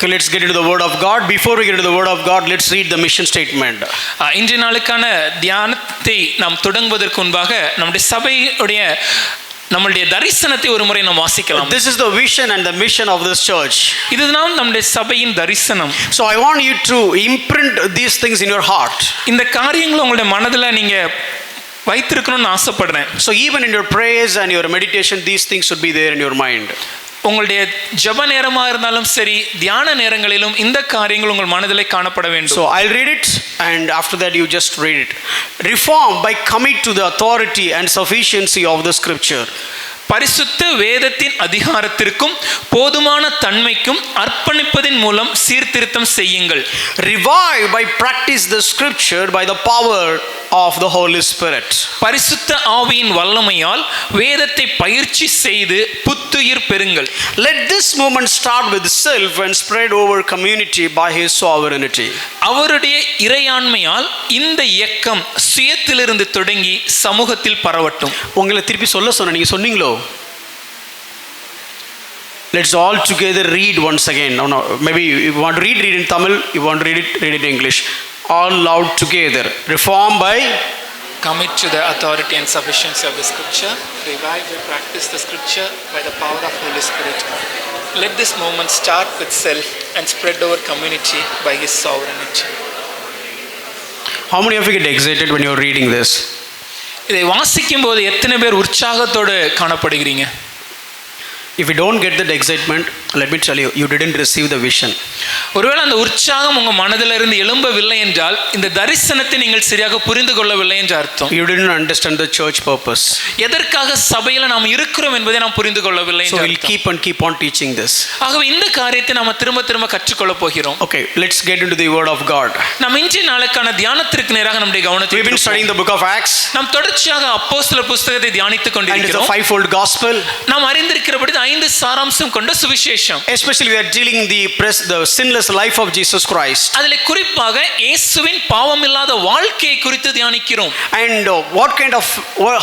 Okay, let's get into the word of God. Before we get into the word of God, let's read the mission statement. இன்றைய நாளுக்கான தியானத்தை நாம் தொடங்குவதற்கு முன்பாக நம்முடைய தரிசனத்தை ஒரு முறை நாம் வாசிக்கலாம். This is the vision and the mission of this church. இதுதான் நம்முடைய சபையின் தரிசனம். So I want you to imprint these things in your heart. இந்த காரியங்களை உங்களுடைய மனதில் நீங்க வைத்திருக்கணும்னு ஆசைப்படுறேன். So even in your prayers and your meditation, these things should be there in your mind. உங்களுடைய ஜெப நேரமாக இருந்தாலும் சரி, தியான நேரங்களிலும் இந்த காரியங்கள் உங்கள் மனதிலே காணப்பட வேண்டும். So I'll read it and after that you just read it. Reform by commit to the authority and sufficiency of the scripture. பரிசுத்த வேதத்தின் அதிகாரத்திற்கும் போதுமான தன்மைக்கும் அர்ப்பணிப்பதின் மூலம் சீர்திருத்தம் செய்யுங்கள். Revive by practice the scripture by the power of the Holy Spirit. பரிசுத்த ஆவியின் வல்லமையால் வேதத்தை பயிற்சி செய்து புத்துயிர் பெறுங்கள். Let this movement start with self and spread over community by his sovereignty. அவருடைய இறையாண்மையால் இந்த இயக்கம் சுயத்திலிருந்து தொடங்கி சமூகத்தில் பரவட்டும். உங்களை திருப்பி சொல்ல சொன்ன, நீங்க சொன்னீங்களோ? Let's all together read once again. No, maybe you want to read in Tamil, you want to read it in English. All loud together. Reform by commit to the authority and sufficiency of the scripture. Revive and practice the scripture by the power of Holy Spirit. Let this movement start with self and spread over community by his sovereignty. How many of you get excited when you're reading this? இதை வாசிக்கும் போது எத்தனை பேர் உற்சாகத்தோடு காணப்படுகிறீங்க? If you don't get that excitement, let me tell you, you didn't receive the vision. ஒருவேளை அந்த உற்சாகம் உங்க மனதில் இருந்து எழும்பவில்லை என்றால் இந்த தரிசனத்தை நீங்கள் சரியாக புரிந்து கொள்ளவில்லை என்று அர்த்தம். You didn't understand the church purpose. எதற்காக சபையில நாம் இருக்கிறோம் என்பதை நாம் புரிந்து கொள்ளவில்லை என்று அர்த்தம். So we'll keep on teaching this. ஆகவே இந்த காரியத்தை நாம திரும்ப கற்றுக்கொள்ள போகிறோம். Okay, let's get into the word of God. நாம் இன்றைய நாளுக்கான தியானத்திற்கு நேராக நம்முடைய கவனத்தை We've been studying the book of Acts. நாம் தொடர்ச்சியாக அப்போஸ்தலர் புத்தகத்தை தியானித்துக் கொண்டிருக்கிறோம். And it's a fivefold gospel. நாம் அறிந்திருக்கிறபடி 5 சாராம்சம் கொண்ட சுவிசேஷம். Especially we are dealing the sinless life of Jesus Christ. அதிலே குறிப்பாக இயேசுவின் பாவமில்லாத வாழ்க்கையை குறித்து தியானிக்கிறோம். And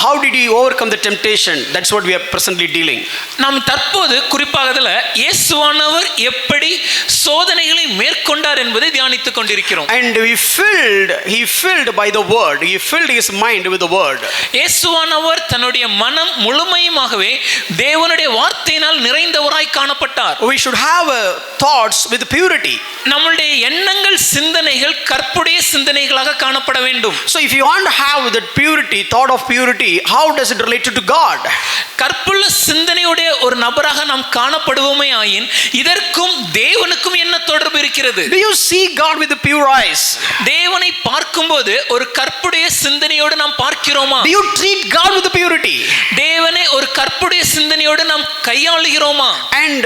how did he overcome the temptation? That's what we are presently dealing. நாம் தற்போது குறிப்பாக அதில் இயேசுவானவர் எப்படி சோதனைகளை மேற்கொண்டார் என்பதை தியானித்துக் கொண்டிருக்கிறோம். And he filled by the word. He filled his mind with the word. இயேசுவானவர் தன்னுடைய மனம் முழுமையுமாகவே தேவனுடைய வார்த்தையினால் நிறைந்தவராய் காணப்பட்டார். We should have thoughts with purity. நம்முடைய எண்ணங்கள் சிந்தனைகள் கற்புடைய சிந்தனைகளாக காணப்பட வேண்டும். So if you want to have that purity, thought of purity, how does it relate to God? கற்புள்ள சிந்தனையுடைய ஒரு நபராக நாம் காணப்படுவோமே ஆயின் இதற்கும் தேவனுக்கும் என்ன தொடர்பு இருக்கிறது? Do you see God with the pure eyes? தேவனை பார்க்கும்போது ஒரு கற்புடைய சிந்தனையோடு நாம் பார்க்கிறோமா? Do you treat God with the purity? தேவனை ஒரு கற்புடைய சிந்தனையோடு நாம் கையாளுகிறோமா? And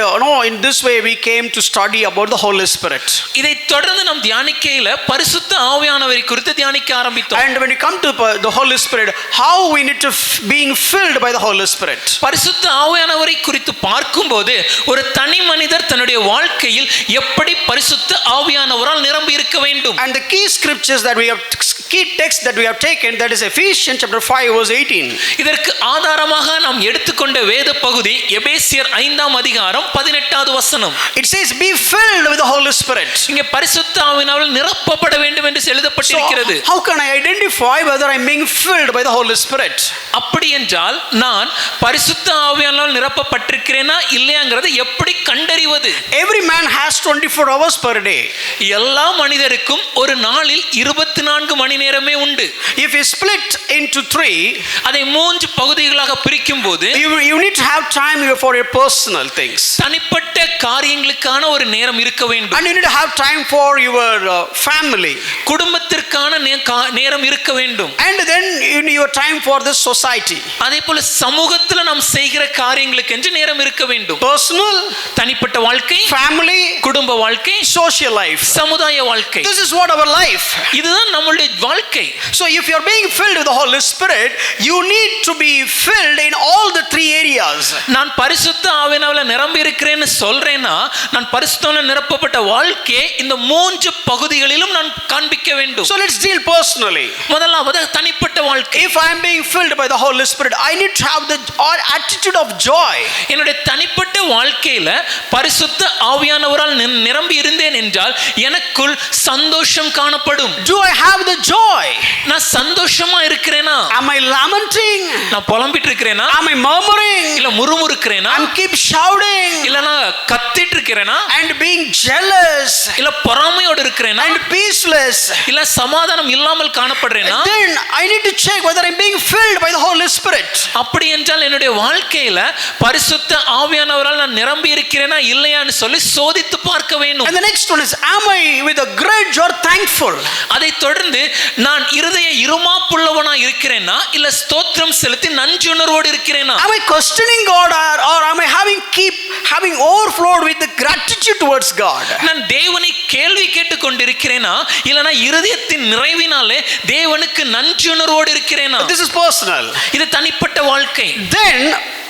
in this way we came to study about the Holy Spirit. இதை தொடர்ந்து நாம் தியானிக்கையில பரிசுத்த ஆவியானவரை குறித்து தியானிக்க ஆரம்பித்தோம். And when you come to the Holy Spirit, how we need to being filled by the Holy Spirit. பரிசுத்த ஆவியானவரை குறித்து பார்க்கும்போது ஒரு தனி மனிதர் தன்னுடைய வாழ்க்கையில் எப்படி பரிசுத்த ஆவியானவரால் நிரம்பி இருக்க வேண்டும். And the key scriptures that we have key text that we have taken, that is Ephesians chapter 5 verse 18. இதற்கு ஆதாரமாக நாம் எடுத்துக்கொண்ட வேத பகுதி எபேசியர் 5ஆம் அதிகாரம் 18வது வசனம். It says be filled with the Holy Spirit. இங்கே பரிசுத்த ஆவியானவரால் நிரப்பப்பட வேண்டும் என்று எழுதப்பட்டிருக்கிறது. So how can I identify whether I am being filled by the Holy Spirit? அப்படி என்றால் நான் பரிசுத்த ஆவியானவரால் நிரப்பப்பட்டிருக்கிறேனா இல்லையாங்கிறதை எப்படி கண்டறிவது? Every man has 24 hours per day. எல்லா மனிதருக்கும் ஒரு நாளில் 24 மணி நேரமே உண்டு. If you split into 3, அதை 3 பகுதிகளாக பிரிக்கும்போது you need to have time for your personal things. தனிப்பட்ட காரியங்களுக்கான ஒரு நேரம் இருக்க வேண்டும். And you need to have time for your family. குடும்பத்திற்கான நேரம் இருக்க வேண்டும். And then you need your time for the society. அதேபோல சமூகத்தில் நாம் செய்கிற காரியங்களுக்கு என்று நேரம் இருக்க வேண்டும். Personal, தனிப்பட்ட வாழ்க்கை, family, குடும்ப வாழ்க்கை, social life, சமுதாய வாழ்க்கை. This is what our life. இதுதான் நம்மளுடைய வாழ்க்கை. So if you are being filled with the Holy Spirit, you need to be filled in all the 3 areas. நான் பரிசுத்த ஆவியானவரால் நிரம்பி இருக்கிறேன்னு சொல்றேன்னா நான் பரிசுத்தாவியால் நிரப்பப்பட்ட வாழ்க்கையை இந்த 3 பகுதிகளிலும் நான் காண்பிக்க வேண்டும். So let's deal personally. முதலாவது தனிப்பட்ட வாழ்க்கை. If I am being filled by the Holy Spirit, I need to have the attitude of joy. என்னுடைய தனிப்பட்ட வாழ்க்கையில பரிசுத்த ஆவியானவரால் நிரம்பி இருந்தேன் என்றால் எனக்குள் சந்தோஷம் காணப்படும். Do I have the joy? நான் சந்தோஷமா இருக்கிறேனா? Am I lamenting? நான் புலம்பிட்டு இருக்கிறேனா? Am I murmuring? இல்ல முறுமுறுக்கிறேனா? I'm keep shouting. இல்ல நான் கத்திட்டு இருக்கிறேனா? And being jealous. இல்ல பொறாமையோடு இருக்கிறேனா? And peaceless. இல்ல சமாதானம் இல்லாமல் காணப்படுறேனா? Then I need to check whether I'm being filled by the Holy Spirit. அப்படி என்றால் என்னுடைய வாழ்க்கையில பரிசுத்த ஆவியானவரால் நான் நிரம்பி இருக்கிறேனா இல்லையான்னு சொல்லி சோதித்து பார்க்க வேண்டும். And the next one is, am I with a grudge or thankful? அதை தொடர்ந்து நான் இருதய இருமாப்புள்ளவனா இருக்கிறேனா இல்ல ஸ்தோத்திரம் செலுத்தி நன்றியுணர்வோடு இருக்கிறேனா? Am I questioning God or am I having overflowed with the gratitude towards God? நான் தேவனை கேள்வி கேட்டுக் கொண்டிருக்கிறேனா இல்லனா இருதயத்தின் நிறைவினாலே தேவனுக்கு நன்றியுணர்வோடு இருக்கிறேனா? This is personal. இது தனிப்பட்ட வாழ்க்கை. Then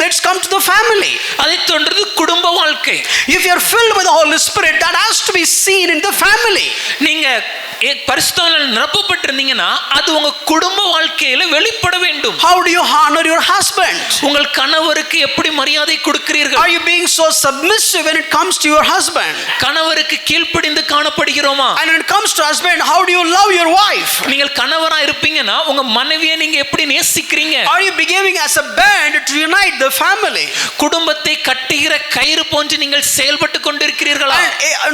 let's come to the family. அதை தொடர்ந்து குடும்ப வாழ்க்கை. If you are filled with the Holy Spirit, that has to be seen in the family. நீங்க பரிசுத்தாவியால் நிரப்பப்பட்டிருந்தீங்கன்னா அது உங்க குடும்ப வாழ்க்கையில வெளிப்பட வேண்டும். How do you honor your husband? உங்கள் கணவருக்கு எப்படி மரியாதை கொடுக்கிறீர்கள்? Are you being so submissive when it comes to your husband? கணவருக்கு கீழ்ப்படிந்து காணப்படுகிறோமா? And when it comes to husband, how do you love your wife? நீங்கள் கணவரா இருப்பீங்கன்னா உங்க மனைவியை நீங்க எப்படி நேசிக்கிறீங்க? Are you behaving as a band to unite the family? குடும்பத்தை கட்டுகிற கயிறு போன்று நீங்கள் செயல்பட்டு கொண்டிருக்கிறீர்களா?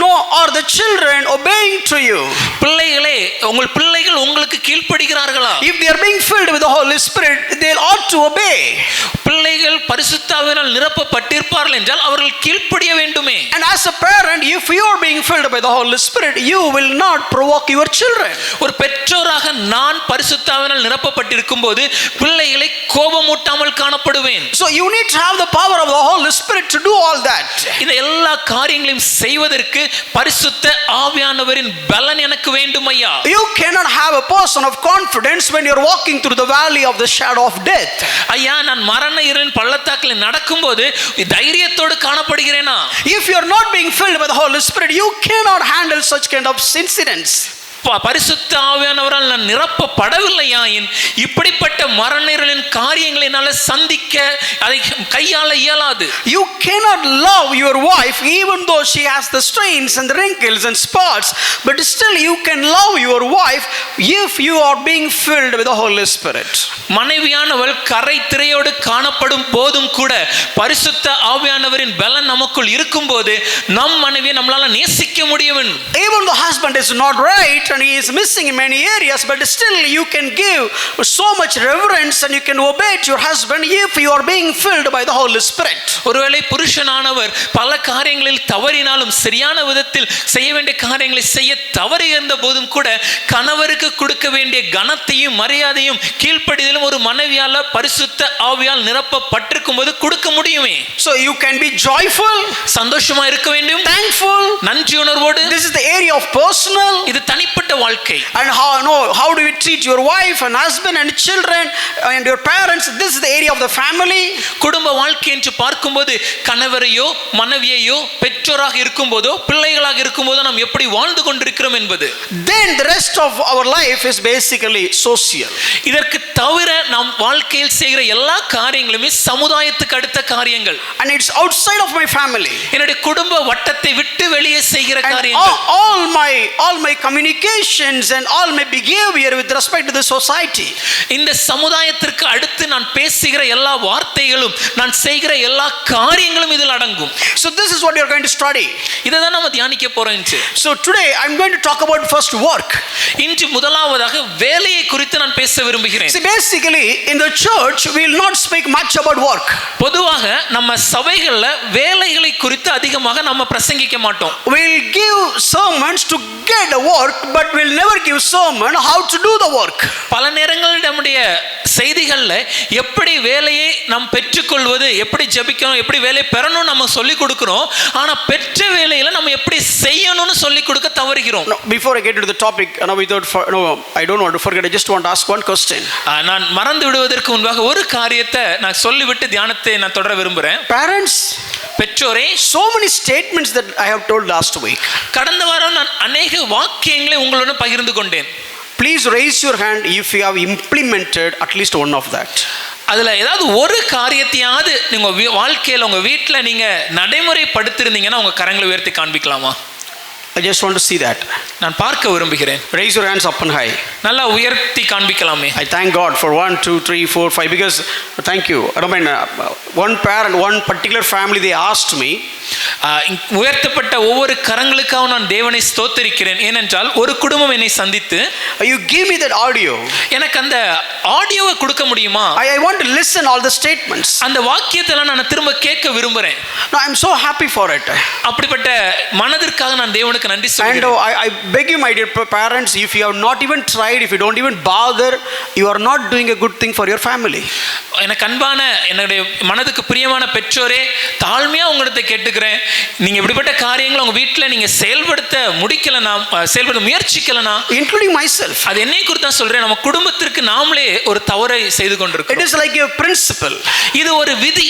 No, are the children obeying to you? பிள்ளைகளே, உங்கள் பிள்ளைகள் உங்களுக்கு கீழ்ப்படுகிறார்களா? If they are being filled with the Holy Spirit, they ought to obey. பிள்ளைகள் பரிசுத்த ஆவியினால் நிரப்பப்பட்டிருப்பார்கள் என்றால் அவர்கள் கீழ்ப்படிய வேண்டுமே. And as a parent, if you are being filled by the Holy Spirit, you will not provoke your children. ஒரு பெற்றோராக நான் பரிசுத்த ஆவியினால் நிரப்பப்பட்டிருக்கும் போது பிள்ளைகளை கோபமூட்டாமல் காணப்படுவேன். So you need to have the power of the Holy Spirit to do all that. இந்த எல்லா காரியங்களையும் செய்வதற்கு பரிசுத்த ஆவியானவரின் பலன் எனக்கு வேண்டும் ஐயா. You cannot have a person of confidence when you are walking through the valley of the shadow of death. ஐயா, நான் மரண இருளின் பள்ளத்தாக்கில் நடக்கும்போது தைரியத்தோடு காணப்படுகிறேனா? If you are not being filled by the Holy Spirit, you cannot handle such kind of incidents. பரிசுத்த ஆவியானவரால் நான் நிரப்பப்படவில்லையாயின் இப்படிப்பட்ட மரணங்களின் காரியங்களினால சந்திக்க அதை கையாள இயலாது. You cannot love your wife even though she has the stains and the wrinkles and spots, but still you can love your wife if you are being filled with the Holy Spirit. மனைவியானவள் கரை திரையோடு காணப்படும் போதும் கூட பரிசுத்த ஆவியானவரின் பலன் நமக்குள் இருக்கும்போது நம் மனைவியை நம்மளால நேசிக்க முடியும். Even the husband is not right and he is missing in many areas, but still you can give so much reverence and you can obey your husband if you are being filled by the Holy Spirit. ஒருவேளை புருஷனானவர் பல காரியங்களில் தவறினாலும் சரியான விதத்தில் செய்ய வேண்டிய காரியங்களை செய்ய தவறுகின்ற போதும் கூட கணவருக்கு கொடுக்க வேண்டிய கனத்தையும் மரியாதையும் கீழ்ப்படிதலும் ஒரு மனைவியால பரிசுத்த ஆவியால் நிரப்பப்பட்டிருக்கும் போது கொடுக்க முடியுமே. So you can be joyful, சந்தோஷமா இருக்க வேண்டும், thankful, நன்றி உணர்வோடு. this is the area of personal. இது தனிப்பட்ட வாழ்க்கை. And how do you treat your wife and husband and children and your parents? This is the area of the family. குடும்ப வாழ்க்கை என்று பார்க்கும்போது கணவரையோ மனைவியையோ பெற்றோராக இருக்கும்போதோ பிள்ளைகளாக இருக்கும்போதோ நாம் எப்படி வாழ்ந்து கொண்டிருக்கிறோம் என்பது. Then the rest of our life is basically social. இதற்கு தவிர நாம் வாழ்க்கையில் செய்கிற எல்லா காரியங்களுமே சமுதாயத்துக்கு அடுத்த காரியங்கள். And it's outside of my family. என்னுடைய குடும்ப வட்டத்தை விட்டு வெளியே செய்கிற காரியங்கள். All my communications and all my behavior with respect to the society. இந்த சமுதாயத்திற்கு அடுத்து நான் பேசுகிற எல்லா வார்த்தைகளும் நான் செய்கிற எல்லா காரியங்களும் இதில் அடங்கும். So this is what you are going to study. இதை தான் நம்ம தியானிக்க போறோம். So today I'm going to talk about first work. இன்று முதலாவதாக வேலையை குறித்து நான் பேச விரும்புகிறேன். See, basically in the church we will not speak much about work. பொதுவாக நம்ம சபைகள்ல வேலைகளை குறித்து அதிகமாக நம்ம பிரசங்கிக்க மாட்டோம். We will give sermons to get the work, but we will never give sermon how to do the work. பல நேரங்களில் நம்முடைய செய்திகள்ல எப்படி வேலையை நாம் பெற்றுக்கொள்வது, எப்படி ஜெபிக்கணும், எப்படி வேலை பெறணும் நம்ம சொல்லி கொடுக்கிறோம். ஆனா பெற்ற வேலையில நம்ம எப்படி செய்யணும்னு சொல்லி கொடுக்க தவறுகிறோம். Before I get into the topic, I don't want to forget. I just want to ask one question. நான் மறந்து விடுவதற்கு முன்பாக ஒரு காரியத்தை நான் சொல்லிவிட்டு தியானத்தை நான் தொடர விரும்புகிறேன். Parents, பெற்றோரே, so many statements that I have told last week. கடந்த வாரம் நான் அநேக வாக்கியங்களை உங்களுடன் பகிர்ந்து கொண்டேன். Please raise your hand if you have implemented at least one of that. அதில் ஏதாவது ஒரு காரியத்தையாவது நீங்கள் வாழ்க்கையில் உங்கள் வீட்டில் நீங்கள் நடைமுறைப்படுத்திருந்தீங்கன்னா உங்கள் கரங்களை உயர்த்தி காண்பிக்கலாமா? I just want to see that. நான் பார்க்க விரும்புகிறேன். Raise your hands up and high. நல்லா உயர்த்தி காண்பிக்கலாமே. I thank God for 1, 2, 3, 4, 5 because thank you. I mean, one parent, one particular family, they asked me. உயர்த்தப்பட்ட ஒவ்வொரு கரங்களுக்காக நான் தேவனை ஸ்தோத்திரிக்கிறேன். ஏனென்றால் ஒரு குடும்பம் என்னை சந்தித்து, you give me that audio. எனக்கு அந்த ஆடியோவை கொடுக்க முடியுமா? I want to listen all the statements. அந்த வாக்கியத்தெல்லாம் நான் திரும்ப கேட்க விரும்புகிறேன். No, I am so happy for it. அப்படிப்பட்ட மனதிற்காக நான் தேவனுக்கு நன்றி சொல்கிறேன். And I beg you, my dear parents, if you have not even tried, if you don't even bother, you are not doing a good thing for your family. எனக்கு அன்பான என்னுடைய மனதுக்கு பிரியமான பெற்றோரே, தாழ்மையா உங்களிடத்தை கேட்டுக்கிறேன். நீங்க இப்படிப்பட்ட காரியங்களை உங்க வீட்டில் நீங்க செயல்படுத்த முயற்சிக்கலனா, including myself, அது என்னை குறித்து தான் சொல்றேன், நம்ம குடும்பத்திற்கு நாமளே ஒரு தவறை செய்து கொண்டிருக்கிறோம். It is like a principle. இது ஒரு விதி.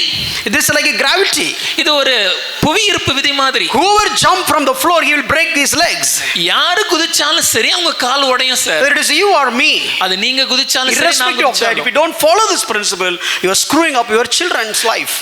It is like a gravity. இது ஒரு புவியீர்ப்பு விதி மாதிரி. Whoever jump from the floor, he will break his legs. யாரு குதிச்சாலும் சரி அவங்க கால் உடையும் sir. Whether it is you or me, அது நீங்க குதிச்சாலும் சரி நான் irrespective of that, if you don't follow this principle, you are screwing up your children's life.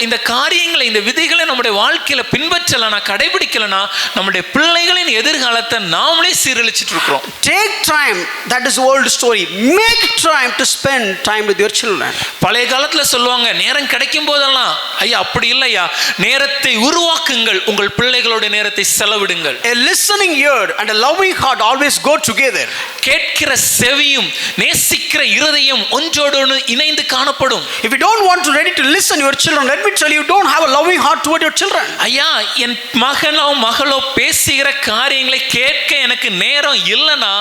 இந்த காரியங்களை, இந்த விதிகளை நம்முடைய வாழ்க்கையில பின்பற்றலனா, கடைபிடிக்கலனா, நம்முடைய பிள்ளைகளின் எதிர்காலத்தை நாமளே சீரழிச்சிட்டு இருக்கிறோம். Take time, that is old story. Make time to spend time with your children. பழைய காலத்துல சொல்லுவாங்க, நேரம் கிடைக்கும் போதெல்லாம், ஐயா அப்படி இல்லையா, நேரத்தை உருவாக்குங்கள், உங்கள் பிள்ளைகளோட நேரத்தை செலவிடுங்கள். A listening ear and a loving heart always go together. கேட்கிற செவியும் நேசிக்கிற இருதயம் ஒன்றோடு இணைந்து காணப்படும். If you don't want to ready to listen your children, let me tell you, don't have a loving heart toward your children. ஐயா, என் மகனோ மகளோ பேசுகிற காரியங்களை கேட்க எனக்கு நேரம் இல்லைனா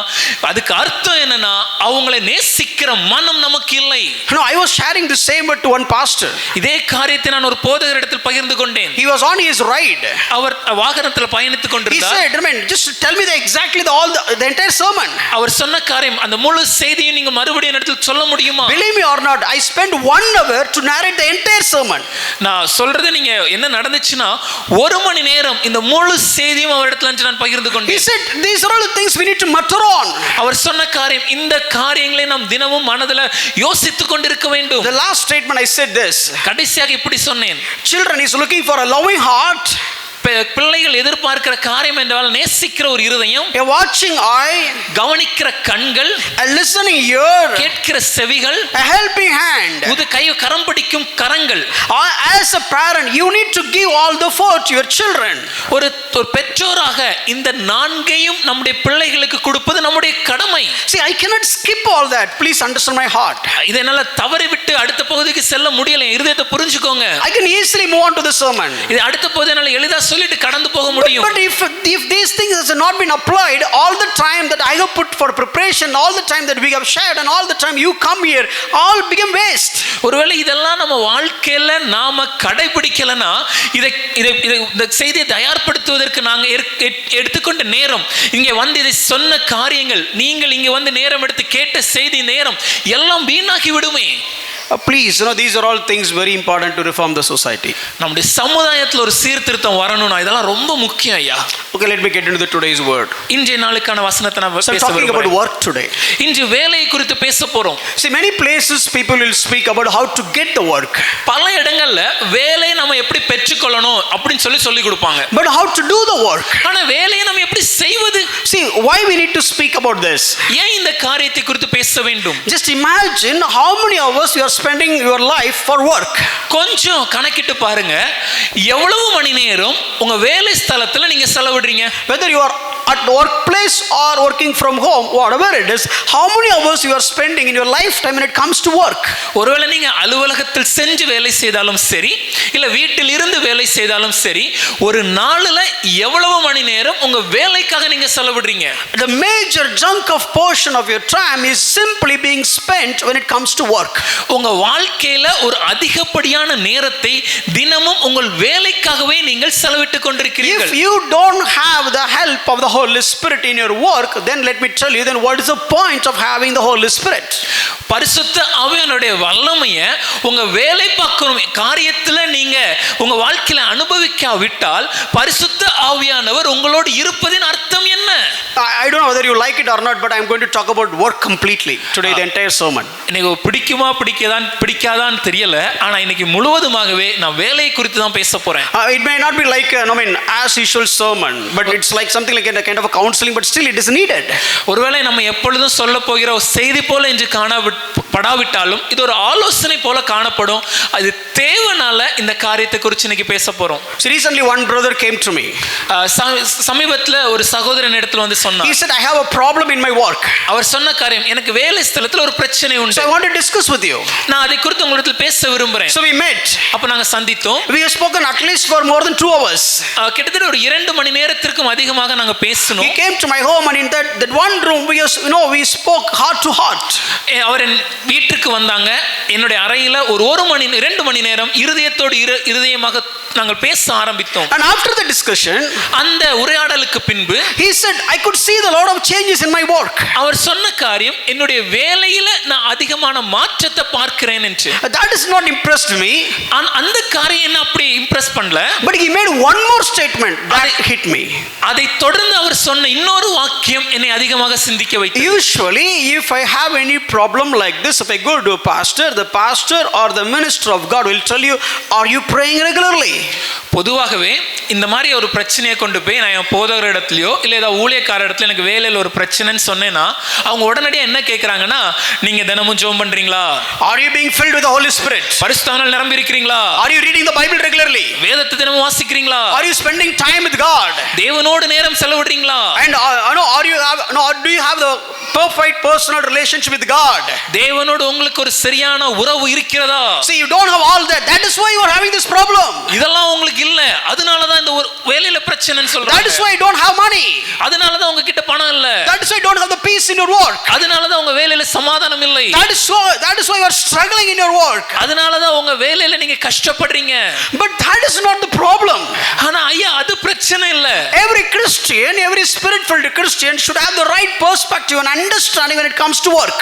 அதுக்கு அர்த்தம் என்னன்னா அவங்களை நேசிக்கிற மனம் நமக்கு இல்லை. No, I was sharing the same word to one pastor. இதே காரியத்தை நான் ஒரு போதகரிடத்தில் பகிர்ந்து கொண்டேன். He was on his ride. அவர் வாகனத்தில் பயணித்துக் கொண்டிருந்தார். He said, I mean, just tell me the entire sermon. அவர் சொன்ன காரியம், அந்த முழு செய்தியை நீங்க மறுபடியும் இடத்தில் சொல்ல முடியுமா? Believe me or not, I spent 1 hour to narrate the entire sermon. நான் சொல்றது நீங்க என்ன நடந்துச்சுன்னா 1 மணி நேரம் இந்த முழு செய்தியும் அவரிடத்துல நான் பகிர்ந்து கொண்டேன். He said, these are all the things we need to mutter on. அவர் சொன்ன காரியம், இந்த காரியங்களை நாம் தினமும் மனதில் யோசித்துக் கொண்டிருக்க வேண்டும். The last statement I said this. கடைசியாக இப்படி சொன்னேன், children is looking for a loving heart. பிள்ளைகள் எதிர்பார்க்கிற காரியம் என்றால் நேசிக்கிற ஒரு இருதயம், a watching eye, கவனிக்கிற கண்கள், a listening ear, கேட்கிற செவிகள், a helping hand, கரம் பிடிக்கும் கரங்கள். As a parent, you need to give all the four to your children. ஒரு பெற்றோராக இந்த 4ஐயும் நம்முடைய பிள்ளைகளுக்கு கொடுப்பது நம்முடைய கடமை. See, I cannot skip all that. Please understand my heart. இதை என்னால தவறி விட்டு அடுத்த பகுதிக்கு செல்ல முடியல. இருதயத்தை புரிஞ்சுக்கோங்க. I can easily move on to the sermon. இது அடுத்த பகுதி என்னால எளிதா சொல்லிட்டு கடந்து போக முடியும். But if these things has not been applied, all the time that I have put for preparation, all the time that we have shared, and all the time you come here, all become waste. ஒருவேளை இதெல்லாம் நம்ம வாழ்க்கையில நாம கடைபிடிக்கலனா, இந்த செய்தியை தயார்படுத்துவதற்கு நாங்க எடுத்துக்கொண்ட நேரம், இங்கே வந்து இதை சொன்ன காரியங்கள், நீங்கள் இங்கே வந்து நேரம் எடுத்து கேட்ட செய்தி நேரம் எல்லாம் வீணாகி விடுமே. Please, these are all things very important to reform the society. நம்முடைய சமுதாயத்தில் ஒரு சீர்திருத்தம் வரணும்னா இதெல்லாம் ரொம்ப முக்கியம் ஐயா. Okay, let me get into today's word. இன்றைய நாளுக்கான வசனத்தை நான் பேச போறேன். Talking about work today. இன்று வேலை குறித்து பேச போறோம். See, many places people will speak about how to get the work. பல இடங்கள்ல வேலை நாம எப்படி பெற்றுக்கொள்ளணும் அப்படினு சொல்லி கொடுப்பாங்க. But how to do the work? ஆனா வேலையை நாம எப்படி செய்வது? See, why we need to speak about this? ஏன் இந்த காரியத்தை குறித்து பேச வேண்டும்? Just imagine how many hours you are spending your life for work. கொஞ்சம் கணக்கிட்டு பாருங்க, எவ்வளவு மணி நேரம் உங்க வேலை ஸ்தலத்துல நீங்க செலவிடுறீங்க? Whether you are at workplace or working from home, whatever it is, how many hours you are spending in your lifetime when it comes to work? ஒருவேளை நீங்க அலுவலகத்தில் செஞ்சு வேலை செய்தாலும் சரி, இல்ல வீட்டில் இருந்து வேலை செய்தாலும் சரி, ஒரு நாள்ல எவ்வளவு மணி நேரம் உங்க வேலைக்காக நீங்க செலவிடுறீங்க? The major chunk of portion of your time is simply being spent when it comes to work. உங்க வாழ்க்கையில ஒரு அதிகப்படியான நேரத்தை தினமும் உங்கள் வேலைக்காகவே நீங்கள் செலவிட்டுக் கொண்டிருக்கிறீர்கள். If you don't have the help of the Holy Spirit in your work, then let me tell you, then what is the point of having the Holy Spirit? பரிசுத்த ஆவியானுடைய வல்லமையை உங்க வேலை பார்க்கும் காரியத்துல நீங்க உங்க வாழ்க்கையில அனுபவிக்காவிட்டால் பரிசுத்த ஆவியானவர் உங்களோடு இருப்பதின் அர்த்தம் என்ன? I don't know whether you like it or not, but I am going to talk about work completely today, the entire sermon. எனக்கு பிடிக்குமா பிடிக்காதான்னு தெரியல, ஆனா இன்னைக்கு முழுவதுமாகவே நான் வேலையை குறித்து தான் பேச போறேன். It may not be like as usual sermon, but it's like something like a kind of a counseling, but still it is needed. ஒருவேளை நம்ம எப்பொழுதும் சொல்ல போகிற ஒரு செய்தி போல இன்று காணப்படாவிட்டாலும் இது ஒரு ஆலோசனை போல காணப்படும். அது தேவனால இந்த காரியத்தை குறித்து இன்னைக்கு பேச போறோம். So recently one brother came to me. சமீபத்துல ஒரு சகோதரன் இடத்துல வந்து சொன்னார். He said, I have a problem in my work. அவர் சொன்ன காரியம், எனக்கு வேலை ஸ்தலத்துல ஒரு பிரச்சனை உண்டு. So I want to discuss with you. நான் அதை குறித்து உங்களிடத்தில் பேச விரும்புறேன். So we met. அப்ப நாங்க சந்தித்தோம். We have spoken at least for more than 2 hours. கிட்டத்தட்ட ஒரு 2 மணி நேரத்திற்கும் அதிகமாக நாங்க பேசணும். He came to my home and in that one room we spoke heart to heart. அவர் வீட்டுக்கு வந்தாங்க. என்னுடைய அறையில ஒரு 2 மணி நேரம் இருதயத்தோடு இருதயமாக நாங்கள் பேச ஆரம்பித்தோம். And after the discussion, அந்த உரையாடலுக்கு பின்பு he said, I could see the lot of changes in my work. அவர் சொன்ன காரியம், என்னுடைய வேலையில நான் அதிகமான மாற்றத்தை பார்க்கிறேன் என்று. That is not impressed me. அந்த காரியம் என்ன அப்படி இம்ப்ரெஸ் பண்ணல. But he made one more statement that hit me. அதை தொடர்ந்து அவர் சொன்ன இன்னொரு வாக்கியம் என்னை அதிகமாக சிந்திக்க வைத்தது. Usually if I have any problem like this, if I go to a pastor, the pastor or the minister of God will tell you, are you praying regularly? பொதுவாகவே இந்த மாதிரி ஒரு பிரச்சனையை கொண்டு போய் நான் என் போதகர் இடத்துலையோ இல்லை ஏதாவது ஊழியக்கார இடத்துல எனக்கு வேலையில் ஒரு பிரச்சனைன்னு சொன்னேன்னா அவங்க உடனடியாக என்ன கேட்குறாங்கன்னா, நீங்க தினமும் ஜெபம் பண்றீங்களா? Are you being filled with the Holy Spirit? பரிசுத்தாவினால் நிரம்பி இருக்கிறீங்களா? Are you reading the Bible regularly? வேதத்தை தினமும் வாசிக்கிறீங்களா? Are you spending time with God? தேவனோடு நேரம் செலவிடுறீங்களா? And do you have the perfect personal relationship with God? தேவனோடு உங்களுக்கு ஒரு சரியான உறவு இருக்கிறதா? See, you don't have all that. That is why you are having this problem. இதெல்லாம் உங்களுக்கு இல்ல, அதனால தான் இந்த வேலையில பிரச்சனைன்னு சொல்றாங்க. That is why you don't have money. அதனால தான் உங்க கிட்ட பணம் இல்ல. That is why you don't have the peace in your work. அதனால தான் உங்க வேலையில சமாதானம் இல்லை. That is why you are struggling in your work. அதனால தான் உங்க வேலையில நீங்க கஷ்டப்படுறீங்க. But that is not the problem. ஆனா ஐயா, அது பிரச்சனை இல்ல. Every Christian, every spirit-filled Christian should have the right perspective and understanding when it comes to work.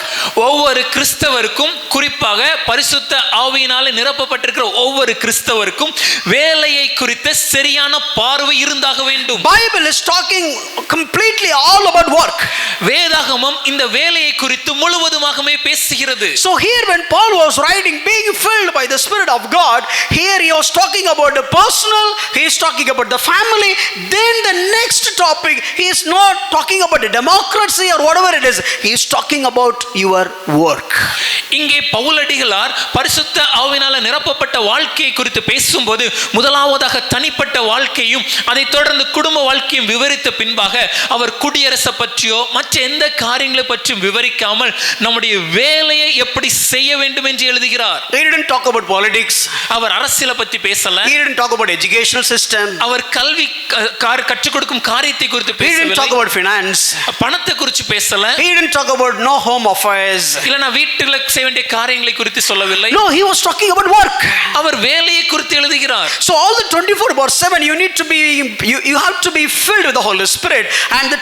ஒவ்வொரு கிறிஸ்தவருக்கும், குறிப்பாக பரிசுத்த ஆவியினாலே நிரப்பப்பட்டிருக்கிற ஒவ்வொரு கிறிஸ்தவருக்கும் வேலையை குறித்த சரியான பார்வை இருந்தாக வேண்டும். Bible is talking completely all about work. வேதாகமம் இந்த வேலையை குறித்து முழுவதுமாகவே பேசுகிறது. So here when Paul was writing being filled by the Spirit of God, here he was talking about the personal, he is talking about the family, then the next topic he is not talking about the democracy or whatever it is, he is talking about your work. இங்கே பவுலடிகளார் பரிசுத்த ஆவியினால நிரப்பப்பட்ட வாழ்க்கையை குறித்து பேசும்போது முதலாவதாக தனிப்பட்ட வாழ்க்கையும் அதை தொடர்ந்து குடும்ப வாழ்க்கையும் விவரித்த பின்பாக அவர் குடியரசை பற்றியோ மற்ற எந்த காரியங்களை பற்றியும் விவரிக்காமல் நம்முடைய வேலையை எப்படி செய்ய வேண்டும் என்று எழுதுகிறார். He didn't talk about politics. அவர் அரசியலை பற்றி பேசல. He didn't talk about educational system. அவர் கல்வி கற்றுக் கொடுக்கும் காரியத்தை குறித்து பேசவில்லை. He didn't talk about finance. பணத்தை குறித்து பேசல. He didn't talk about no home affairs. இல்லனா வீட்டில செய்ய வேண்டிய காரியங்களை குறித்து சொல்லவில்லை. No, he was talking about work. அவர் வேலையை குறித்து எழுதுகிறார். So all the 24/7 you need to be you have to be filled with the Holy Spirit, and the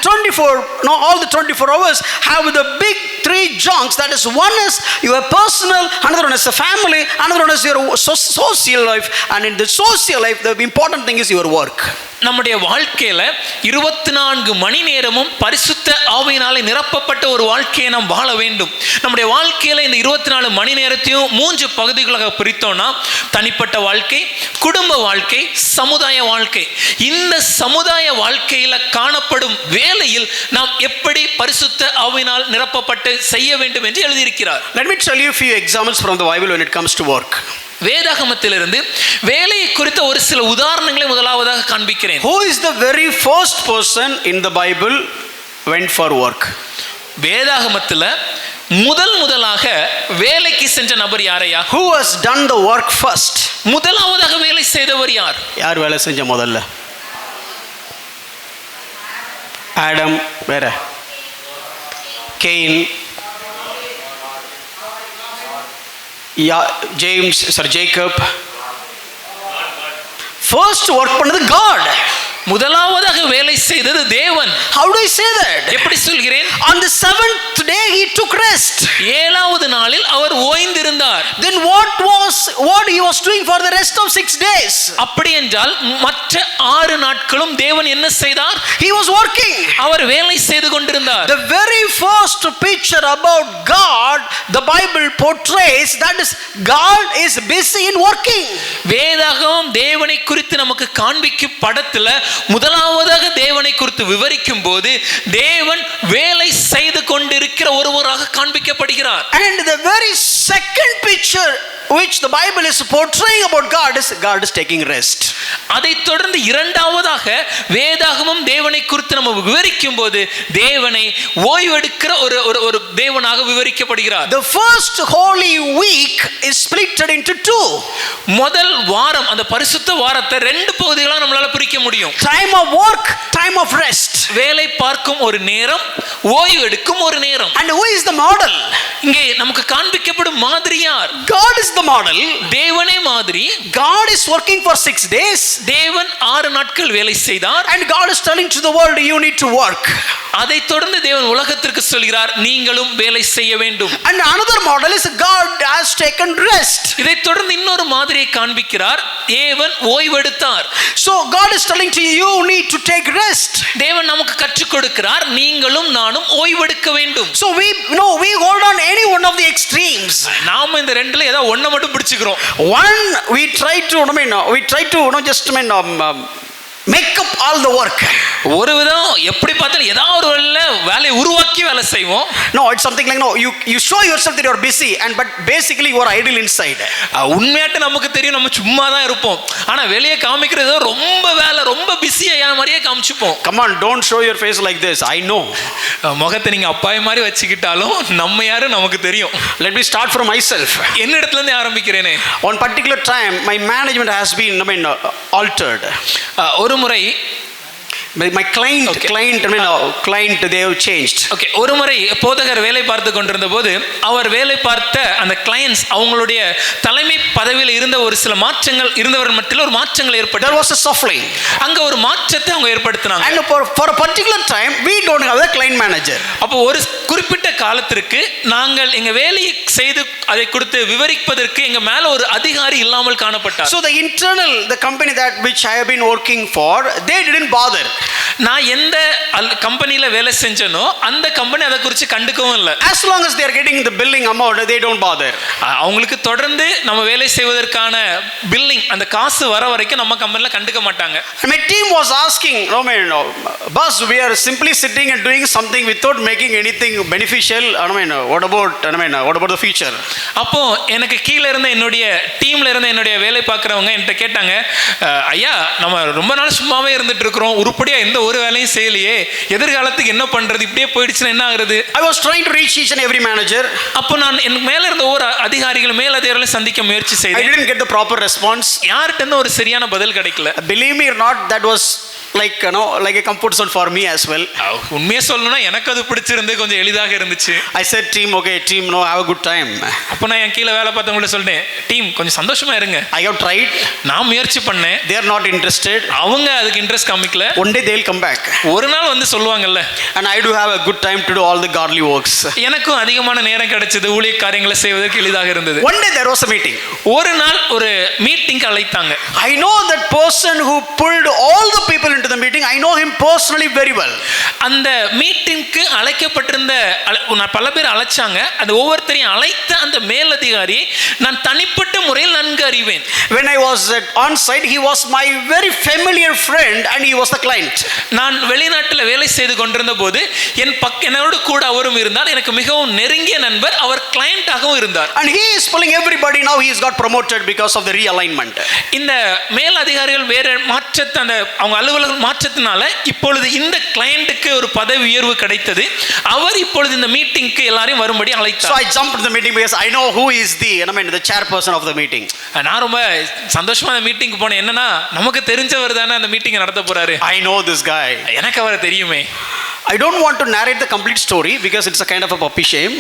all the 24 hours have the big 3 chunks. That is, one is your personal, another one is the family, another one is your social life, and in the social life the important thing is your work. நம்முடைய வாழ்க்கையில 24 மணி நேரமும் பரிசுத்த ஆவியினாலே நிரப்பப்பட்ட ஒரு வாழ்க்கையை நாம் வாழ வேண்டும். நம்முடைய வாழ்க்கையில இந்த 24 மணி நேரத்தையும் 3 பகுதிகளாக பிரித்தோம்னா, தனிப்பட்ட வாழ்க்கை, குடும்ப வாழ்க்கை, சமுதாய வாழ்க்கை. இந்த சமுதாய வாழ்க்கையில காணப்படும் வேலையில் நாம் எப்படி பரிசுத்த ஆவியினால் நிரப்பப்பட்டு செய்ய வேண்டும் என்று எழுதியிருக்கிறார். Let me tell you a few examples from the Bible when it comes to work. வேதாகமத்திலிருந்து வேலையை குறித்த ஒரு சில உதாரணங்களை முதலாவதாக காண்பிக்கிறேன். Who is the very first person in the Bible went for work? வேதாகமத்துல முதலாக வேலைக்கு சென்ற நபர் யாரையா? Who has done the work first? முதலாவதாக வேலை செய்தவர் யார்? யார் வேலை செஞ்ச முதல்ல? ஆடம், வேற கெயின், ஜேக்கப். ஃபர்ஸ்ட் ஒர்க் பண்ணது காட். முதலாவதாக வேலை செய்தது தேவன். How do I say that? எப்படி சொல்கிறேன்? On the seventh day he took rest. ஏழாவது நாளில் அவர் ஓய்ந்திருந்தார். Then what he was doing for the rest of 6 days? அப்படி என்றால் மற்ற 6 நாட்களும் தேவன் என்ன செய்தார்? He was working. அவர் வேலை செய்து கொண்டிருந்தார். The very first picture about God the Bible portrays, that is, God is busy in working. வேதாகமம் தேவனை குறித்து நமக்கு காண்பிக்கும் படத்துல முதலாவதாக தேவனை குறித்து விவரிக்கும் போது தேவன் வேலை செய்து கொண்டிருக்கிற ஒருவராக காண்பிக்கப்படுகிறார். And the very second picture which the Bible is portraying about God is taking rest. அதைத் தொடர்ந்து இரண்டாவதாக வேதாகமம் தேவனை குறித்து நம்ம விவரிக்கும் போது தேவனை ஓய்வெடுக்கிற ஒரு தேவனாக விவரிக்கப்படுகிறார். The first holy week is split into two. முதல் வாரம், அந்த பரிசுத்த வாரத்தை 2 பகுதிகளா நம்மளால பிரிக்க முடியும். Time of work, time of rest. வேலை பார்க்கும் ஒரு நேரம், ஓய்வு எடுக்கும் ஒரு நேரம். And who is the model? இங்கே நமக்கு காண்பிக்கப்படும் மாதிரி யார்? God is the model. தேவனே மாதிரி. God is working for 6 days. தேவன் 6 நாட்கள் வேலை செய்தார். And God is telling to the world, you need to work. அதைத் தொடர்ந்து தேவன் உலகத்திற்கு சொல்கிறார், நீங்களும் வேலை செய்ய வேண்டும். And another model is God has taken rest. இதைத் தொடர்ந்து இன்னொரு மாதிரியை காண்பிக்கிறார், தேவன் ஓய்வெடுத்தார். So God is telling to you, you need to take rest. தேவன் நமக்கு கற்றுக் கொடுக்கிறார், நீங்களும் நானும் ஓய்வெடுக்க வேண்டும். So we hold on any one of the extremes. நாம இந்த ரெண்டுல ஏதாவது ஒண்ணை மட்டும் பிடிச்சுக்கிறோம். One, we try to just make up all the work. ஒரு விதம் எப்படி பார்த்தாலும் ஏதாவது ஒரு வேலையை உருவாக்கி வேலை செய்வோம். No, it's something like, no, you show yourself that you are busy, but basically you are idle inside. உண்மையாட்டு நமக்கு தெரியும் நம்ம சும்மா தான் இருப்போம், ஆனா வெளியே காமிக்கிறது ரொம்ப வேலை, ரொம்ப பிஸியா மாதிரியே காமிச்சுப்போம். Come on, don't show your face like this. I know. முகத்தை நீங்க அப்பாய் மாதிரி வச்சுக்கிட்டாலும் நம்ம யாரு நமக்கு தெரியும். Let me start from myself. என்னிடத்துல இருந்து ஆரம்பிக்கிறேனே. One particular time my management has been altered. ஒரு முறை my client they have changed. Okay, ஒரு முறை போதகர் வேலை பார்த்து கொண்டிருந்த போது அவர் வேலை பார்த்த அந்த கிளையன்ட்ஸ் அவங்களுடைய தலைமை பதவியில் இருந்த ஒரு சில மாற்றங்கள் இருந்தவர்கள் மத்தியில் ஒரு மாற்றங்கள் ஏற்பட்டது. There was a shuffling. அங்க ஒரு மாற்றத்தை அவங்க ஏற்படுத்தினாங்க. And for a particular time we don't have a client manager. அப்போ ஒரு குறிப்பிட்ட காலத்திற்கு நாங்கள் எங்க வேலையை செய்து அதை கொடுத்து விவரிப்பதற்கு எங்க மேல ஒரு அதிகாரி இல்லாமல் காணப்பட்டார். So the company which I have been working for, they didn't bother. நான் எந்த கம்பெனில வேலை செஞ்சனோ அந்த கம்பெனி அதை குறித்து கண்டுக்கவும் இல்லை. As long as they are getting the billing amount, they don't bother. அவங்களுக்கு தொடர்ந்து நம்ம வேலை செய்வதற்கான பில்லிங் அந்த காசு வர வரைக்கும் நம்ம கம்பெனில கண்டுக்க மாட்டாங்க. My team was asking, boss, we are simply sitting and doing something without making anything beneficial. What about the future? அப்போ எனக்கு கீழ இருந்த என்னுடைய டீம்ல இருந்த என்னுடைய வேலை பார்க்கறவங்க என்கிட்ட கேட்டாங்க, ஐயா நம்ம ரொம்ப நாள் சும்மாவே இருந்துட்டு இருக்கிறோம், உருப்படியா எந்த ஒரு வேலையும் செய்யலையே, எதிர்காலத்துக்கு என்ன பண்றது, இப்படியே போயிடுச்சுன்னா என்ன ஆகுறது? I was trying to reach each and every manager. அப்போ நான் எனக்கு மேல இருந்த ஒரு அதிகாரிகள் மேல் அதிகாரிகளை சந்திக்க முயற்சி செய்தேன். I didn't get the proper response. யார்கிட்ட இருந்து ஒரு சரியான பதில் கிடைக்கல. Believe me or not, that was like a comfort zone for me as well. உண்மையை சொல்லணும்னா எனக்கு அது பிடிச்சிருந்து கொஞ்சம் எளிதாக இருந்துச்சு. I said, team, have a good time. அப்போ நான் என் கீழே வேலை பார்த்தவங்கள சொல்லிட்டேன், டீம் கொஞ்சம் சந்தோஷமா இருங்க. I have tried. நான் முயற்சி பண்ணேன். They are not interested. அவங்க அதுக்கு இன்ட்ரெஸ்ட் காமிக்கல. One day they'll come back. ஒரு நாள் வந்து சொல்லுவாங்கல்ல. And I do have a good time to do all the godly works. எனக்கும் அதிகமான நேரம் கிடைச்சது ஊழிய காரியங்களை செய்வதற்கு எளிதாக இருந்தது. One day there was a meeting. ஒரு நாள் ஒரு மீட்டிங்க்கு அழைத்தாங்க. I know that person who pulled all the people into the meeting. I know him personally very well. அந்த மீட்டிங்க்கு அழைக்கப்பட்டிருந்த பல பேர் அழைச்சாங்க. அந்த ஒவ்வொருத்தரையும் அழைத்த அந்த மேலதிகாரி நான் தனிப்பட்ட முறையில் நன்கு அறிவேன். When I was on site, he was my very familiar friend and he was the client. நான் வெளிநாட்டில் வேலை செய்து கொண்டிருந்த போது என்னோடு கூட அவரும் இருந்தார். எனக்கு மிகவும் நெருங்கிய நண்பர், அவர் கிளையண்டாகவும் இருந்தார். And he is pulling everybody. Now he has got promoted because of the realignment. இந்த மேல் அதிகாரிகள் வேற மாற்றத்தை அந்த அவங்க அலுவலகம் மாற்றத்தினால இப்பொழுது இந்த கிளையண்ட்டுக்கு ஒரு பதவி உயர்வு கிடைத்தது. அவர் இப்பொழுது இந்த மீட்டிங்க்கு எல்லாரையும் வரும்படி அழைத்தார். So I jumped into the meeting because I know who is the chairperson of the meeting. நான் ரொம்ப சந்தோஷமா அந்த மீட்டிங்க்கு போனேன். என்னன்னா நமக்கு தெரிஞ்சவர் தானே அந்த மீட்டிங் நடத்த போறாரு. I know this guy. எனக்கு அவரை தெரியுமே. I don't want to narrate the complete story because it's a kind of a puppy shame.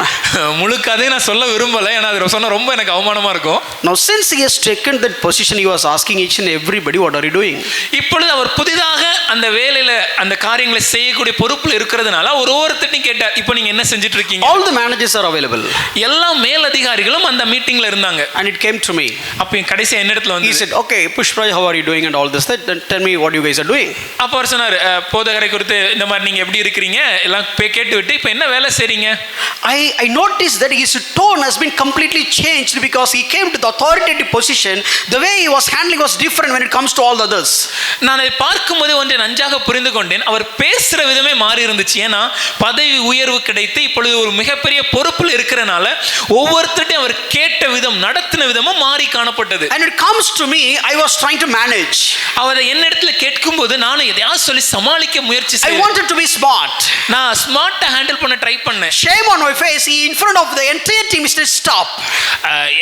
முழு கதையை நான் சொல்ல விரும்பல, ஏன்னா அது சொன்னா ரொம்ப எனக்கு அவமானமா இருக்கும். Now since he has taken that position, he was asking each and everybody, what are you doing? இப்பொழுது அவர் புதிதாக அந்த வேலையில அந்த காரியங்களை செய்யக்கூடிய பொறுப்புல இருக்கிறதுனால ஒவ்வொருத்தரையும் கேட்டார், இப்போ நீங்க என்ன செஞ்சுட்டு இருக்கீங்க? All the managers are available. எல்லா மேல் அதிகாரிகளும் அந்த மீட்டிங்ல இருந்தாங்க. And it came to me. அப்ப கடைசியா என்னிடத்துல வந்து He said, okay, Pushpraj, how are you doing and all this? Then tell me what you guys are doing. அப்ப அவர் சொன்னார், போதகரை குறித்து இந்த மாதிரி நீங்க எப்படி இருக்கிறீங்க எல்லாம் கேட்டு விட்டு இப்போ என்ன வேலை செய்றீங்க? I noticed that his tone has been completely changed because he came to the authoritative position. The way he was handling was different when it comes to all the others. நான் அதை பார்க்கும்போது ஒன்றை நன்றாக புரிந்து கொண்டேன். அவர் பேசுற விதமே மாறி இருந்துச்சு. ஏன்னா பதவி உயர்வு கிடைத்து இப்பொழுது ஒரு மிகப்பெரிய பொறுப்பில் இருக்கிறனால ஒவ்வொருத்தரையும் அவர் கேட்ட விதம் நடத்தின விதமும் மாறி காணப்பட்டது. And it comes to me, I was trying to manage. அவர் என்னிடத்துல கேட்கும்போது நானும் எதையாவது சொல்லி சமாளிக்க முயற்சி I செய்தேன். wanted to be smart. நான் ஸ்மார்ட்டா ஹேண்டில் பண்ண ட்ரை பண்ணேன். Shame on my face. He in front of the entire team he said stop.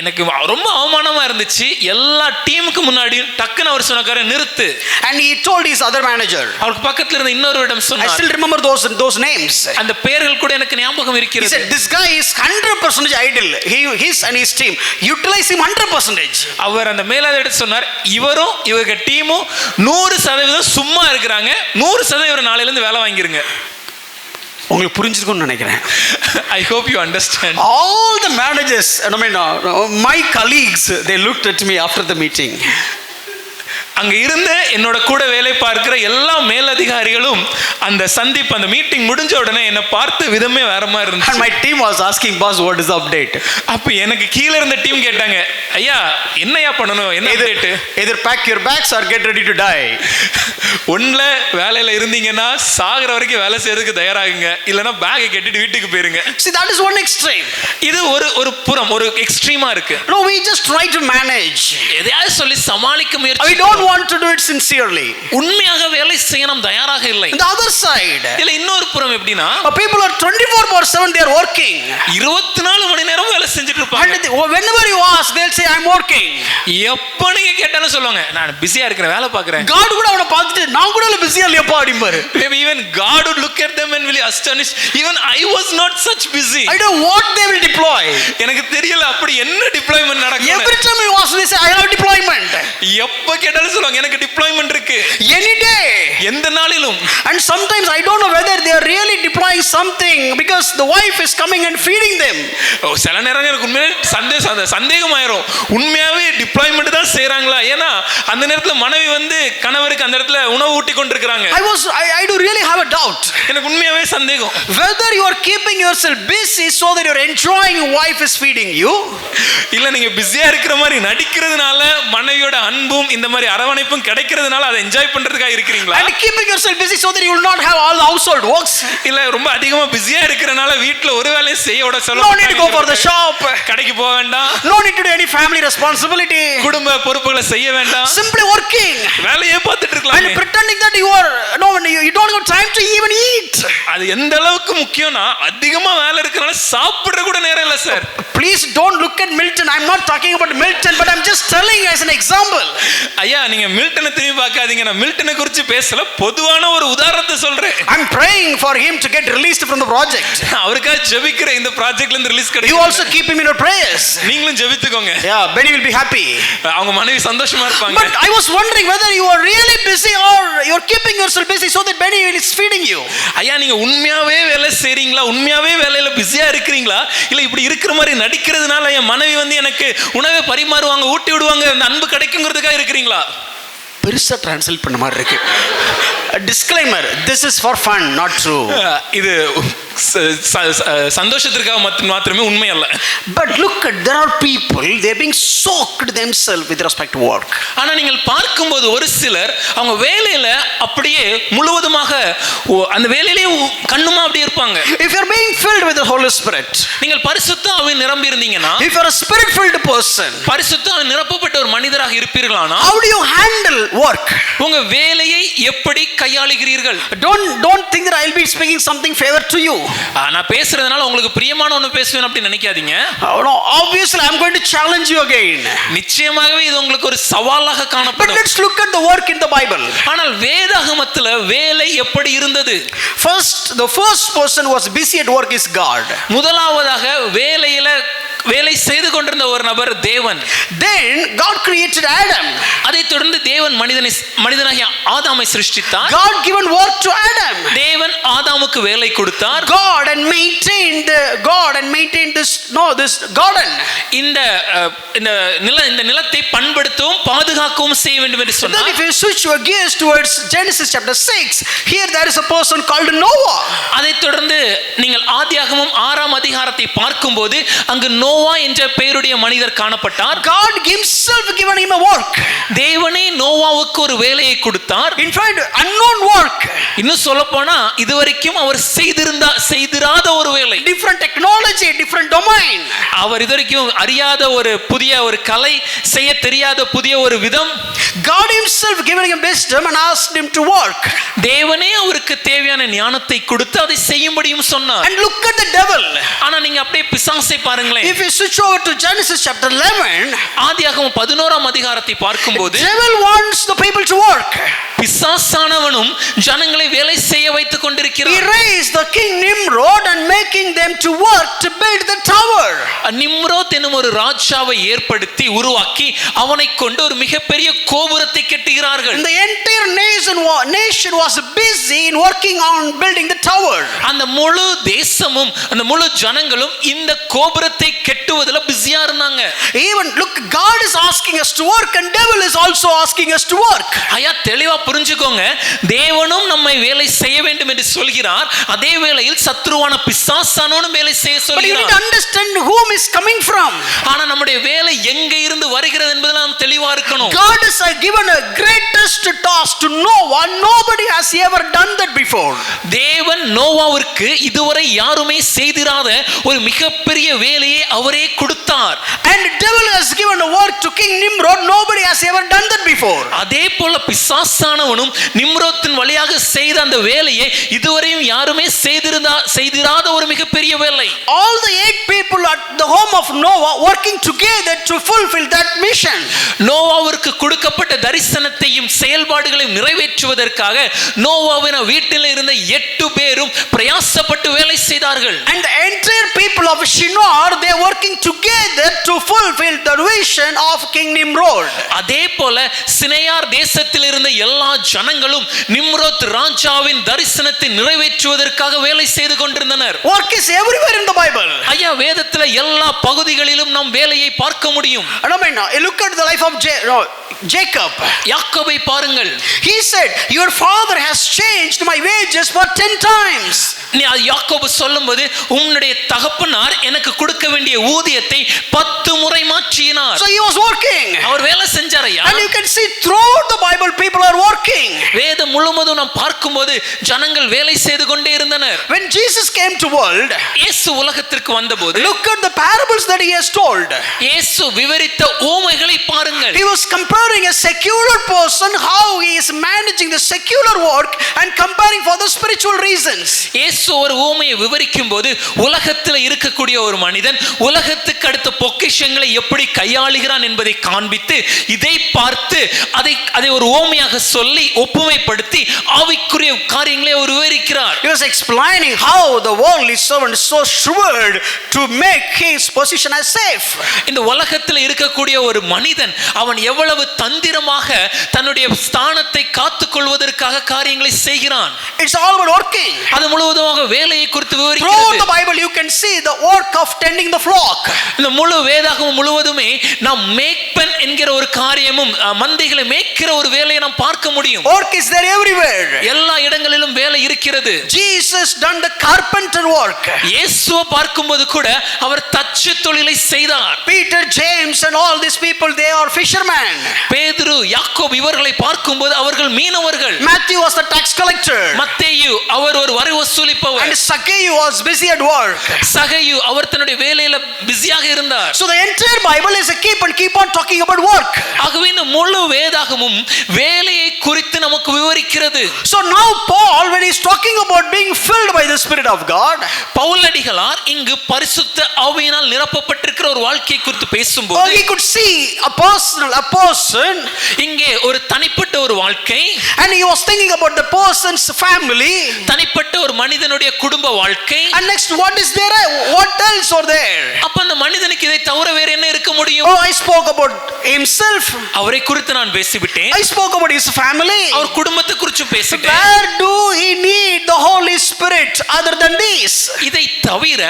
எனக்கு ரொம்ப அவமானமா இருந்துச்சு. எல்லா டீமுக்கு முன்னாடியும் டக்குன்னு அவர் சொன்னாரு நிறுத்து. And he told his other manager. அவருக்கு பக்கத்துல இருந்த இன்னொருவரிடம் I சொன்னார். still remember those names. அந்த பெயர்கள் கூட எனக்கு ஞாபகம் He இருக்கிறது. said this guy is 100% idle. His and his team utilize him 100%. அவர் அந்த மேலாளரிடம் சொன்னார், இவரும் இவங்க டீமும் 100% சும்மா இருக்கிறாங்க. 100% இவர் நாளையில இருந்து வேலை வாங்கிருங்க. உங்களுக்கு புரிஞ்சிருக்கும்னு நினைக்கிறேன். I hope you understand. All the managers, my colleagues, they looked at me after the meeting. அங்க இருந்த என்னோட கூட வேலை பார்க்கிற எல்லா மேலதிகாரிகளும் அந்த சந்திப்பு அந்த மீட்டிங் முடிஞ்ச உடனே என்ன பார்த்த விதமே வேற மாதிரி இருந்துச்சு. And my team was asking, boss, what is the update? அப்ப எனக்கு கீழ இருந்த டீம் கேட்டாங்க, ஐயா என்னையா பண்ணணும், என்ன update? Either pack your bags or get ready to die. ஒண்ணுல வேலையில இருந்தீங்கன்னா சாகுற வரைக்கும் வேலை செய்யறதுக்கு தயாராகுங்க, இல்லனா பேக்கை கட்டிட்டு வீட்டுக்கு போயிருங்க. See, that is one extreme. இது ஒரு புறம், ஒரு எக்ஸ்ட்ரீமா இருக்கு. No, we just try to manage. எதையாவது சொல்லி சமாளிக்க முயற்சி. We don't want to do it sincerely. உண்மையாக வேலை செய்ய நாம் தயாராக இல்லை. The other side, இல்ல இன்னொரு புறம் எப்படின்னா, people are 24/7 they are working. 24 மணி நேரம் வேலை செஞ்சுட்டு இருப்பாங்க. And whenever you ask, they'll say I'm working. எப்ப நீங்க கேட்டாலும் சொல்லுவாங்க, நான் பிஸியா இருக்கிறேன், வேலை பார்க்கறேன். God கூட அவனை பார்த்துட்டு நான் கூட பிஸியா இல்லையப்பா அப்படிம்பாரு. Maybe even God would look at them and will be astonished. Even I was not such busy. I don't know what they will deploy. எனக்கு தெரியல அப்படி என்ன டிப்ளாய்மென்ட் நடக்கும். Every time you ask, they say I have deployment. எப்ப கேட்டாலும் சொல்லுவாங்க எனக்கு deployment இருக்கு. Any day. எந்த நாளிலும். And sometimes I don't know whether they are really deploying something because the wife is coming and feeding them. சில நேரம் எனக்கு உண்மையிலே சந்தேகமாயிரும், உண்மையாவே டிப்ளாய்மென்ட் தான் செய்றாங்களா? ஏன்னா அந்த நேரத்துல மனைவி வந்து கணவருக்கு அந்த இடத்துல உணவு ஊட்டி கொண்டிருக்காங்க. I do really have a doubt. எனக்கு உண்மையாவே சந்தேகம். Whether you are keeping yourself busy so that you are enjoying wife is feeding you. இல்ல நீங்க பிஸியா இருக்கிற மாதிரி நடிக்கிறதுனால மனைவியோட அன்பும் இந்த மாதிரி அரவணைப்பும் கிடைக்கிறதுனால அதை என்ஜாய் பண்றதுக்காக இருக்கிறீங்களா? And keeping yourself busy so that you will not have all the household works. இல்ல ரொம்ப அதிகமா பிஸியா இருக்கறனால வீட்ல ஒரு வேலையும் செய்ய விட சொல்ல. No need to go for the shop. கடைக்கு போக வேண்டாம். No need to do any family responsibility. குடும்ப பொறுப்புகளை செய்ய வேண்டாம். Simply working. வேலையே பார்த்துட்டு இருக்கலாம். And pretending that you don't have time to even eat. அது எந்த அளவுக்கு முக்கியம்னா அதிகமா வேலை இருக்கறனால சாப்பிடுற கூட நேரம் இல்ல sir. Please don't look at Milton. I'm not talking about Milton, but I'm just telling as an example. ஐயா நீங்க மில்டனை திரும்பி பார்க்காதீங்க, நான் மில்டனை குறித்து பேசல, பொதுவான ஒரு உதாரணத்தை சொல்றேன். I'm praying for him to get released from the project. அவருக்காக ஜெபிக்கிற இந்த ப்ராஜெக்ட்ல இருந்து ரிலீஸ் கிடைக்கும். You also keep him in your prayers. நீங்களும் ஜெபித்துக்கோங்க. Yeah, Benny will be happy. அவங்க மனைவி சந்தோஷமா இருப்பாங்க. But I was wondering whether you are really busy or you're keeping yourself busy so that Benny is feeding you. ஐயா நீங்க உண்மையாவே வேலை செய்றீங்களா, உண்மையாவே வேலையில பிஸியா இருக்கீங்களா, இல்ல இப்படி இருக்கிற மாதிரி நடிக்கிறதுனால என் மனைவி வந்து எனக்கு உணவை பரிமாறுவாங்க, ஊட்டி விடுவாங்க, அந்த அன்பு கிடைக்குங்கிறதுக்காக இருக்கிறீங்களா? பெருசா டிரான்ஸ்லேட் பண்ண மாதிரி இருக்கு. Disclaimer, this is for fun, not true. இது சந்தோஷத்திற்காக மாத்திரமே, உண்மை அல்ல. But look at, there are people, they are being soaked themselves with respect to work. ஆனா நீங்கள் பார்க்கும்போது ஒரு சிலர் அவங்க வேலையில அப்படியே முழுவதுமாக அந்த வேலையிலே கண்ணுமா அப்படியே இருப்பாங்க. If you are being filled with the Holy Spirit, நீங்கள் பரிசுத்த ஆவியில் நிரம்பி இருந்தீங்கன்னா, if you are a spirit filled person, பரிசுத்த ஆவியில் நிரப்பப்பட்ட ஒரு மனிதராக இருப்பீர்களானா, how do you handle work? உங்க வேலையை எப்படி கையாளுகிறீர்கள்? Don't think that I'll be speaking something favor to you. நான் பேசுறதுனால உங்களுக்கு பிரியமான ஒண்ணு பேசுவேன் அப்படி நினைக்காதீங்க. No, obviously I'm going to challenge you again. நிச்சயமாகவே இது உங்களுக்கு ஒரு சவாலாக But காணப்படும். let's look at the work in the Bible. ஆனால் வேதாகமத்துல வேலை எப்படி இருந்தது? First, the first person who was busy at work is God. முதலாவதாக வேலை செய்து கொண்டிருந்த ஒரு நபர் தேவன். Then God created Adam. அதைத் தொடர்ந்து தேவன் மனிதனாகிய ஆதாமை சிருஷ்டித்தார். God given work to Adam. தேவன் ஆதாமுக்கு வேலை கொடுத்தார். God and maintained this garden. இந்த நிலத்தை பண்படுத்தவும் பாதுகாக்கவும் செய்ய வேண்டும் என்று Then சொன்னார். if you switch your gears towards Genesis chapter 6, here there is a person called Noah. அதைத் தொடர்ந்து நீங்கள் ஆதியாகமம் 6ஆம் அதிகாரத்தை பார்க்கும்போது அங்கு நோவா என்ற பெயருடைய மனிதர் காணப்பட்டார். God himself given him a work. தேவனே நோவாவுக்கு ஒரு வேலையை கொடுத்தார். In fact, unknown work. இன்னும் சொல்லப்போனா இதுவரைக்கும் அவர் செய்திராத ஒரு வேலை. Different technology, different domain. அவர் இதுவரைக்கும் அறியாத ஒரு புதிய ஒரு கலை, செய்ய தெரியாத புதிய ஒரு விதம். God himself given him wisdom and asked him to work. தேவனே அவருக்கு தேவையான ஞானத்தை கொடுத்து அதை செய்யும்படியும் சொன்னார். And look at the devil. ஆனா நீங்க அப்படியே பிசாசை பாருங்களேன். If you switch over to Genesis chapter 11, ஆதியாகமம் 11ஆம் அதிகாரத்தை பார்க்கும்போது devil wants the people to work. பிசாசானவனும் ஜனங்களை வேலை செய்ய வைத்துக் He கொண்டிருக்கிறார். raised the king Nimrod and making them to work to build the tower. Nimrod என்னும் ஒரு ராஜாவை ஏற்படுத்தி உருவாக்கி அவனை கொண்டு ஒரு மிகப்பெரிய கோபுரத்தை கட்டுகிறார்கள். And the entire nation was busy in working on building the tower. அந்த முழு தேசமும் அந்த முழு ஜனங்களும் இந்த கோபுரத்தை கட்டுவதில் பிஸியா இருந்தாங்க. Even look, God is asking us to work and devil is also asking us to work. ஐயா தெளிவா புரிஞ்சுக்கோங்க, தேவனும் நம்மை வேலை செய்ய வேண்டும் என்று சொல்கிறார், அதே வேளையில் சத்ருவான பிசாசானவனும் வேலை செய்ய But you need to சொல்கிறார். understand whom is coming from. ஆனா நம்முடைய வேலை எங்க இருந்து வருகிறது என்பதில் நாம் தெளிவா இருக்கணும். God has given a greatest task to Noah. Nobody has ever done that before. தேவன் நோவாவிற்கு இதுவரை யாருமே செய்திராத ஒரு மிகப்பெரிய வேலையை அவரே கொடுத்தார். And devil has given a work to King Nimrod. Nobody has ever done that before. அதே போல பிசாசானவனும் நிம்ரோத்தின் வழியாக செய்த அந்த வேலையை இதுவரையும் யாருமே செய்திராத ஒரு மிகப்பெரிய வேலை. All the 8 people at the home of Noah working together to fulfill that mission. நோவாவிற்கு கொடுக்கப்பட்ட தரிசனத்தையும் செயல்பாடுகளையும் நிறைவேற்றுவதற்காக நோவாவின் வீட்டில் இருந்த 8 பேரும் பிரயாசப்பட்டு வேலை செய்தார்கள். And the entire people of Shinar, they are working together to fulfill the vision of King Nimrod. அதே போல சினையார் தேசத்தில் இருந்த எல்லா ஜனங்களும் நிம்ரோத் ராஜாவின் தரிசனத்தை நிறைவேற்றுவதற்காக வேலை செய்து கொண்டிருந்தனர். Work is everywhere in the Bible. ஐயா வேதத்துல எல்லா பகுதிகளிலும் நாம் வேலையை பார்க்க முடியும். I mean, look at the life of Jacob. யாக்கோபை பாருங்கள். He said, your father has changed my wages for 10 times. யாக்கோபு சொல்லும்போது உன்னுடைய தகப்பனார் எனக்கு கொடுக்க வேண்டிய ஊதியத்தை 10 முறை மாற்றினார். So he was working. அவர் வேலை செஞ்சார் ஐயா. And you can see throughout the Bible people are working. வேதம் முழுவதும் நாம் பார்க்கும்போது ஜனங்கள் வேலை செய்து கொண்டே இருந்தனர். When Jesus came to world, இயேசு உலகத்திற்கு வந்தபோது look at the parables that he has told. இயேசு விவரித்த ஊமைகளை பாருங்கள். He was comparing a secular person, how he is managing the secular work, and comparing for the spiritual reasons. இயேசு ஒரு ஊமையை விவரிக்கும் போது உலகத்தில் இருக்கக்கூடிய ஒரு மனிதன் உலகத்துக்கு அடுத்த பொக்கிஷங்களை எப்படி கையாளுகிறான் என்பதை காண்பித்து இதை பார்த்து அதை ஒரு ஊமையாக சொல்லி ஒப்புமைப்படுத்தி ஆவிக்குரிய காரியங்களை அவர் விவரிக்கிறார். He was explaining how the worldly servant is so shrewd to make his position as safe. இந்த உலகத்தில் இருக்கக்கூடிய ஒரு மனிதன் அவன் எவ்வளவு தந்திரமாக தன்னுடைய ஸ்தானத்தை காத்துக் கொள்வதற்காக காரியங்களை செய்கிறான். It's all about working. அது முழுவதுமாக வேலையை குறித்து விவரிக்கிறது. Throughout the Bible you can see the work of tending the flock. இந்த முழு வேதாகமம் முழுவதுமே நாம் மேய்ப்பன் என்கிற ஒரு காரியமும் மந்தைகளை மேய்க்கிற ஒரு வேலையை நாம் பார்க்க முடியும். Work is there everywhere. எல்லா இடங்களிலும் வேலை இருக்கிறது. Jesus done the carpenter work. இயேசுவை பார்க்கும்போது கூட அவர் தச்சு தொழிலை செய்தார். Peter, James and all these people, they are fishermen. பேதுரு, யாக்கோபு இவர்களை பார்க்கும்போது அவர்கள் மீனவர்கள். Matthew was the tax collector. மத்தேயு அவர் ஒரு வரி வசூலிப்பவர். And Zacchaeus was busy at work. சகையு அவர் தன்னுடைய வேலையில பிஸியாக இருந்தார். So the entire Bible is a keep on talking about work. ஆகவே இந்த முழு வேதாகமும் வேலையை குறித்து நமக்கு விவரிக்கிறது. So now Paul, when he's talking about being filled by the Spirit of God, பவுலடிகளார் இங்கு பரிசுத்த ஆவியினால் நிரப்பப்பட்டிருக்கிற ஒரு வாழ்க்கையை குறித்து பேசும்போது he could see a person, இங்கே ஒரு தனிப்பட்ட ஒரு வாழ்க்கை, and he was thinking about the person's family, தனிப்பட்ட ஒரு மனிதனுடைய குடும்ப வாழ்க்கை, and next what is there, what else are there? அப்ப அந்த மனிதனுக்கு இதை தவிர வேற என்ன இருக்க முடியும்? Oh, I spoke about himself, அவரை குறித்து நான் பேசிவிட்டேன். I spoke about his family, அவர் குடும்பத்தை குறித்து பேசிட்டேன். where do he need the Holy Spirit other than this? இதை தவிர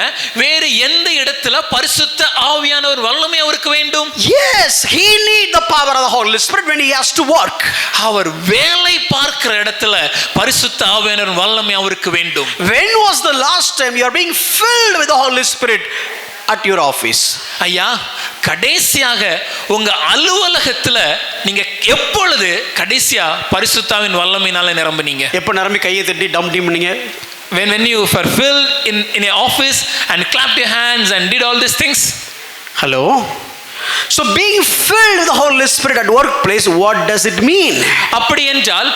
வேறு எந்த இடத்துல பரிசுத்த ஆவியானவர் வல்லமை அவருக்கு வேண்டும்? Yes, he need the power of the Holy Spirit when he has to work. அவர் வேலை பார்க்கிற இடத்துல பரிசுத்த ஆவியானவர் வல்லமை அவருக்கு வேண்டும். When was the last time you are being filled with the Holy Spirit at your office? ஐயா, கடைசியாக உங்க அலுவலகத்துல நீங்க எப்பொழுது கடைசியா பரிசுத்தாவின் வல்லமையினால நிரம்பினீங்க? எப்ப நிரம்பி கையை தட்டி டம் டம் பண்ணீங்க? When you were filled in your office and clapped your hands and did all these things? Hello? So being filled with the Holy Spirit at workplace, what does it mean? அப்படி என்றால்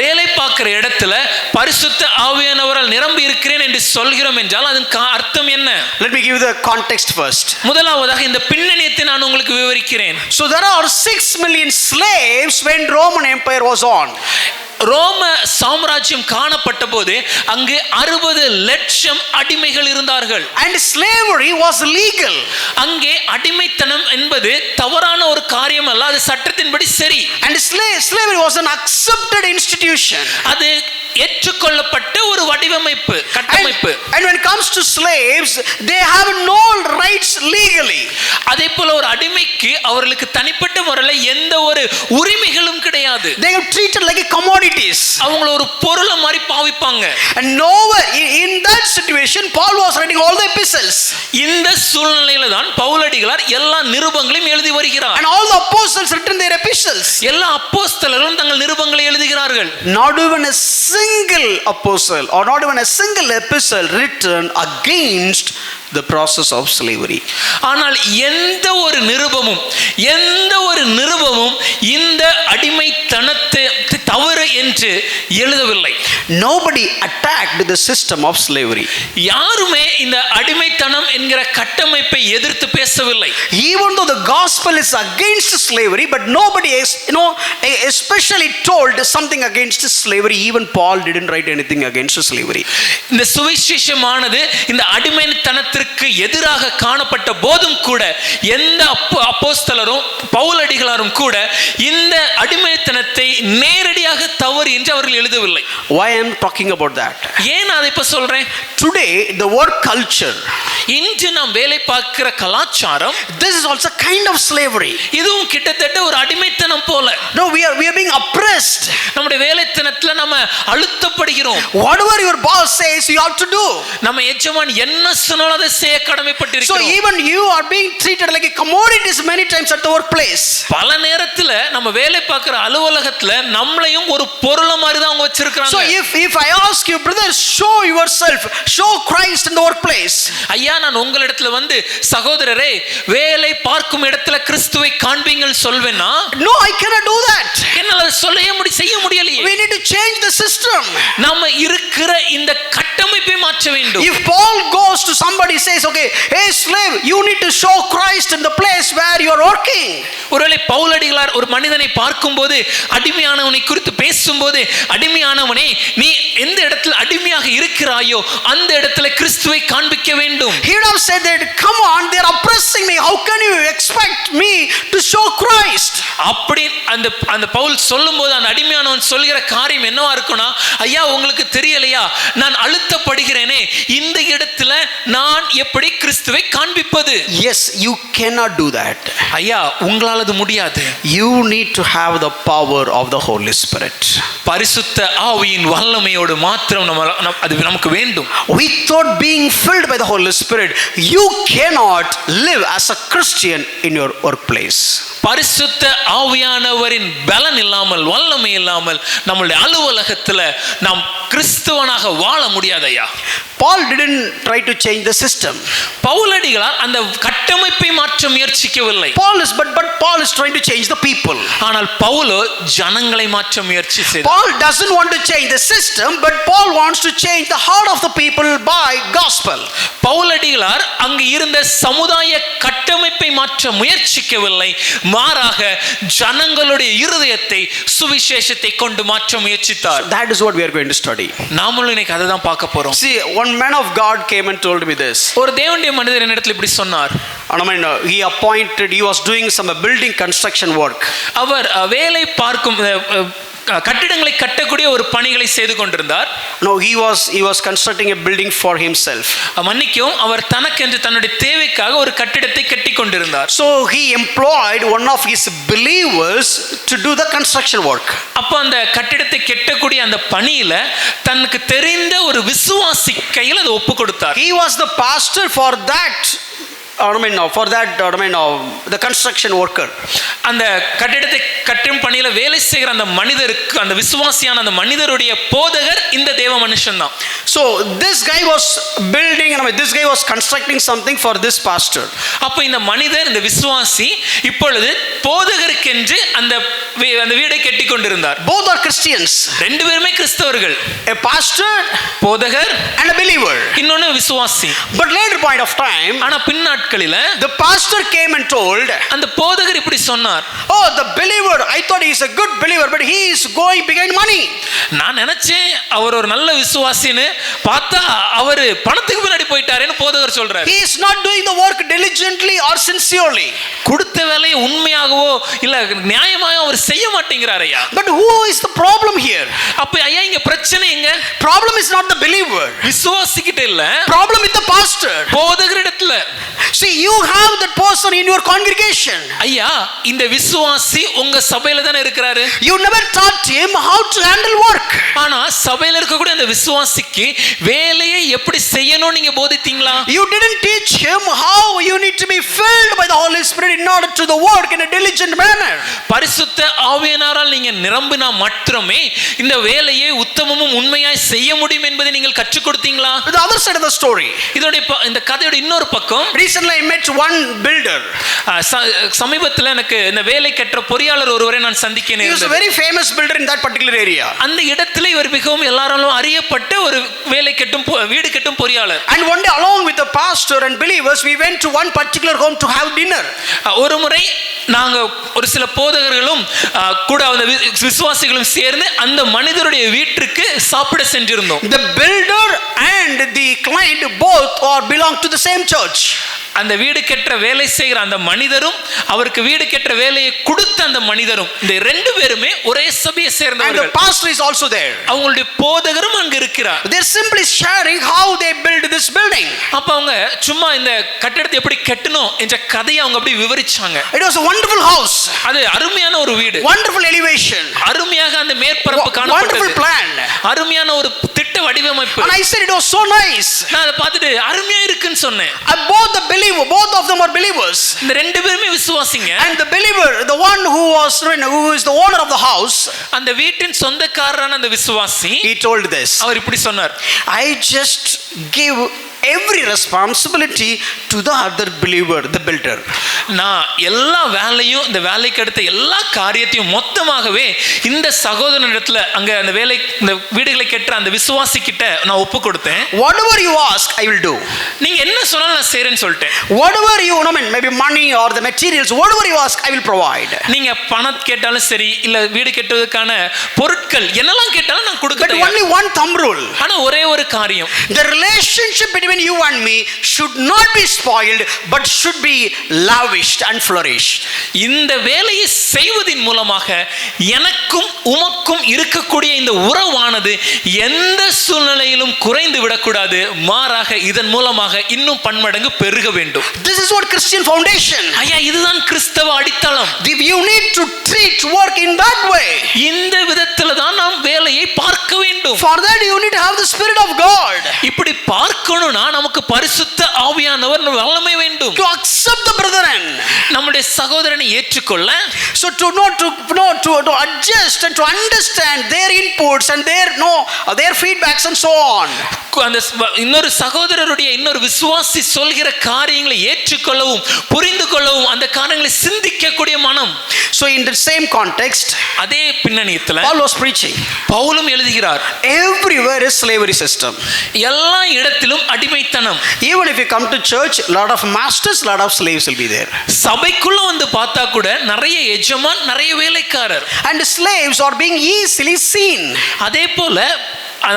வேலை பார்க்கிற இடத்துல பரிசுத்த ஆவியானவரால் நிரம்பி இருக்கிறேன் என்று சொல்கிறோம் என்றால் அதன் அர்த்தம் என்ன? Let me give you the context first. முதலாவதாக இந்த பின்னணியத்தை நான் உங்களுக்கு விவரிக்கிறேன். So there are 6 million slaves when Roman Empire was on. ரோம சாம்ராஜ்யம் காணப்பட்ட போது அங்கு 60 லட்சம் அடிமைகள் இருந்தார்கள். And slavery was legal. அங்கே அடிமைத்தனம் என்பது தவறான ஒரு காரியம் அல்ல, அது சட்டத்தின்படி சரி. And slavery was an accepted institution. அது ஏற்றுக்கொள்ளப்பட்ட ஒரு வடிவமைப்பு, கட்டமைப்பு. And when it comes to slaves, they have no rights legally. அதே போல ஒரு அடிமைக்கு அவர்களுக்கு தனிப்பட்ட முறையில் எந்த ஒரு உரிமைகளும் கிடையாது. They are treated like a commodities. அவங்கள ஒரு பொருளை மாதிரி பாவிப்பாங்க. And nowhere in that situation Paul was writing all the epistles. இந்த சூழ்நிலையில தான் பவுலடிகளார் எல்லா நிருபங்களையும் எழுதி வருகிறார். And all the apostles written their epistles. எல்லா அப்போஸ்தலரும் தங்கள் நிருபங்களை எழுதுகிறார்கள். Not even a single apostle or not even a single epistle written against the process of slavery. ஆனால் எந்த ஒரு நிருபமும் இந்த அடிமைத்தனத்தை தவறு என்று எழுதவில்லை. Nobody attacked the system of slavery. யாருமே இந்த அடிமைத்தனம் என்கிற கட்டமைப்பை எதிர்த்து பேசவில்லை. Even though the gospel is against slavery, but nobody is, especially told something against slavery. Even Paul didn't write anything against slavery. இந்த சுவிசேஷமானது இந்த அடிமைத்தனத்திற்கு எதிராக காணப்பட்ட போதும் கூட எந்த அப்போஸ்தலரும் பவுலடிகளாரும் கூட இந்த அடிமைத்தனத்தை நேரடியாக தவறு என்று அவர்கள் எழுதவில்லை. Why I am talking about that? ஏன் அதை இப்ப சொல்றேன்? Today the work culture, இன்று நாம் வேலை பார்க்கிற கலாச்சாரம், this is also kind of slavery. இதுவும் கிட்டத்தட்ட ஒரு அடிமைத்தனம் போல. No, we are being oppressed. நம்முடைய வேலைத்தனத்துல நம்ம அழுத்தப்படுகிறோம். Whatever your boss says you have to do. நம்ம எஜமான் என்ன சொன்னாலும் அதை செய்ய கடமைப்பட்டிருக்கிறோம். So even you are being treated like a commodities many times at the workplace. பல நேரத்துல நம்ம வேலை பார்க்கிற அலுவலகத்துல நம்மளையும் ஒரு பொருள மாதிரி தான் அவங்க வச்சிருக்காங்க. So if I ask you, brother, show yourself, show Christ in the workplace. ஐயா, நான் உங்களிடத்துல வந்து சகோதரரே வேலை பார்க்கும் இடத்துல கிறிஸ்துவை காண்பீங்கள் சொல்வேனா? No, I cannot do that. என்னால அதை செய்ய முடியலையே. We need to change the system. நாம இருக்கிற இந்த கட்டமைப்பை மாற்ற வேண்டும். If Paul goes to somebody says, okay, hey slave, you need to show Christ in the place where you are working. ஒருவேளை பவுலடிகளார் ஒரு மனிதனை பார்க்கும்போது அடிமையானவனை குறித்து பேசும்போது, அடிமையானவனே நீ எந்த இடத்துல அடிமையாக இருக்கிறாயோ அந்த இடத்துல கிறிஸ்துவை காண்பிக்க வேண்டும். He would have said that, come on, they are oppressing me, how can you expect me to show Christ? அப்படி அந்த பவுல் சொல்லும்போது அந்த அடிமையானவன் சொல்கிற காரியம் என்னவா இருக்கும்னா, ஐயா உங்களுக்கு தெரியலையா நான் அழுத்தப்படுகிறேனே, இந்த இடத்துல நான் எப்படி கிறிஸ்துவை காண்பிப்பது? Yes, you cannot do that. ஐயா உங்களால அது முடியாது. You need to have the power of the Holy Spirit. பரிசுத்த ஆவியின் வல்லமையோடு மாத்திரம் அது நமக்கு வேண்டும். Without being filled by the Holy Spirit, you cannot live as a Christian in your workplace. பரிசுத்த ஆவியானவரின் பலன் இல்லாமல், வல்லமை இல்லாமல் நம்மளுடைய அலுவலகத்துல நாம் கிறிஸ்துவனாக வாழ முடியாதையா. Paul didn't try to change the system. பவுலடிகளார் அந்த கட்டமைப்பை மாற்ற முயற்சிக்கவில்லை. But Paul is trying to change the people. ஆனால் பவுலோ ஜனங்களை மாற்ற முயற்சி செய்தார். Paul doesn't want to change the system, but Paul wants to change the heart of the people by gospel. பவுலடிகளார் அங்கு இருந்த சமுதாய கட்டமைப்பை மாற்ற முயற்சிக்கவில்லை, மாறாக ஜனங்களுடைய இருதயத்தை சுவிசேஷத்தை கொண்டு மாற்ற முயற்சித்தார். That is what we are going to study. நாமளும் இன்னைக்கு அதை தான் பார்க்க போறோம். See, one man of God came and told me this. ஒரு தேவனுடைய மனிதர் என்னிடத்தில் இப்படி சொன்னார். He was doing some building construction work. அவர் வேலை பார்க்கும் கட்டிடங்களை கட்டக்கூடிய ஒரு பணிகளை செய்து கொண்டிருந்தார். No, he was constructing a building for himself. மன்னிக்கவும், அவர் தனக்கென்று தன்னுடைய தேவைக்காக ஒரு கட்டிடத்தை கட்டி கொண்டிருந்தார். So he employed one of his believers to do the construction work. அப்ப அந்த கட்டிடத்தை கட்டக்கூடிய அந்த பணியில தனக்கு தெரிந்த ஒரு விசுவாசி கையில் அதை ஒப்பு கொடுத்தார். He was the pastor for that. The construction worker. அந்த கட்டிடத்தை கட்டும் பணியில வேலை செய்கிற அந்த மனிதருக்கு, அந்த விசுவாசியான அந்த மனிதருடைய போதகர் இந்த தேவ மனுஷன் தான். So this guy was building, this guy was constructing something for this pastor. அப்ப இந்த மனிதர், இந்த விசுவாசி இப்பொழுது போதகருக்கென்று அந்த வீடை கட்டி கொண்டிருந்தார். Both are Christians. ரெண்டு பேருமே கிறிஸ்தவர்கள். A pastor, போதகர், and a believer. இன்னொன்னு விசுவாசி. But later point of time, ஆனா பின்னாட்களில the pastor came and told, அந்த போதகர் இப்படி சொன்னார், oh, the believer, I thought he is a good believer, but he is going behind money. நான் நினைச்சேன் அவர் ஒரு நல்ல விசுவாசின்னு, பார்த்தா அவர் பணத்துக்கு பின்னாடி போயிட்டாருன்னு போதகர் சொல்றார். He is not doing the work diligently or sincerely. கொடுத்த வேலையை உண்மையாகவோ இல்ல நியாயமாக அவர் செய்ய மாட்டேங்கிறார் ஐயா. But who is the problem here? அப்ப ஐயா இங்க பிரச்சனை எங்க? Problem is not the believer. விசுவாசிக்கிட்ட இல்ல, problem with the pastor. போதகரிடத்துல. See, you have that person in your congregation. ஐயா, இந்த விசுவாசி உங்க சபையில தானே இருக்கிறாரு. You never taught him how to handle work. ஆனா சபையில இருக்கக்கூடிய அந்த விசுவாசிக்கு வேலையை எப்படி செய்யணும் நீங்க போதித்தீங்களா? You didn't teach him how you need to be filled by the Holy Spirit in order to the work in a diligent manner. பரிசுத்த ஆவியானவரால் நீங்க நிரம்பினா மட்டுமே இந்த வேலையை உத்தமமும் உண்மையாய் செய்ய முடியும் என்பதை நீங்கள் கற்றுக் கொடுத்தீங்களா? The other side of the story. இந்த கதையோட இன்னொரு பக்கம், recently I met one builder. சமீபத்தில் எனக்கு இந்த வேலை கற்ற பொறியாளர் ஒருவரை நான் சந்திக்க நேர்ந்தது. He was a very famous builder in that particular area. அந்த இடத்துல இவர் மிகவும் எல்லாராலும் அறியப்பட்ட ஒரு வேலை கட்டும் வீடு கட்டும் பொறியாளர். And one day along with the pastor and believers we went to one particular home to have dinner. ஒரு முறை நாங்க ஒரு சில போதகர்களும் கூட அந்த விசுவாசிகளும் சேர்ந்து அந்த மனிதருடைய வீட்டுக்கு சாப்பிட சென்றிருந்தோம். The builder and the client both belong to the same church. அந்த வீடு கெட்ட வேலை செய்கிற அந்த மனிதரும் அவருக்கு வீடு கெட்ட வேலையை கொடுத்த அந்த மனிதரும், இந்த ரெண்டு பேருமே ஒரே சபையை சேர்ந்தவர்கள். And the pastor is also there. அவங்களுடைய போதகரும் அங்க இருக்கிறார். They are simply sharing how they built this building. அப்ப அவங்க சும்மா இந்த கட்டடத்தை எப்படி கட்டணும் என்ற கதையை அவங்க அப்படி விவரிச்சாங்க. It was a wonderful house. அது அருமையான ஒரு வீடு. Wonderful elevation. அருமையாக அந்த மேற்பரப்பு காணப்பட்டது. Wonderful plan. அருமையான ஒரு திட்ட வடிவமைப்பு. And I said it was so nice. நான் அதை பார்த்துட்டு அருமையா இருக்குன்னு சொன்னேன். Both of them are believers. இந்த ரெண்டு பேருமே விசுவாசிங்க. And the believer, the one who is the owner of the house, அந்த வீட்டின் சொந்தக்காரரான அந்த விசுவாசி, he told this. அவர் இப்படி சொன்னார், I just give every responsibility to the other believer, the builder. நான் எல்லா வேலையும், இந்த வேலைக்கு அடுத்த எல்லா காரியத்தையும் மொத்தமாகவே இந்த சகோதரனிடத்துல அங்க அந்த வேலை இந்த வீடுகளை கெட்ட அந்த விசுவாசி கிட்ட நான் ஒப்பு கொடுத்தேன். Whatever you ask I will do. நீங்க என்ன சொன்னாலும் நான் செய்றேன்னு சொல்லிட்டேன். Whatever you maybe money or the materials, whatever you ask I will provide. நீங்க பணம் கேட்டாலும் சரி, இல்ல வீடு கட்டுவதற்கான பொருட்கள் என்னெல்லாம் கேட்டாலும் நான் கொடுக்க தயார். But only one thumb rule. ஆனா ஒரே ஒரு காரியம், the relationship between you and me should not be spoiled but should be lavished and flourished. இந்த வேலையை செய்வதின் மூலமாக எனக்கும் உமக்கும் இருக்கக்கூடிய இந்த உறவானது எந்த சூழ்நிலையிலும் குறைந்து விடக்கூடாது, மாறாக இதன் மூலமாக இன்னும் பன்மடங்கு பெருக வேண்டும். This is what Christian foundation. ஐயா, இதுதான் கிறிஸ்தவ அடித்தளம். You need to treat work in that way. இந்த விதத்துல தான் நாம் வேலையை பார்க்க வேண்டும். For that you need to have the Spirit of God. இப்படி பார்க்கணும்னா நமக்கு பரிசுத்த ஆவியானவர் வல்லமை வேண்டும். To accept the brethren. நம்முடைய சகோதரனை ஏற்றுக்கொள்ள, So to adjust and to understand their inputs and their feedbacks and so on. அந்த இன்னொரு சகோதரருடைய இன்னொரு விசுவாசி சொல்கிற காரியங்களை ஏற்றுக்கொள்ளவும் புரிந்து கொள்ளவும் அந்த காரியங்களை சிந்திக்கக்கூடிய மனம். So in the same context, அதே பின்னணியத்துல Paul was preaching. பவுலும் எழுதுகிறார், Everywhere is slavery system. எல்லா இடத்திலும் அடிமைத்தனம். Even if you come to church, lot of masters, lot of slaves will be there. சபைக்குள்ள வந்து பார்த்தா கூட நிறைய எஜமான், நிறைய வேலைக்காரர். And the slaves are being easily seen. அதே போல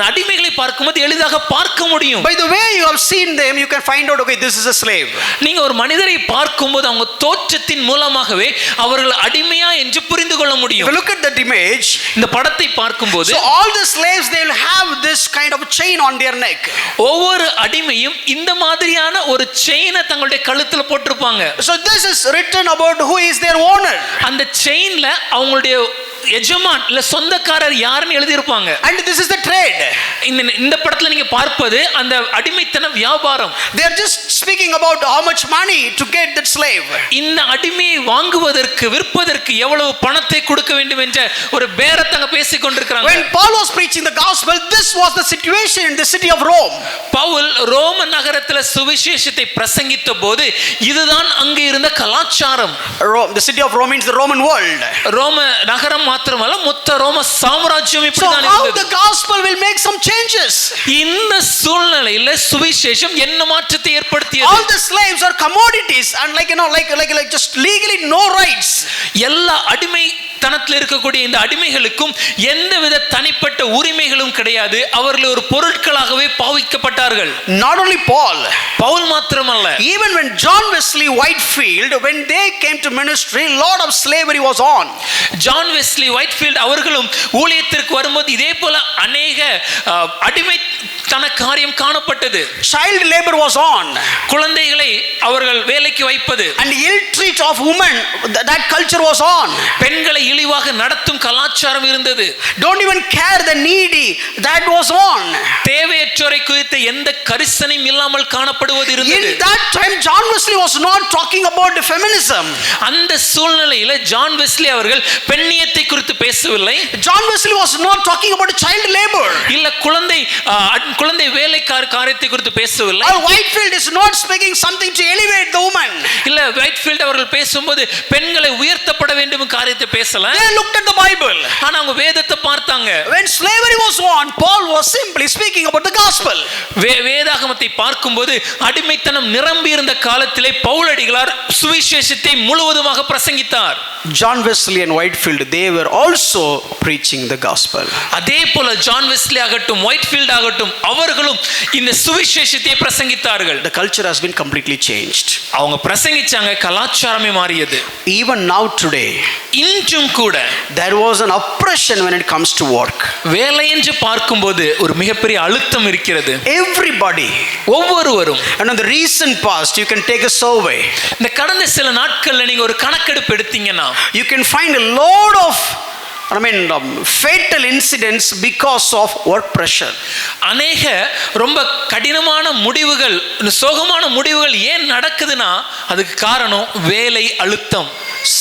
அடிமைகளை பார்க்கும்போது எளிதாக பார்க்க முடியும். By the way you have seen them, you can find out, okay, this is a slave. நீங்க ஒரு மனிதரை பார்க்கும்போது அவங்க தோற்றத்தின் மூலமாகவே அவர்கள் அடிமையா என்று புரிந்து கொள்ள முடியும். If you look at that image, இந்த படத்தை பார்க்கும்போது, so all the slaves, they will have this kind of chain on their neck. ஒவ்வொரு அடிமையும் இந்த மாதிரியான ஒரு செயினை தங்களுடைய கழுத்துல போட்டிருப்பாங்க. So this is written about who is their owner. அந்த செயின்ல அவங்களுடைய எஜமான் இல்ல சொந்தக்காரர் யாருன்னு எழுதி இருப்பாங்க. And this is the trade. இந்த படத்துல நீங்க பார்ப்பது அந்த அடிமைத்தன வியாபாரம். They are just speaking about how much money to get that slave. இந்த அடிமையை வாங்குவதற்கு விற்பதற்கு எவ்வளவு பணத்தை கொடுக்க வேண்டும் என்ற ஒரு பேரத்தை அங்க பேசிக் கொண்டிருக்கிறாங்க. When Paul was preaching the gospel, this was the situation in the city of Rome. Pavul ரோம நகரத்துல சுவிசேஷத்தை பிரசங்கித்த போது இதுதான் அங்க இருந்த கலாச்சாரம். The city of Rome means the Roman world. ரோம நகரம் மாத்திரமல்ல மொத்த ரோம சாம்ராஜ்யம் இப்படி So தான் how இருந்தது. the gospel will make some changes? இந்த சூழ்நிலையில சுவிசேஷம் என்ன மாற்றத்தை ஏற்படுத்தியது? All the slaves are commodities and like just legally no rights. எல்லா அடிமைத்தனத்தில் இருக்கக்கூடிய இந்த அடிமைகளுக்கும் எந்தவித தனிப்பட்ட உரிமைகளும் கிடையாது. அவர்கள் ஒரு பொருட்களாகவே பாவிக்கப்பட்டார்கள். Not only Paul, பவுல் மாத்திரமல்ல, even when John Wesley Whitefield, when they came to ministry, lot of slavery was on. John Wesley Whitefield அவர்களும் ஊழியத்திற்கு வரும்போது இதே போல அநேக அடிமைத்தன காரியம் காணப்பட்டது. Child labor was on. குழந்தைகளை அவர்கள் வேலைக்கு வைப்பது, And ill treat of women, that culture was on. பெண்களை இழிவாக நடத்தும் கலாச்சாரம் இருந்தது. Don't even care the needy, that was on. தேவையற்றோரை குறித்த எந்த கரிசனையும் இல்லாமல் காணப்படுவது இருந்தது. In that time John Wesley was not talking about the feminism. அந்த சூழ்நிலையில ஜான் வெஸ்லி அவர்கள் பெண்ணியத்தை குறித்து பேசவில்லை. John Wesley was not talking about child labor. இல்ல குழந்தை வேலைக்கார காரியத்தை குறித்து பேசவில்லை. Or Whitefield is not speaking something to elevate the woman. இல்ல ஒயிட்ஃபீல்ட் அவர்கள் பேசும்போது பெண்களை உயர்த்தப்பட வேண்டும் காரியத்தை பேசல. They looked at the Bible. ஆனா அவங்க வேதத்தை பார்த்தாங்க. When slavery was on, Paul was simply speaking about the gospel. வேதாகமத்தை பார்க்கும்போது அடிமைத்தனம் நிரம்பி இருந்த காலத்திலே பவுலடிகளார் சுவிசேஷத்தை முழுவதுமாக பிரசங்கித்தார். John Wesley and Whitefield, they were also preaching the gospel. அதே போல ஜான் வெஸ்லி ஆகட்டும் ஒயிட்ஃபீல்ட் ஆகட்டும் அவர்களும் இந்த சுவிசேஷத்தை பிரசங்கித்தார்கள். The culture has been completely changed. அவங்க பிரசங்கிச்சாங்க, கலாச்சாரமே மாறியது. Even now today, இன்றும் கூட there was an oppression when it comes to work. வேலை என்று பார்க்கும்போது ஒரு மிகப்பெரிய அழுத்தம் இருக்கிறது. Everybody, ஒவ்வொருவரும், and in the recent past you can take a survey. இந்த கடந்த சில நாட்கள்ல நீங்க ஒரு கணக்கெடுப்பு எடுத்தீங்கன்னா You can find a lot of fatal incidents because of work pressure. அநேக ரொம்ப கடினமான முடிவுகள், சோகமான முடிவுகள் ஏன் நடக்குதுன்னா அதுக்கு காரணம் வேலை அழுத்தம்.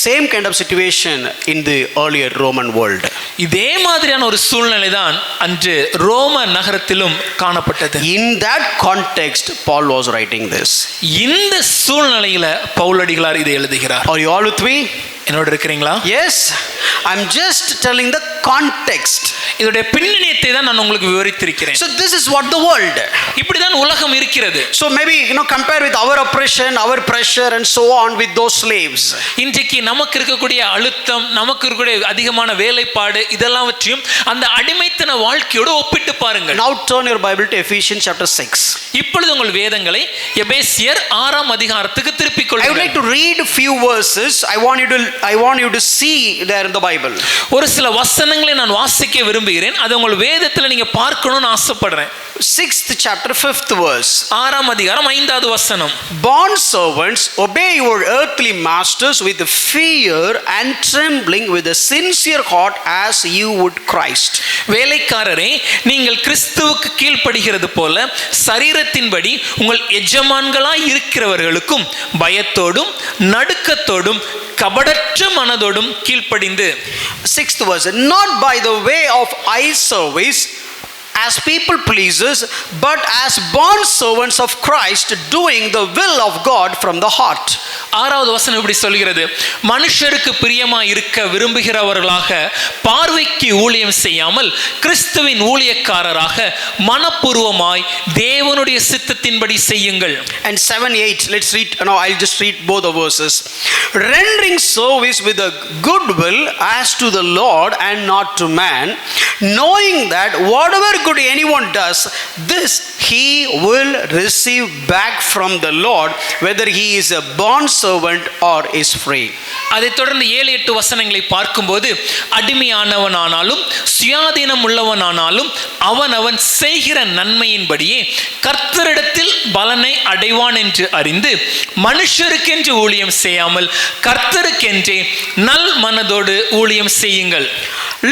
Same kind of situation in the earlier Roman world. இதே மாதிரியான ஒரு சூழ்நிலை தான் அன்று ரோம நகரத்திலும் காணப்பட்டது. In that context Paul was writing this. இந்த சூழ்நிலையில பவுலடிகளார் இதை எழுதுகிறார். Are you all with me? என்னோட இருக்கிறீங்களா? Yes, I'm just telling the context. இதோட பின்னணியத்தை தான் நான் உங்களுக்கு விவரித்திருக்கிறேன். So this is what the world. இப்படி தான் உலகம் இருக்கிறது. So maybe compare with our oppression, our pressure and so on with those slaves. இன்றைக்கு நமக்கு இருக்கக்கூடிய அழுத்தம், நமக்கு இருக்கக்கூடிய அதிகமான வேலைப்பாடு இதெல்லாவற்றையும் அந்த அடிமைத்தன வாழ்க்கையோடு ஒப்பிட்டு பாருங்கள். Now turn your Bible to Ephesians chapter 6. இப்பொழுது உங்கள் வேதங்களை எபேசியர் 6ஆம் அதிகாரத்துக்கு திருப்பிக் கொள்ளுங்கள். I would like to read a few verses. I want you to see there in the Bible. ஒரு சில வசனங்களை நான் வாசிக்க விரும்புகிறேன். அது உங்கள் வேதத்தில் நீங்க பார்க்கணும்னு ஆசைப்படுறேன். 6th chapter, 5th verse. 6ஆம் அதிகாரம் 5வது வசனம். Bond servants, obey your earthly masters with fear and trembling, with a sincere heart as you would Christ. வேலைக்காரரே, நீங்கள் கிறிஸ்துவுக்கு கீழ்ப்படுகிறது போல சரீரத்தின்படி உங்கள் எஜமான்களாய் இருக்கிறவர்களுக்கும் பயத்தோடும் நடுக்கத்தோடும் கபடற்ற மனதோடும் கீழ்ப்படிந்து. 6th verse. Not by the way of eye service as people pleasers, but as bond servants of Christ, doing the will of God from the heart. 6வது வசனம் இப்படி சொல்கிறது, மனுஷருக்கு பிரியமாய் இருக்க விரும்புகிறவர்களாக பார்வைக்கு ஊழியம் செய்யாமல் கிறிஸ்துவின் ஊழியக்காரராக மனப்பூர்வமாய் தேவனுடைய சித்தத்தின்படி செய்யுங்கள். And 7-8, let's read. Now I'll just read both the verses. Rendering service with a good will as to the Lord and not to man, knowing that whatever good anyone does, this he will receive back from the Lord, whether he is a bond servant or is free. அதை தொடர்ந்து 7-8 வசனங்களை பார்க்கும்போது, அடிமையானவனானாலும் சுயாதீனம் உள்ளவனானாலும் அவன் செய்கிற நன்மையின்படியே கர்த்தரிடத்தில் பலனை அடைவான் என்று அறிந்து மனுஷருக்கென்று ஊழியம் செய்யாமல் கர்த்தருக்கென்றே நல் மனதோடு ஊழியம் செய்யுங்கள்.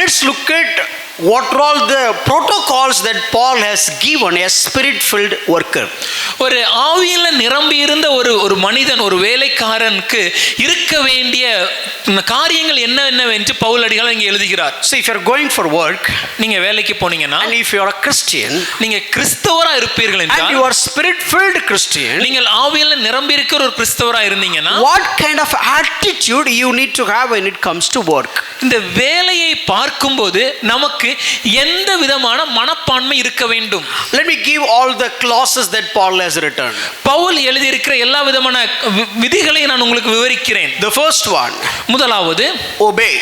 Let's look at what are all the protocols that Paul has given a spirit-filled worker. ஒரு ஆவியில நிரம்பி இருந்த ஒரு மனிதன், ஒரு வேலைக்காரனுக்கு இருக்க வேண்டிய காரியங்கள் என்னவென்று பவுல் அடிகளார் இங்கே எழுதுகிறார். So if you are going for work, நீங்க வேலைக்கு போனீங்கன்னா, and if you are a Christian, நீங்க கிறிஸ்தவரா இருப்பீர்கள் என்றால், and you are spirit-filled Christian, நீங்கள் ஆவியில நிரம்பி இருக்கிற ஒரு கிறிஸ்தவரா இருந்தீங்கன்னா, what kind of attitude you need to have when it comes to work? இந்த வேலையை பார்க்கும்போது நமக்கு எந்த விதமான மனப்பான்மை இருக்க வேண்டும்? Let me give all the clauses that Paul has written. Pavul எழுதி இருக்கிற எல்லா விதமான விதிகளை நான் உங்களுக்கு விவரிக்கிறேன். The first one, முதலாவது, obey.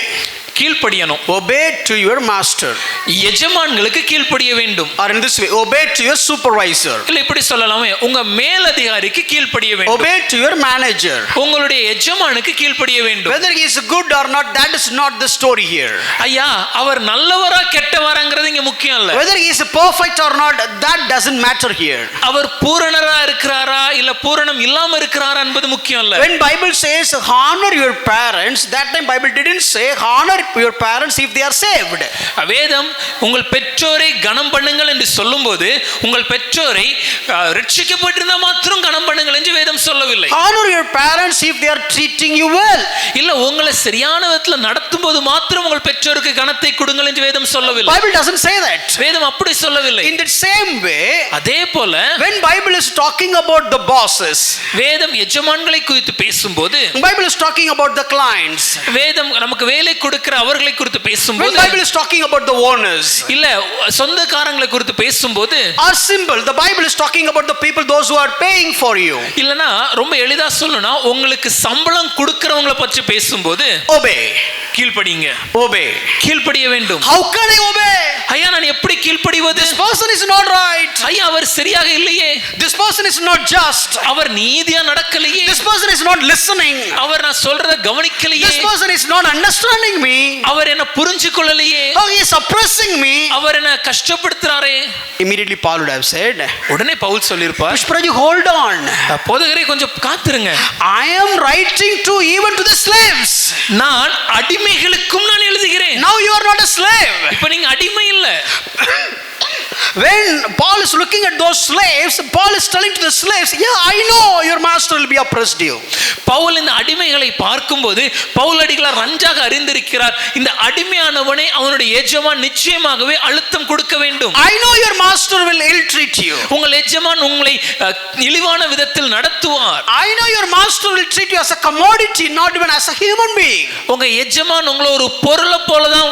கீழ்ப்படியணும். Obey to your master. எஜமான்களுக்கு கீழ்ப்படிய வேண்டும். Or in this way, obey to your supervisor. இல்ல இப்படி சொல்லலாமே, உங்க மேலதிகாரிக்கு கீழ்ப்படிய வேண்டும். Obey to your manager. உங்களுடைய எஜமானுக்கு கீழ்ப்படிய வேண்டும். Whether he is good or not, that is not the story here. ஐயா, அவர் நல்லவரா கெட்டவராங்கிறது இங்க முக்கியம் இல்ல. Whether he is perfect or not, that doesn't matter here. அவர் பூரணரா இருக்கிறாரா இல்ல பூரணம் இல்லாம இருக்கிறாரா என்பது முக்கியம் இல்ல. When Bible says honor your parents, that time Bible didn't say honor your parents if they are saved. வேதம் உங்கள் பெற்றோரை கனம் பண்ணுங்கள் என்று சொல்லும்போது உங்கள் பெற்றோரை ரட்சிக்கப்பட்டிருந்தா மாத்திரம் கனம் பண்ணுங்கள் என்று வேதம் சொல்லவில்லை. Honor your parents if they are treating you well. இல்ல உங்களை சரியான விதத்துல நடத்தும்போது மாத்திரம் உங்கள் பெற்றோருக்கு கனத்தை கொடுங்கள் என்று வேதம் சொல்லவில்லை. Bible doesn't say that. வேதம் அப்படி சொல்லவில்லை. In the same way, அதே போல when Bible is talking about the bosses, வேதம் எஜமான்களை குறித்து பேசும்போது, Bible is talking about the clients, வேதம் நமக்கு வேலை கொடுக்கிற அவர்களை குறித்து பேசும்போது, when Bible is talking about the owners, இல்ல சொந்தக்காரங்களை குறித்து பேசும்போது, or simple, the Bible is talking about the people, those who are paying for you. இல்லனா ரொம்ப எளிதா சொல்லணும்னா உங்களுக்கு சம்பளம் கொடுக்கிறவங்களை பற்றி பேசும்போது, obey, கீழ்ப்படிங்க. obey, கீழ்ப்படிய வேண்டும். how can I obey? ஐயா, நான் எப்படி கீழ்ப்படிவது? This person is not right. ஐயா, அவர் சரியாக இல்லையே. This person is not just. அவர் நீதியா நடக்கலையே. This person is not listening. அவர் நான் சொல்றத கவனிக்கலையே. This person is not understanding me. அவர் என்ன புரிஞ்சு கொள்ளலையே. Oh, he is oppressing me. அவர் என்ன கஷ்டப்படுத்துறாரே. Immediately Paul would have said, உடனே பவுல் சொல்லிருப்பார், Pushparaji, hold on. போதகரே கொஞ்சம் காத்துருங்க. I am writing to even to the slaves. நான் அடிமைகளுக்கும் நான் எழுதுகிறேன். Now you are not a slave. இப்ப நீங்க அடிமை இல்ல. When Paul is looking at those slaves, Paul is telling to the slaves, yeah, I know your master will be oppressed you. Pavul இந்த அடிமைகளை பார்க்கும்போது பவுல் அடிகளார் நன்றாக அறிந்திருக்கிறார், இந்த அடிமையானவனை அவனுடைய எஜமான் நிச்சயமாகவே அழுத்தம் கொடுக்க வேண்டும். I know your master will ill treat you. உங்கள் எஜமான் உங்களை இழிவான விதத்தில் நடத்துவார். I know your master will treat you as a commodity, not even as a human being. உங்க எஜமான் உங்களை ஒரு பொருளை போலதான்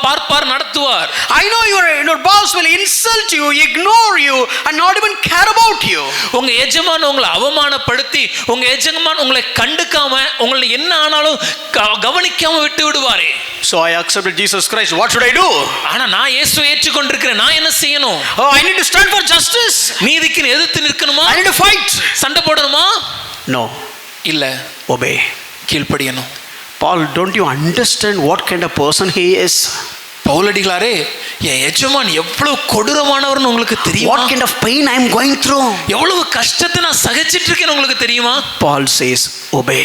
பார்ப்பார், நடத்துவார். I know your boss will insult you, ignore you, and not even care about you. உங்க எஜமான் உங்களை அவமானப்படுத்தி, உங்க எஜமான் உங்களை கண்டுக்காம, உங்களை என்ன ஆனாலும் கவனிக்காம விட்டு விடுவாரே. So I accepted Jesus Christ. What should I do? ஆனா நான் இயேசுவை ஏற்றுக்கொண்டிருக்கிறேன், நான் என்ன செய்யணும்? Oh, I need to stand for justice. நீதிக்கு எதிர்த்து நிற்கணுமா? I need to fight. சண்டை போடணுமா? No. இல்ல, Obey. கீழ்ப்படியணும். Paul, don't you understand what kind of person he is? பவுலடிகளாரே, என் எஜமான் எவ்வளவு கொடூரமானவர்னு உங்களுக்கு தெரியுமா? What kind of pain I am going through? எவ்வளவு கஷ்டத்தை நான் சகிச்சிட்டு இருக்கேன்னு உங்களுக்கு தெரியுமா? Paul says, obey.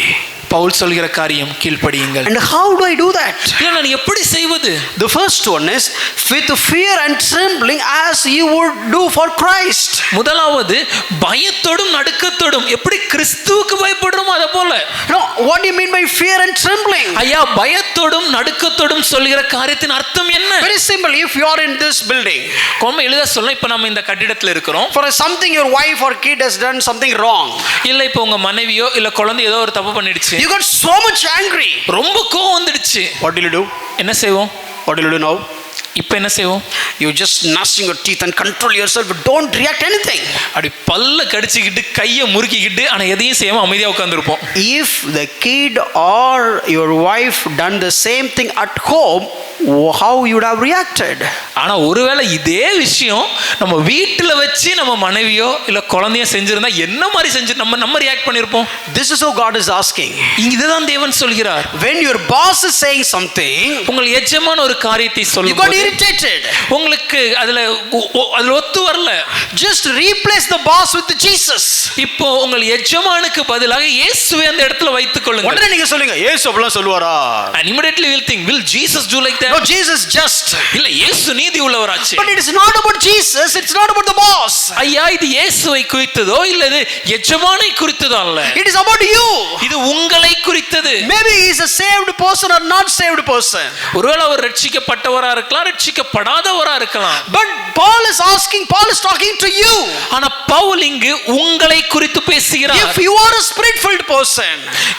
பவுல் சொல்கிற காரியம் கீழ்ப்படியுங்கள். And how do I do that? இல்ல நான் எப்படி செய்வது? The first one is with fear and trembling as you would do for Christ. முதலாவது பயத்தோடும் நடுக்கத்தோடும், எப்படி கிறிஸ்துவுக்கு பயப்படுறோமோ அத போல. No, what do you mean by fear and trembling? ஐயா, பயத்தோடும் நடுக்கத்தோடும் சொல்கிற காரியத்தின் அர்த்தம் என்ன? Very simple. If you are in this building, ரொம்ப எளிதா சொல்லலாம். இப்ப நம்ம இந்த கட்டிடத்துல இருக்கிறோம். for something your wife or kid has done something wrong, இல்ல இப்ப உங்க மனைவியோ இல்ல குழந்தை ஏதோ ஒரு தப்பு பண்ணிடுச்சு, you got so much angry. ரொம்ப கோவம் வந்துடுச்சு. What will you do? என்ன செய்வோம்? What will you do now? இப்ப என்ன செய்வோம்? You just gnashing your teeth and control yourself. Don't react anything. அப்படி பல்ல கடிச்சுக்கிட்டு கையை முறுக்கிக்கிட்டு ஆனா எதையும் செய்யாம அமைதியா உட்கார்ந்துருப்போம். If the kid or your wife done the same thing at home, how you would have reacted? ஆனா ஒருவேளை இதே விஷயம் நம்ம வீட்டுல வச்சு நம்ம மனைவியோ இல்ல குழந்தையோ செஞ்சிருந்தா என்ன மாதிரி செஞ்சு நம்ம ரியாக்ட் பண்ணிருப்போம்? This is how God is asking. இதுதான் தேவன் சொல்கிறார். When your boss is saying something, உங்கள் எஜமான் ஒரு காரியத்தை you got சொல்லும்போது irritated. உங்களுக்கு அதுல ஒத்து வரல, Just replace the boss with Jesus. இப்போ உங்கள் எஜமானுக்கு பதிலாக இயேசுவை அந்த இடத்துல வைத்துக் கொள்ளுங்கள். உடனே நீங்க சொல்லுங்க, இயேசு அப்படிலாம் சொல்லுவாரா? And immediately we'll think, will Jesus do like that? No, Jesus just. இல்ல இயேசு நீதி உள்ளவராச்சே. But it is not about Jesus, it's not about the boss. ஐயா, இது இயேசுவை குறித்ததோ இல்ல இது எஜமானை குறித்ததோ அல்ல. It is about you. இது உங்களை குறித்தது. Maybe he is a saved person or not saved person. ஒருவேளை அவர் ரட்சிக்கப்பட்டவரா இருக்கலாம், ரட்சிக்கப்படாதவரா இருக்கலாம். But Paul is talking to you. ஆனா பவுல் இங்கு உங்களை குறித்து பேசுகிறார். If you are a spirit-filled person,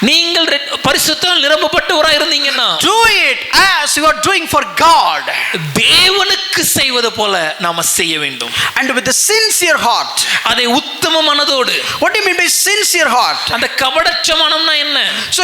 நீங்கள் பரிசுத்தால் நிரப்பப்பட்டவரா இருந்தீங்கன்னா, do it as you are doing for God. தேவனுக்கு செய்வது போல நாம செய்ய வேண்டும். And with a sincere heart. அதை உத்தம மனதோடு. What do you mean by sincere heart? அந்த கபடற்ற மனம்னா என்ன? So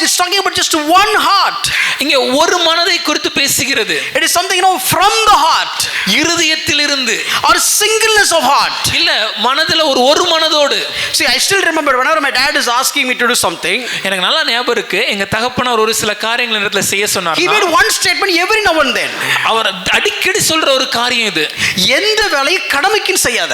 it's talking about just one heart. இங்க ஒரு மனதை குறித்து பேசுகிறது. It is something, from the heart. இருதயத்திலிருந்து. Or singleness of heart. இல்ல மனதுல ஒரு மனதோடு. See, I still remember whenever my dad is asking me to do something, எனக்கு நல்லா ஞாபகம் இருக்கு, எங்க தகப்பனார் ஒரு சில காரியங்களை இடத்துல செய்ய சொன்னார். he made one statement every now and then. அவர் அடிக்கடி சொல்ற ஒரு காரியம் இது. எந்த வேலையும் கடமைக்கு செய்யாத.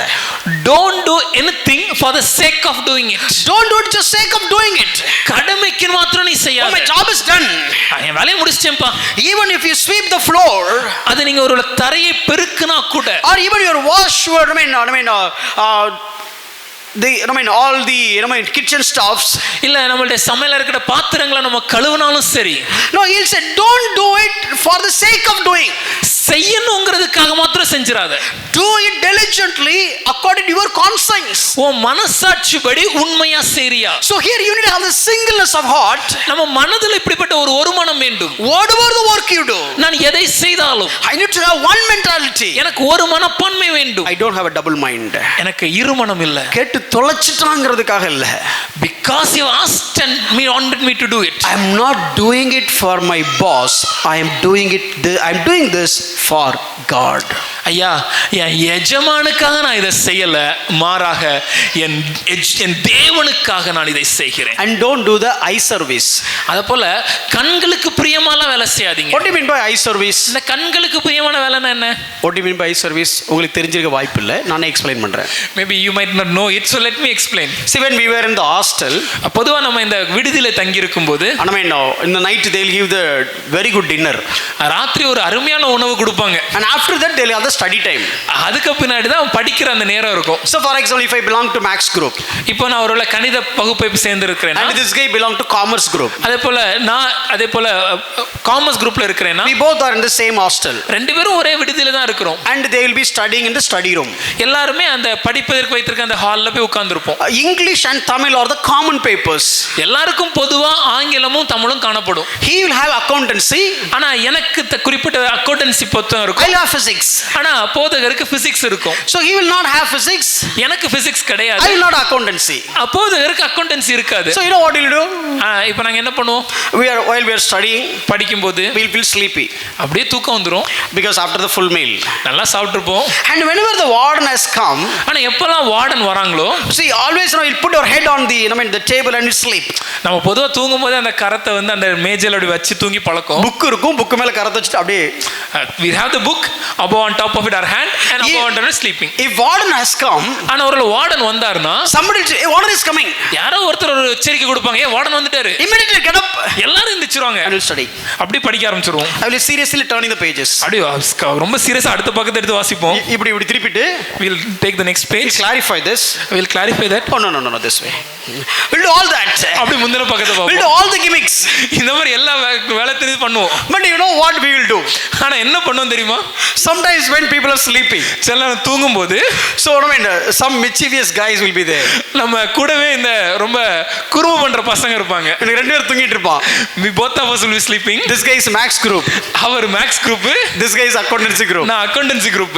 Don't do anything for the sake of doing it. Don't do it just sake of doing it. கடமைக்கு மாத்திரம் நீ செய்யாத. My job is done. என் வேலையை முடிச்சிட்டேன்ப்பா. Even if you sweep the floor, அது நீங்க ஒரு தரையை பெருக்குனா கூட, or even your wash, all the kitchen stuffs, இல்ல நம்மளுடைய சமையல்ல இருக்கிற பாத்திரங்களை நம்ம கழுவினாலும் சரி, no, he'll say don't do it for the sake of doing. செய்யணுங்கிறதுக்காக மாத்திரம் செஞ்சிராத. Do it diligently according to your conscience. உன் மனசாட்சிப்படி உண்மையா செய்றியா? So here you need to have the singleness of heart. நம்ம மனதில் இப்படிப்பட்ட ஒரு மனம் வேண்டும். Whatever the work you do, நான் எதை செய்தாலும் I need to have one mentality. எனக்கு ஒரு மனப்பான்மை வேண்டும். I don't have a double mind. எனக்கு இரு மனம் இல்ல. கேட்டு தொலைச்சிட்டாங்கிறதுக்காக இல்ல. Because you asked and wanted me to do it. I am not doing it for my boss. I am doing this for God. ஐயா, என் எஜமானுக்காக நான் இதை செய்யல, மாறாக என் தேவனுக்காக நான் இதை செய்கிறேன். And don't do the eye service. அத போல கண்களுக்கு பிரியமான வேலை செய்யாதீங்க. What do you mean by eye service? இந்த கண்களுக்கு பிரியமான வேலைன்னா என்ன? What do you mean by eye service? உங்களுக்கு தெரிஞ்சிருக்க வாய்ப்பு இல்லை, நானே எக்ஸ்பிளைன் பண்றேன். Maybe you might not know it, so let me explain. See, when we were in the hostel, பொதுவா நம்ம இந்த விடுதியில தங்கி இருக்கும்போது, in the night they'll give the very good dinner. ராத்திரி ஒரு அருமையான உணவு கொடுப்பாங்க. And after that they'll have the study time. அதுக்கு பின்னாடி தான் படிக்கிற அந்த நேரம் இருக்கும். So for example, if I belong to Max group, இப்போ நான் ஒருவேளை கணித வகுப்பை சேர்ந்து இருக்கிறேன், and this guy belong to commerce group, அதே போல காமர்ஸ் குரூப்ல இருக்கிறேன்னா, we both are in the same hostel. ரெண்டு பேரும் ஒரே விடுதியில தான் இருக்கிறோம். And they will be studying in the study room. எல்லாரும் அந்த படிப்பதற்கு வைத்திருக்க அந்த ஹால்ல போய் உட்கார்ந்திருப்போம். English and Tamil are the common papers. எல்லாருக்கும் பொதுவா ஆங்கிலமும் தமிழும் காணப்படும். He will have accountancy. ஆனா எனக்கு குறிப்பிட்ட அக்கவுண்டன்சி புத்தகம் இருக்கும். I have physics. ஆனா ஆனா போதகருக்கு பிசிக்ஸ் இருக்கும். So he will not have physics. எனக்கு பிசிக்ஸ் கிடையாது. I will not accountancy. போதகருக்கு அக்கவுண்டன்சி இருக்காது. So you know what we'll do? இப்போ நாங்க என்ன பண்ணுவோம்? While we are studying, படிக்கும்போது we'll feel sleepy அப்படியே தூக்கம் வந்துரும். because after the full meal. நல்லா சாப்பிட்டுருப்போம். And whenever the warden has come, ஆனா எப்பலாம் வார்டன் வராங்களோ, see always you'll put your head on the table and you sleep. நம்ம பொதுவா தூங்கும்போது அந்த கரத்தை வந்து அந்த மேஜையில அப்படி வச்சு தூங்கி பழக்கம். புக் இருக்கும், புக் மேல கரத்தை வச்சிட்டு அப்படியே we have the book above on top of it our hand and above on it sleeping. If warden has come, ஆனா ஒரு வார்டன் வந்தாருன்னா somebody warden is coming, யாரோ ஒருத்தர் ஒரு எச்சரிக்கை கொடுப்பாங்க, வார்டன் வந்துட்டாரு, immediately get up, எல்லாரும் எந்திரிச்சிருவாங்க, and will study. அப்படி படிக்க ஆரம்பிச்சிருவோம். I will seriously turning the pages. அப்படியே ரொம்ப சீரியஸா அடுத்த பக்கத்தை எடுத்து வாசிப்போம். இப்படி திருப்பிட்டு we'll take the next page, clarify this, we'll clarify that. oh no this way, we'll do all that, அப்படி முந்தின பக்கத்தை we'll பாப்போம். do all the gimmicks. இந்த மாதிரி எல்லா வேலை தெரிஞ்சு பண்ணுவோம். But you know what we will do? ஆனா என்ன பண்ணுவோம் தெரியுமா? Sometimes when people are sleeping, சில நேரம் தூங்கும்போது so some mischievous guys will be there. நம்ம கூடவே இந்த ரொம்ப குறும்பு பண்ற பசங்க இருப்பாங்க. ரெண்டு பேர் தூங்கிட்டு இருப்பான். we both of us will be sleeping. This guy is max group, அவர் max group, this guy is accountancy group. நான் accountancy group.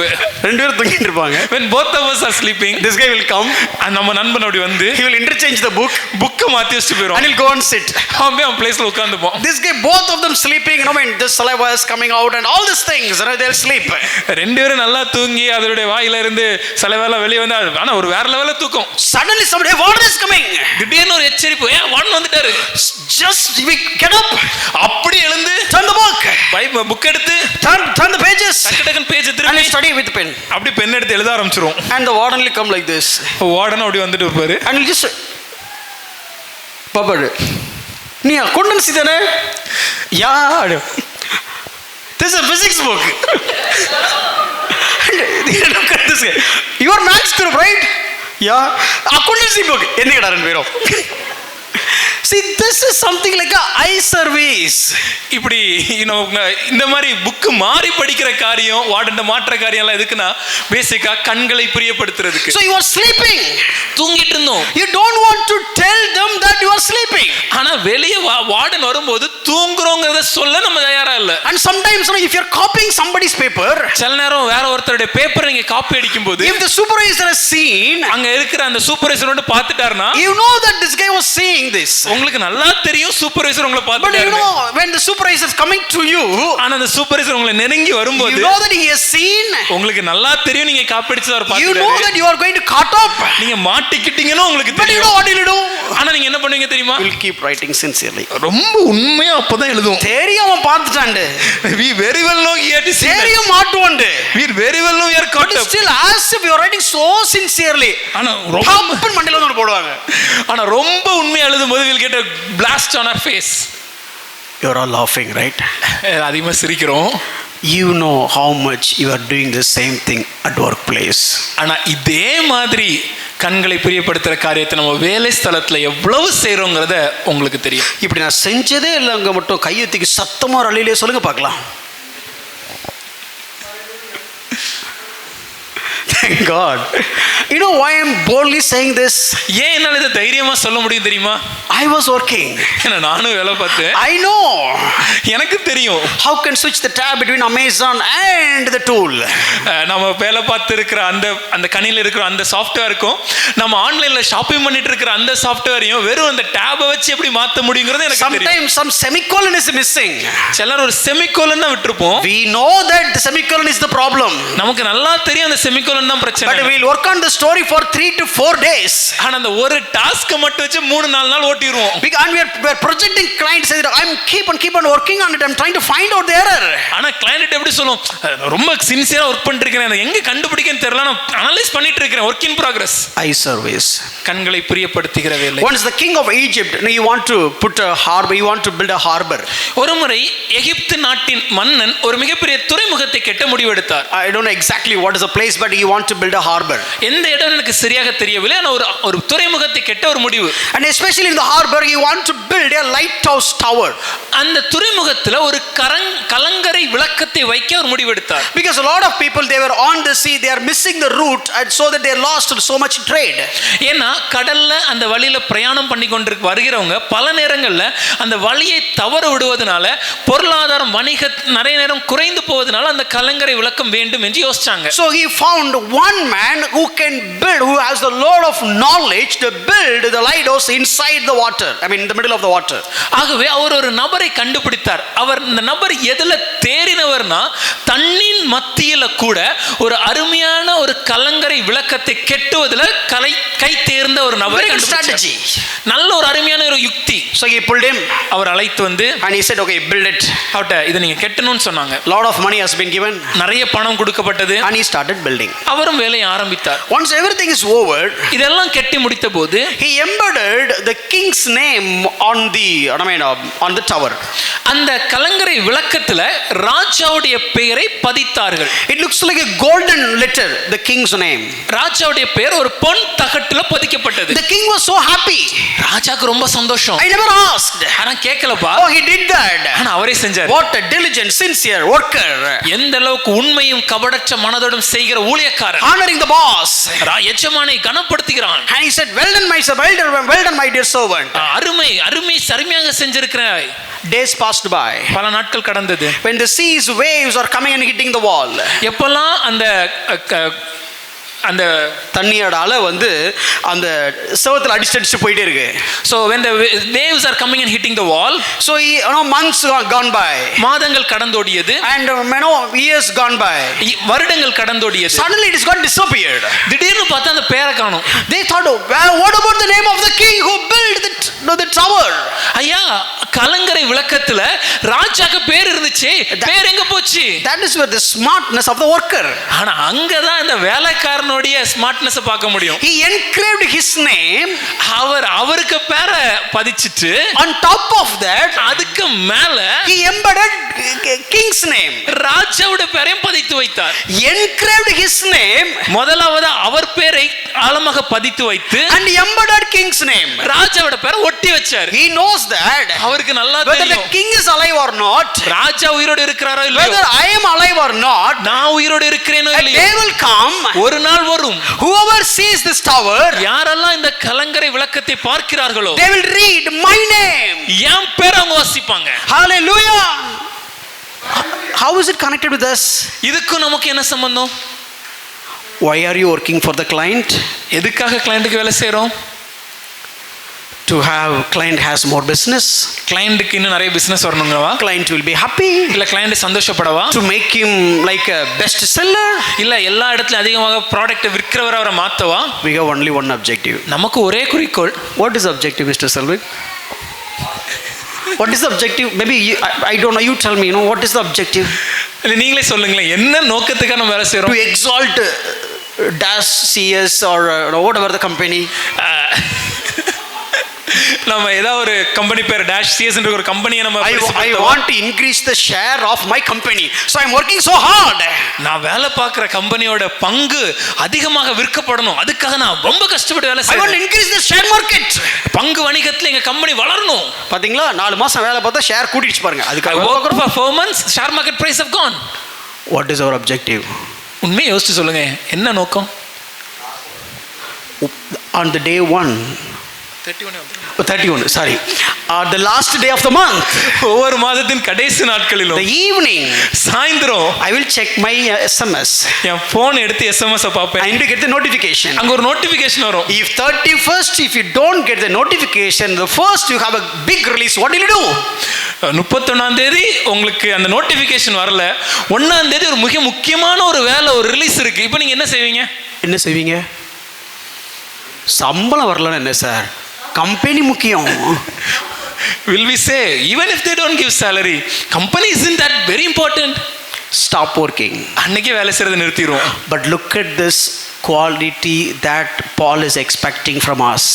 ரெண்டு பேர் தூங்கிட்டு இருப்பாங்க. when both of us are sleeping, this guy will come, நம்ம நண்பன் அப்படி வந்து he will interchange the book, புக்க மாத்தி வச்சிட்டு போயிடும், and he'll go and sit. அவன் பிளேஸ்ல உட்கார்ந்துப்போம். This guy, both of them sleeping, the saliva is coming out and all these things, they'll sleep. ரெண்டு பேரும் நல்லா தூங்கி அதோட வாயில இருந்து சலவைல வெளிய வந்து ஆனா ஒரு வேற லெவல்ல தூக்கம். Suddenly somebody, warden is coming, திடீர்னு ஒரு எச்சரிப்பு, வார்டன் வந்துட்டாரு, just we get up, அப்படி எழுந்து turn the book, புக் எடுத்து turn the pages, டக்கு பேஜ் and திருப்பி study with pen, அப்படி பென் எடுத்து எழுத ஆரம்பிச்சிரும். and the warden will come like this, warden அப்படி வந்துட்டு இருப்பாரு, and he'll just பாபாடு நீ அக்கவுண்டன்சி தானே? யாரு? This is a physics book. Look at this guy. You are maths group, right? Yeah. Accountancy book. என்னடா ரெண்டு பேரும்? See, this is something like a eye service. இப்படி இந்த மாதிரி புக் மாறி படிக்கிற காரியம், வார்டன் மாற்ற காரியம் எல்லாம் எதுக்குன்னா பேசிக்கா கண்களை பிரியப்படுத்துறதுக்கு. So you are sleeping. தூங்கிட்டு இருந்தோம். You don't want to tell them that you are sleeping. ஆனா வெளிய வார்டன் வரும்போது தூங்குறோங்கறத சொல்ல நம்ம தயாரா இல்ல. And sometimes if you are copying somebody's paper, சில நேரம் வேற ஒருத்தருடைய பேப்பரை நீங்க காப்பி அடிக்கும்போது, if the supervisor has seen, அங்க இருக்கிற அந்த சூப்பர்வைசர் வந்து பார்த்துட்டாருன்னா, you know that this guy was seeing this. உங்களுக்கு நல்லா தெரியும் சூப்பர்வைசர் உங்களை பார்த்துட்டாரு. But you know when the supervisor is coming to you, ஆனா அந்த சூப்பர்வைசர் உங்களை நெருங்கி வரும்போது, you know that he has seen, உங்களுக்கு நல்லா தெரியும் நீங்க காப்பி அடிச்சத அவர் பார்த்துட்டாரு. you know that you are going to cut up, நீங்க மாட்டிக்கிட்டீங்கன்னு உங்களுக்கு தெரியும். But you know what you do? ஆனா நீங்க என்ன பண்ணுவீங்க தெரியுமா? You will keep writing sincerely. ரொம்ப உண்மையா அப்பதான் எழுதுவோம். தெரியாம பார்த்துட்டான்டு. We very well know he had seen. தெரியும் மாட்டுவான்டு. We very well know we are caught up. Still as if you are writing so sincerely. ஆனா ரொம்ப மண்டையில வந்து போடுவாங்க. ஆனா ரொம்ப உண்மையா எழுதும்போது we'll get a blast on our face. You are all laughing, right? அதிகமா சிரிக்கிறோம். You know how much you are doing the same thing at workplace. ஆனா இதே மாதிரி கண்களை பிரியப்படுத்துற காரியத்தை நம்ம வேலை ஸ்தலத்துல எவ்வளவு செய்றோம்ங்கறத உங்களுக்கு தெரியும். இப்படி நான் செஞ்சதே இல்ல, அங்க மட்டும் கையெத்திக்கு சத்தமா ரலிலே சொல்லுங்க பார்க்கலாம். Thank God. You know why I am boldly saying this? ஏன் என்னால இத தைரியமா சொல்ல முடியும் தெரியுமா? I was working. நானும் வேலை பார்த்தேன். I know. எனக்கு தெரியும். How can switch the tab between Amazon and the tool? நம்ம வேலை பார்த்து இருக்கிற அந்த கணினில இருக்கிற அந்த சாஃப்ட்வேருக்கும் நம்ம ஆன்லைன்ல ஷாப்பிங் பண்ணிட்டு இருக்கிற அந்த சாஃப்ட்வேரையும் வெறும் அந்த டேபை வச்சு எப்படி மாத்த முடியும்ங்கிறது எனக்கு தெரியும். Sometimes some semicolon is missing. சிலர் ஒரு செமிகோலன் தான் விட்டுருப்போம். We know that the semicolon is the problem. நமக்கு நல்லா தெரியும் அந்த செமிகோலன் தான் பிரச்சனை. But we will work on the story for 3 to 4 days. ஆனா அந்த ஒரு டாஸ்க் மட்டும் வச்சு 3-4 நாள் ஓட்டிடுவோம். And we are projecting client says I'm keep on working on it, I'm trying to find out the error. ஆனா client எப்படி சொல்லும், ரொம்ப சின்சியரா வர்க் பண்ணிட்டு இருக்கேன், எங்க கண்டுபிடிக்கன்னு தெரியல, நான் அனலைஸ் பண்ணிட்டு இருக்கேன், work in progress. Eye service. கண்களை பிரியப்படுத்துகிற வேலை. Once the king of Egypt, you want to put a harbor, you want to build a harbor. ஒருமுறை எகிப்து நாட்டின் மன்னன் ஒரு மிகப்பெரிய துறைமுகத்தை கட்ட முடிவெடுத்தார். I don't know exactly what is the place, but he wants want to build a harbor. எந்த இடம் எனக்கு சரியாக தெரியவில்லை, ஆனால் ஒரு துறைமுகத்தை கட்ட ஒரு முடிவு. And especially in the harbor, he want to build a lighthouse tower. அந்த துறைமுகத்தில் ஒரு கலங்கரை விளக்கத்தை வைக்க ஒரு முடிவு எடுத்தார். Because a lot of people, they were on the sea, they are missing the route, and so that they lost so much trade. ஏன்னா கடல்ல அந்த வழியில பிரயாணம் பண்ணி கொண்டு வருகிறவங்க பல நேரங்கள்ல அந்த வழியை தவற விடுவதனால பொருளாதாரம் வணிக நிறைய நேரம் குறைந்து போவதனால அந்த கலங்கரை விளக்கம் வேண்டும் என்று யோசிச்சாங்க. So he found one man who can build, who has the load of knowledge to build the lighthouse inside the water, I mean in the middle of the water. ஆகவே அவர் ஒரு நபரை கண்டுபிடித்தார். அவர் இந்த நபர் எதுல தேறினவர்னா தண்ணின் மத்தியில கூட ஒரு அருமையான ஒரு கலங்கரை விளக்கத்தை கெட்டுவதில் கை தேர்ந்த ஒரு நபரை கண்டுபிடிச்சார். நல்ல ஒரு அருமையான ஒரு யுக்தி. So he pulled him, அவர் அழைத்து வந்து and he said, okay, build it. அவட்ட இதை நீங்க கெட்டணும்னு சொன்னாங்க. Lot of money has been given, நிறைய பணம் கொடுக்கப்பட்டது, and he started building. அவரும் வேலையை ஆரம்பித்தார். Once everything is over, இதெல்லாம் கெட்டி முடித்த போது he embedded the king's name on the tower. அந்த கலங்கரை விளக்கத்துல ராஜாவுடைய பெயரை பதித்தார்கள். It looks like a golden letter, the king's name. ராஜாவுடைய பெயர் ஒரு பொன் தகட்டுல பதிக்கப்பட்டது. The king was so happy. ராஜாக்கு ரொம்ப சந்தோஷம். I never asked. ஆனா கேட்கலப்பா. Oh, he did that. ஆனா அவரே செஞ்சார். What a diligent, sincere worker. எந்த அளவுக்கு உண்மையும் கபடற்ற மனதோடும் செய்கிற ஊழியக்காரன். Honoring the boss. எஜமானை கனப்படுத்துகிறான். And he said, well done, my dear servant. அருமை அருமையாக செஞ்சிருக்கிறாய். Days passed by. பல நாட்கள் கடந்தது. When the sea's waves are coming and hitting the wall. எப்பெல்லாம் அந்த தண்ணியோட அலை வந்து அந்த செவத்துல அடிச்சு போயிட்டே இருக்கு. So when the waves are coming and hitting the wall, so months gone by, மாதங்கள் கடந்தோடியது, and years gone by, வருடங்கள் கடந்தோடியது. Suddenly it is got disappeared. திடீர்னு பார்த்தா அந்த பேரை காணோம். They thought, what about the name of the king who built the tower? ஐயா, கலங்கரை விளக்கத்துல ராஜாக்கு பேர் இருந்துச்சு, பேர் எங்க போச்சு? That is where the smartness of the worker. ஆனா அங்கதான் அந்த வேலைக்காரனுடைய ஸ்மார்ட்னஸ் பார்க்க முடியும். He engraved his name. அவருக்கு பேரை பதிச்சிட்டு on top of that, அதுக்கு மேல he embedded king's name. ராஜாவுடைய பேரையும் பதித்து வைத்தார். Engraved his name. முதலாவது அவர் பேரை ஆழமாக பதித்து வைத்து and embedded king's name. ராஜாவோட பேரை ஒட்டி வச்சார். He knows that அவருக்கு நல்லா தெரியும் whether the king is alive or not, ராஜா உயிரோடு இருக்கிறாரோ இல்லையோ, whether I am alive or not, நான் உயிரோடு இருக்கிறேனோ இல்லையோ, they will come. ஒரு நாள் வரும், whoever sees this tower, யாரெல்லாம் இந்த கலங்கரை விளக்கத்தை பார்க்கிறார்களோ, they will read my name. என் பேரை அவங்க வாசிப்பாங்க. Hallelujah. How is it connected with us? இதுக்கு நமக்கு என்ன சம்பந்தம்? Why are you working for the client? எதுக்காக கிளையண்ட்டுக்கு வேலை செய்றோம்? To have client has more business. கிளையண்ட்டுக்கு இன்னும் நிறைய பிசினஸ் வரணுங்கவா? Client will be happy. இல்ல கிளையண்ட் சந்தோஷப்படவா? To make him like a best seller. இல்ல எல்லா இடத்துல அதிகமாக ப்ராடக்ட் விற்கிறவரை அவரை மாத்தவா? We have only one objective. நமக்கு ஒரே குறிக்கோள். What is the objective, Mr. Selvin? What is the objective? Maybe I don't know, you tell me, what is the objective? இல்ல நீங்களே சொல்லுங்களேன், என்ன நோக்கத்துக்காக நம்ம வேலை செய்றோம்? To exalt dash CS or whatever the company. நம்ம ஏதாவது ஒரு கம்பெனி பேர் டேஷ் சிஎஸ் என்ற ஒரு கம்பெனியை நம்ம I want to increase the share of my company, so I'm working so hard. நான் வேலை பார்க்குற கம்பெனியோட பங்கு அதிகமாக விற்கப்படணும், அதுக்காக நான் ரொம்ப கஷ்டப்பட்டு வேலை I want to செய்றேன். increase the share market. பங்கு வணிகத்துல எங்க கம்பெனி வளரணும். பாத்தீங்களா, 4 மாசம் வேலை பார்த்தா ஷேர் கூட்டிடுச்சு பாருங்க. I அதுக்காக work for 4 months, share market price have gone. What is our objective? உண்மையை யோசிச்சு சொல்லுங்க, என்ன நோக்கம்? On the day 31, sorry, the last day of the month, ஒவ்வொரு மாதத்தின் கடைசி நாட்களிலும் the evening, சாயந்தரம் I will check my SMS. N phone எடுத்து SMS பார்ப்பேன். I need to get the notification. அங்க ஒரு நோட்டிபிகேஷன் வரும். If 31st, if you don't get the notification, the first you have a big release, what will you do? 31ஆம் தேதி உங்களுக்கு அந்த notification வரல, 1ஆம் தேதி ஒரு மிக முக்கியமான ஒரு வேலை, ஒரு ரிலீஸ் இருக்கு. இப்போ நீங்க என்ன செய்வீங்க? என்ன செய்வீங்க? சம்பளம் வரலன்னு என்ன சார், கம்பெனி முக்கியம். Will we say even if they don't give salary, company isn't that very important? Stop working. அன்னைக்கே வேலை செய்யறதை நிறுத்திடுவோம். But look at this quality that Paul is expecting from us.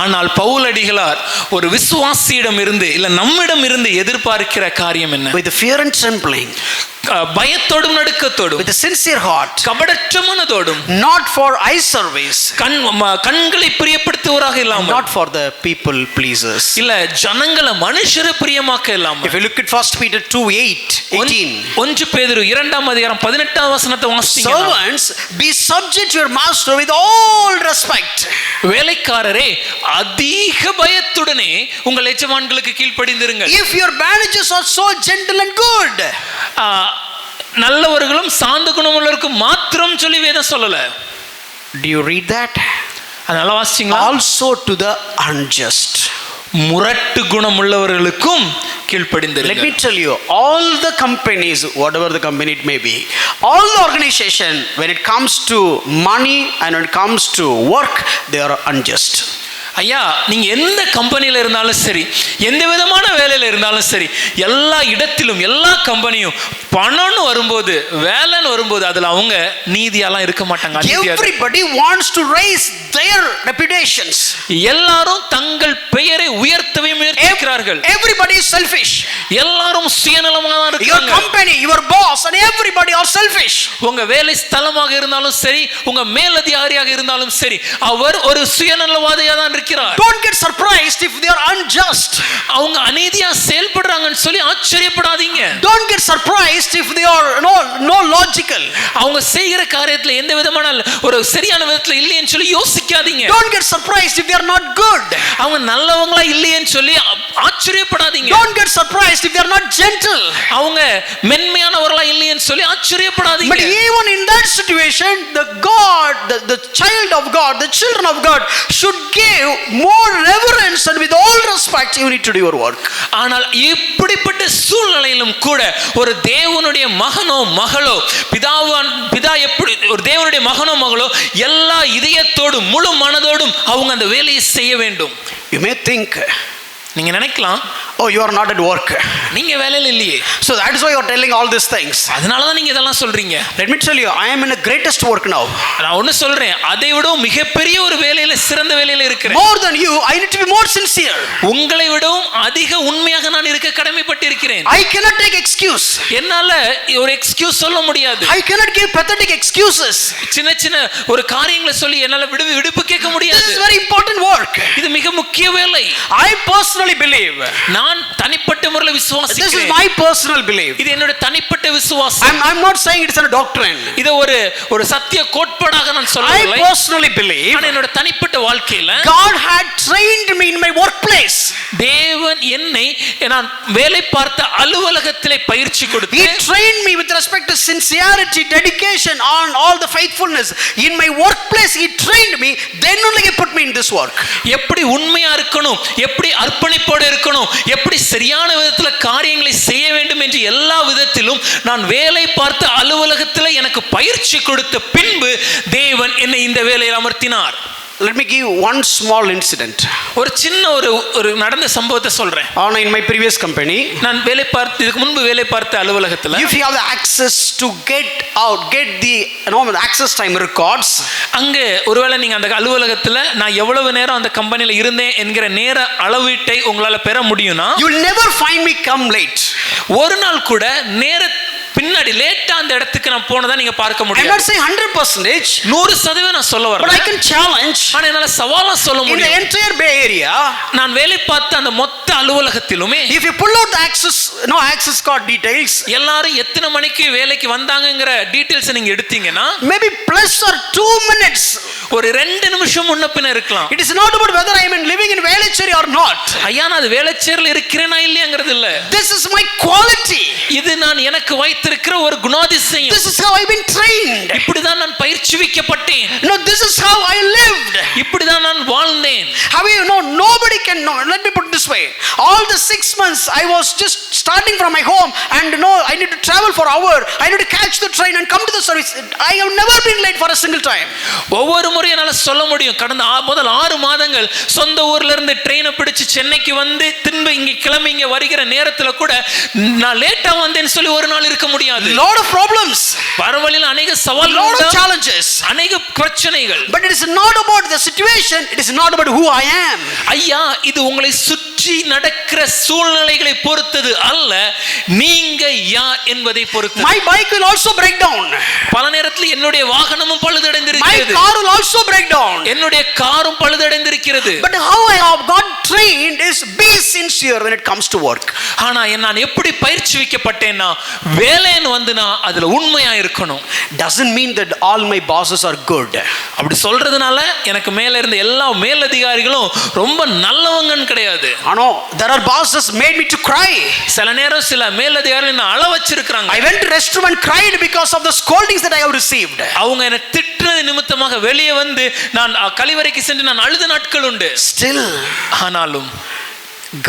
ஆனால் பவுல் அடிகளார் ஒரு விசுவாசியிடம் இருந்து இல்ல நம்மிடம் இருந்து எதிர்பார்க்கிற காரியம் என்ன? With fear and trembling. பயத்தோடும் நடுக்கத்தோடும் with a sincere heart, கபடற்ற மனதோடும் not for eye service, கண்களை பிரியப்படுத்துவராக இல்லாமல், not for the people pleasers. இல்ல ஜனங்களை மனுஷரை பிரியமாக்க இல்லாமல். If you look at 1 Peter 2:18, 1 பேதுரு 2:18 வசனத்தை வாசித்தீங்கன்னா, servants, be subject to your master with all respect. வேலைக்காரரே அதிக பயத்துடனே உங்கள் எஜமான்களுக்கு கீழ்ப்படிந்திருங்கள். If your managers are so gentle and good, நல்லவர்களும் சாந்த குணமுள்ளவர்களுக்கும் மாத்திரம் சொல்லி வேதம் சொல்லல. do you read that? அதனால வாசிச்சீங்களா? Also to the unjust, முரட்டு குணமுள்ளவர்களுக்கும் கீழ்ப்படிந்திருங்கள். let me tell you, all the companies, whatever the company it may be, all the organization, when it comes to money and when it comes to work, they are unjust. ஐயா, நீங்க எந்த கம்பெனியில் இருந்தாலும் சரி, எந்த விதமான வேலையில் இருந்தாலும் சரி, எல்லா இடத்திலும் எல்லா கம்பெனியும் பணம்னு வரும்போது, வேலைன்னு வரும்போது அதுல அவங்க நீதியாலாம் இருக்க மாட்டாங்க. Everybody wants to raise their reputations. எல்லாரும் தங்கள் பெயரை உயர்த்தவே முயற்சிக்கிறார்கள். Everybody is selfish. எல்லாரும் சுயநலமா தான் இருக்காங்க. Your company, your boss and everybody are selfish. உங்க வேலை ஸ்தலமாக இருந்தாலும் சரி, உங்க மேலதிகாரியாக இருந்தாலும் சரி, அவர் ஒரு சுயநலவாதியா தான் இருக்கிறார். Don't get surprised if they are unjust. அவங்க அநீதியா செயல்படுறாங்கன்னு சொல்லி ஆச்சரியப்படாதீங்க. Don't get surprised if they are no logical. அவங்க செய்கிற காரியத்துல எந்த விதமான ஒரு சரியான விதத்துல இல்லையேன்னு சொல்லி யோசிக்காதீங்க. Don't get surprised if they are not good. அவங்க நல்லவங்களா இல்லையேன்னு சொல்லி ஆச்சரியப்படாதீங்க. Don't get surprised if they are not gentle. அவங்க மென்மையானவர்களா இல்லையேன்னு சொல்லி ஆச்சரியப்படாதீங்க. But even in that situation, the child of God, the children of God should give more reverence, and with all respect you need to do your work. ஆனால் இப்படிப்பட்ட சூழ்நிலையிலும் கூட ஒரு தேவனுடைய மகனோ மகளோ, பிதா எப்படி ஒரு தேவனுடைய மகனோ மகளோ எல்லா இதயத்தோடும் முழு மனதோடும் அவங்க அந்த வேலையை செய்ய வேண்டும். You may think, நீங்க நினைக்கலாம், oh, you are not at work, நீங்க வேலையில இல்லையே, so that is why you are telling all these things. அதனால தான் நீங்க இதெல்லாம் சொல்றீங்க. Let me tell you, I am in the greatest work now. நான் ஒன்னு சொல்றேன், அதை விட மிகப்பெரிய ஒரு வேலையில, சிறந்த வேலையில இருக்கிறேன். More than you, I need to be more sincere. உங்களை விடவும் அதிக உண்மையாக நான் இருக்க கடமைப்பட்டிருக்கிறேன். I cannot take excuse. என்னால ஒரு எக்ஸ்கியூஸ் சொல்ல முடியாது. I cannot give pathetic excuses. சின்ன சின்ன ஒரு காரியங்களை சொல்லி என்னால விடுப்பு கேட்க முடியாது. This is very important work. இது மிக முக்கிய வேலை. I personally believe, நான் தனிப்பட்ட முறையில் விசுவாசிக்கிறேன். this is my personal belief. இது என்னோட தனிப்பட்ட விசுவாசம். I'm not saying it's a doctrine. இது ஒரு சத்திய கோட்பாடாக நான் சொல்லவில்லை. I personally believe, நான் என்னோட தனிப்பட்ட வாழ்க்கையில God had trained me in my workplace. தேவன் என்னை நான் வேலை பார்த்த அலுவலகத்திலே பயிற்சி கொடுத்து, He trained me with respect to sincerity, dedication, on all the faithfulness. In my workplace He trained me, then only He put me in this work. எப்படி உண்மையா இருக்கணும், எப்படி அர்ப்பணிப்போடு இருக்கணும், எப்படி சரியான விதத்தில் காரியங்களை செய்ய வேண்டும் என்று எல்லா விதத்திலும் நான் வேலை பார்த்த அலுவலகத்தில் எனக்கு பயிற்சி கொடுத்த பின்பு தேவன் என்னை இந்த வேலையில் அமர்த்தினார். Let me give one small incident. ஒரு சின்ன ஒரு நடந்த சம்பவத்தை சொல்றேன். In my previous company, நான் இதுக்கு முன்பு வேலை பார்த்த அலுவலகத்தில், if you have the access to get the access time records, அங்க ஒருவேளை நீங்க அந்த அலுவலகத்தில் நான் எவ்வளவு நேரம் அந்த கம்பெனியில் இருந்தேன் என்கிற நேர அளவீட்டை உங்களால பெற முடியும்னா, you will never find me come late. ஒரு நாள் கூட நேர பின்னாடி லேட்டா அந்த இடத்துக்கு நான் போனதா நீங்க பார்க்க முடியாது. I'm not saying 100%, 100% நான் சொல்ல வரல. but I can challenge. ஆனா என்னால சவாலா சொல்ல முடியும். In the entire Bay Area, நான் வேலை பார்த்த அந்த மொத்த அலுவலகத்திலுமே, if you pull out the access card details, எல்லாரும் எத்தனை மணிக்கு வேலைக்கு வந்தாங்கங்கற டீடைல்ஸ் நீங்க எடுத்தீங்கன்னா, maybe plus or 2 minutes, ஒரு 2 நிமிஷம் முன்ன பின்ன இருக்கலாம். It is not about whether I am living in Velachery or not. ஐயா, நான் வேளச்சேரியில இருக்கிறேனா இல்லையாங்கிறது இல்ல. This is my quality. இது நான் எனக்கு வைத்திருக்கிற ஒரு குணாதிசயம். This is how I've been trained. இப்படிதான் நான் பயிற்சிவிக்கப்பட்டேன். No, this is how I lived. இப்படிதான் நான் வாழ்ந்தேன். How you know, nobody can know. Let me put it this way. All the 6 months I was just starting from my home, and I need to travel for an hour. I need to catch the train and come to the service. I have never been late for a single time. ஒவ்வொரு முறையும் என்னால சொல்ல முடியும், கடந்த முதல் 6 மாதங்கள் சொந்த ஊர்ல இருந்து ட்ரெயினை பிடிச்சு சென்னைக்கு வந்து திரும்ப இங்க கிளம்பி இங்க வருகிற நேரத்துல கூட நான் லேட்டா வந்தேன்னு சொல்லி ஒரு நாள் இருக்க முடியாது. Lot of problems. வரவழியில் அநேக சவால்கள், lot of challenges, அநேக பிரச்சனைகள். But it is not about the situation, it is not about who I am. ஐயா, இது உங்களை சுற்றி சுற்றி நடக்கிற சூழ்நிலைகளை பொறுத்தது அல்ல, நீங்க யார் என்பதை பொறுத்து. My bike will also break down. பல நேரத்தில் என்னுடைய வாகனமும் My பழுதடைந்திருக்கிறது, car will also break down. என்னுடைய காரும் பழுதடைந்திருக்கிறது. But how I have got trained is be sincere when it comes to work. ஆனா நான் எப்படி பயிற்சிவிக்கப்பட்டேன்னா, வேலைன்னு வந்து நான் அதுல உண்மையா இருக்கணும். Doesn't mean that all my bosses are good. அப்படி சொல்றதுனால எனக்கு மேல இருந்த எல்லா மேலதிகாரிகளும் ரொம்ப நல்லவங்கன்னு கிடையாது. I know there are bosses made me to cry. சில நேரம் சில மேலதிகாரிகள் என்ன அழ வச்சிருக்காங்க. I went to restroom and cried because of the scoldings that I have received. அவங்க என்ன திட்டுறது நிமித்தமாக வெளியே வந்து நான் கழிவறைக்கு சென்று நான் அழுத நாட்கள் உண்டு. Still, ஆனாலும்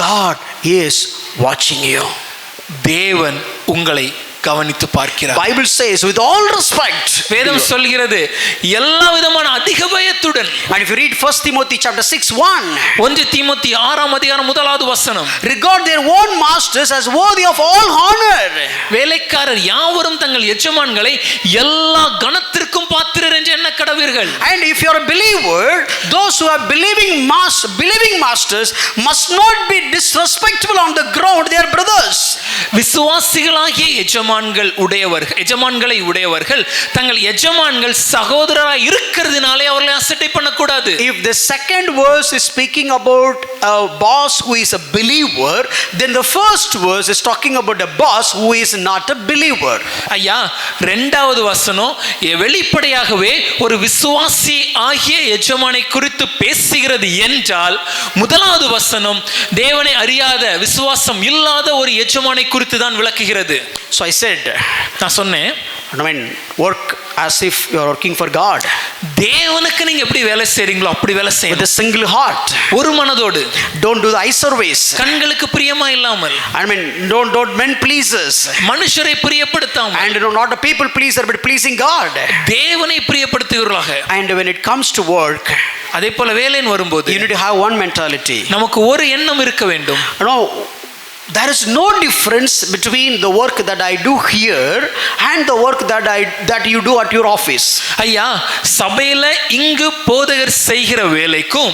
God is watching you. தேவன் உங்களை கவனித்து பார்க்கிறார். Bible says with all respect. வேதம் சொல்கிறது எல்லா விதமான அதிக பயத்துடன். And if you read 1 Timothy chapter 6:1, 1 Timothy 6ஆம் அதிகாரம் 1வது வசனம், regard their own masters as worthy of all honor. வேலைக்காரர் யாவரும் தங்கள் எஜமான்களை எல்லா கனத்திற்கும் பாத்திரர் என்று எண்ண கடவீர்கள். And if you are a believer, those who are believing masters must not be disrespectful on the ground, they are brothers. விசுவாசிகளாகிய எஜமான்களை உடையவர்கள் தங்கள் எஜமான்கள் சகோதரராய் இருக்கிறதுனாலே அவர்களை அசட்டை பண்ணக்கூடாது. If the second verse is speaking about a boss who is a believer, then the first verse is talking about a boss who is not a believer. ஐயா, இரண்டாவது வசனம் வெளிப்படையாகவே ஒரு விசுவாசி ஆகிய எஜமானை குறித்து பேசுகிறது என்றால், முதலாவது வசனம் தேவனை அறியாத விசுவாசம் இல்லாத ஒரு எஜமானை குறித்து தான் விளக்குகிறது. So I said, நான் சொன்னேன், I mean, work as if you are working for God. தேவனுக்கு நீங்க எப்படி வேலை செய்றீங்களோ அப்படி வேலை With செய்யணும். a single heart. ஒரு மனதோடு. Don't do the eye service. கண்களுக்கு பிரியமா இல்லாமல். I mean, don't men pleasers. மனுஷரை பிரியப்படுத்தாமல். And not a people pleaser, but pleasing God. தேவனை பிரியப்படுத்துகிறவர்களாக. And when it comes to work, அதே போல வேலைன்னு வரும்போது you need to have one mentality. நமக்கு ஒரு எண்ணம் இருக்க வேண்டும். No, there is no difference between the work that I do here and the work that you do at your office. ஐயா, சபையில இங்கு போதகர் செய்கிற வேலைக்கும்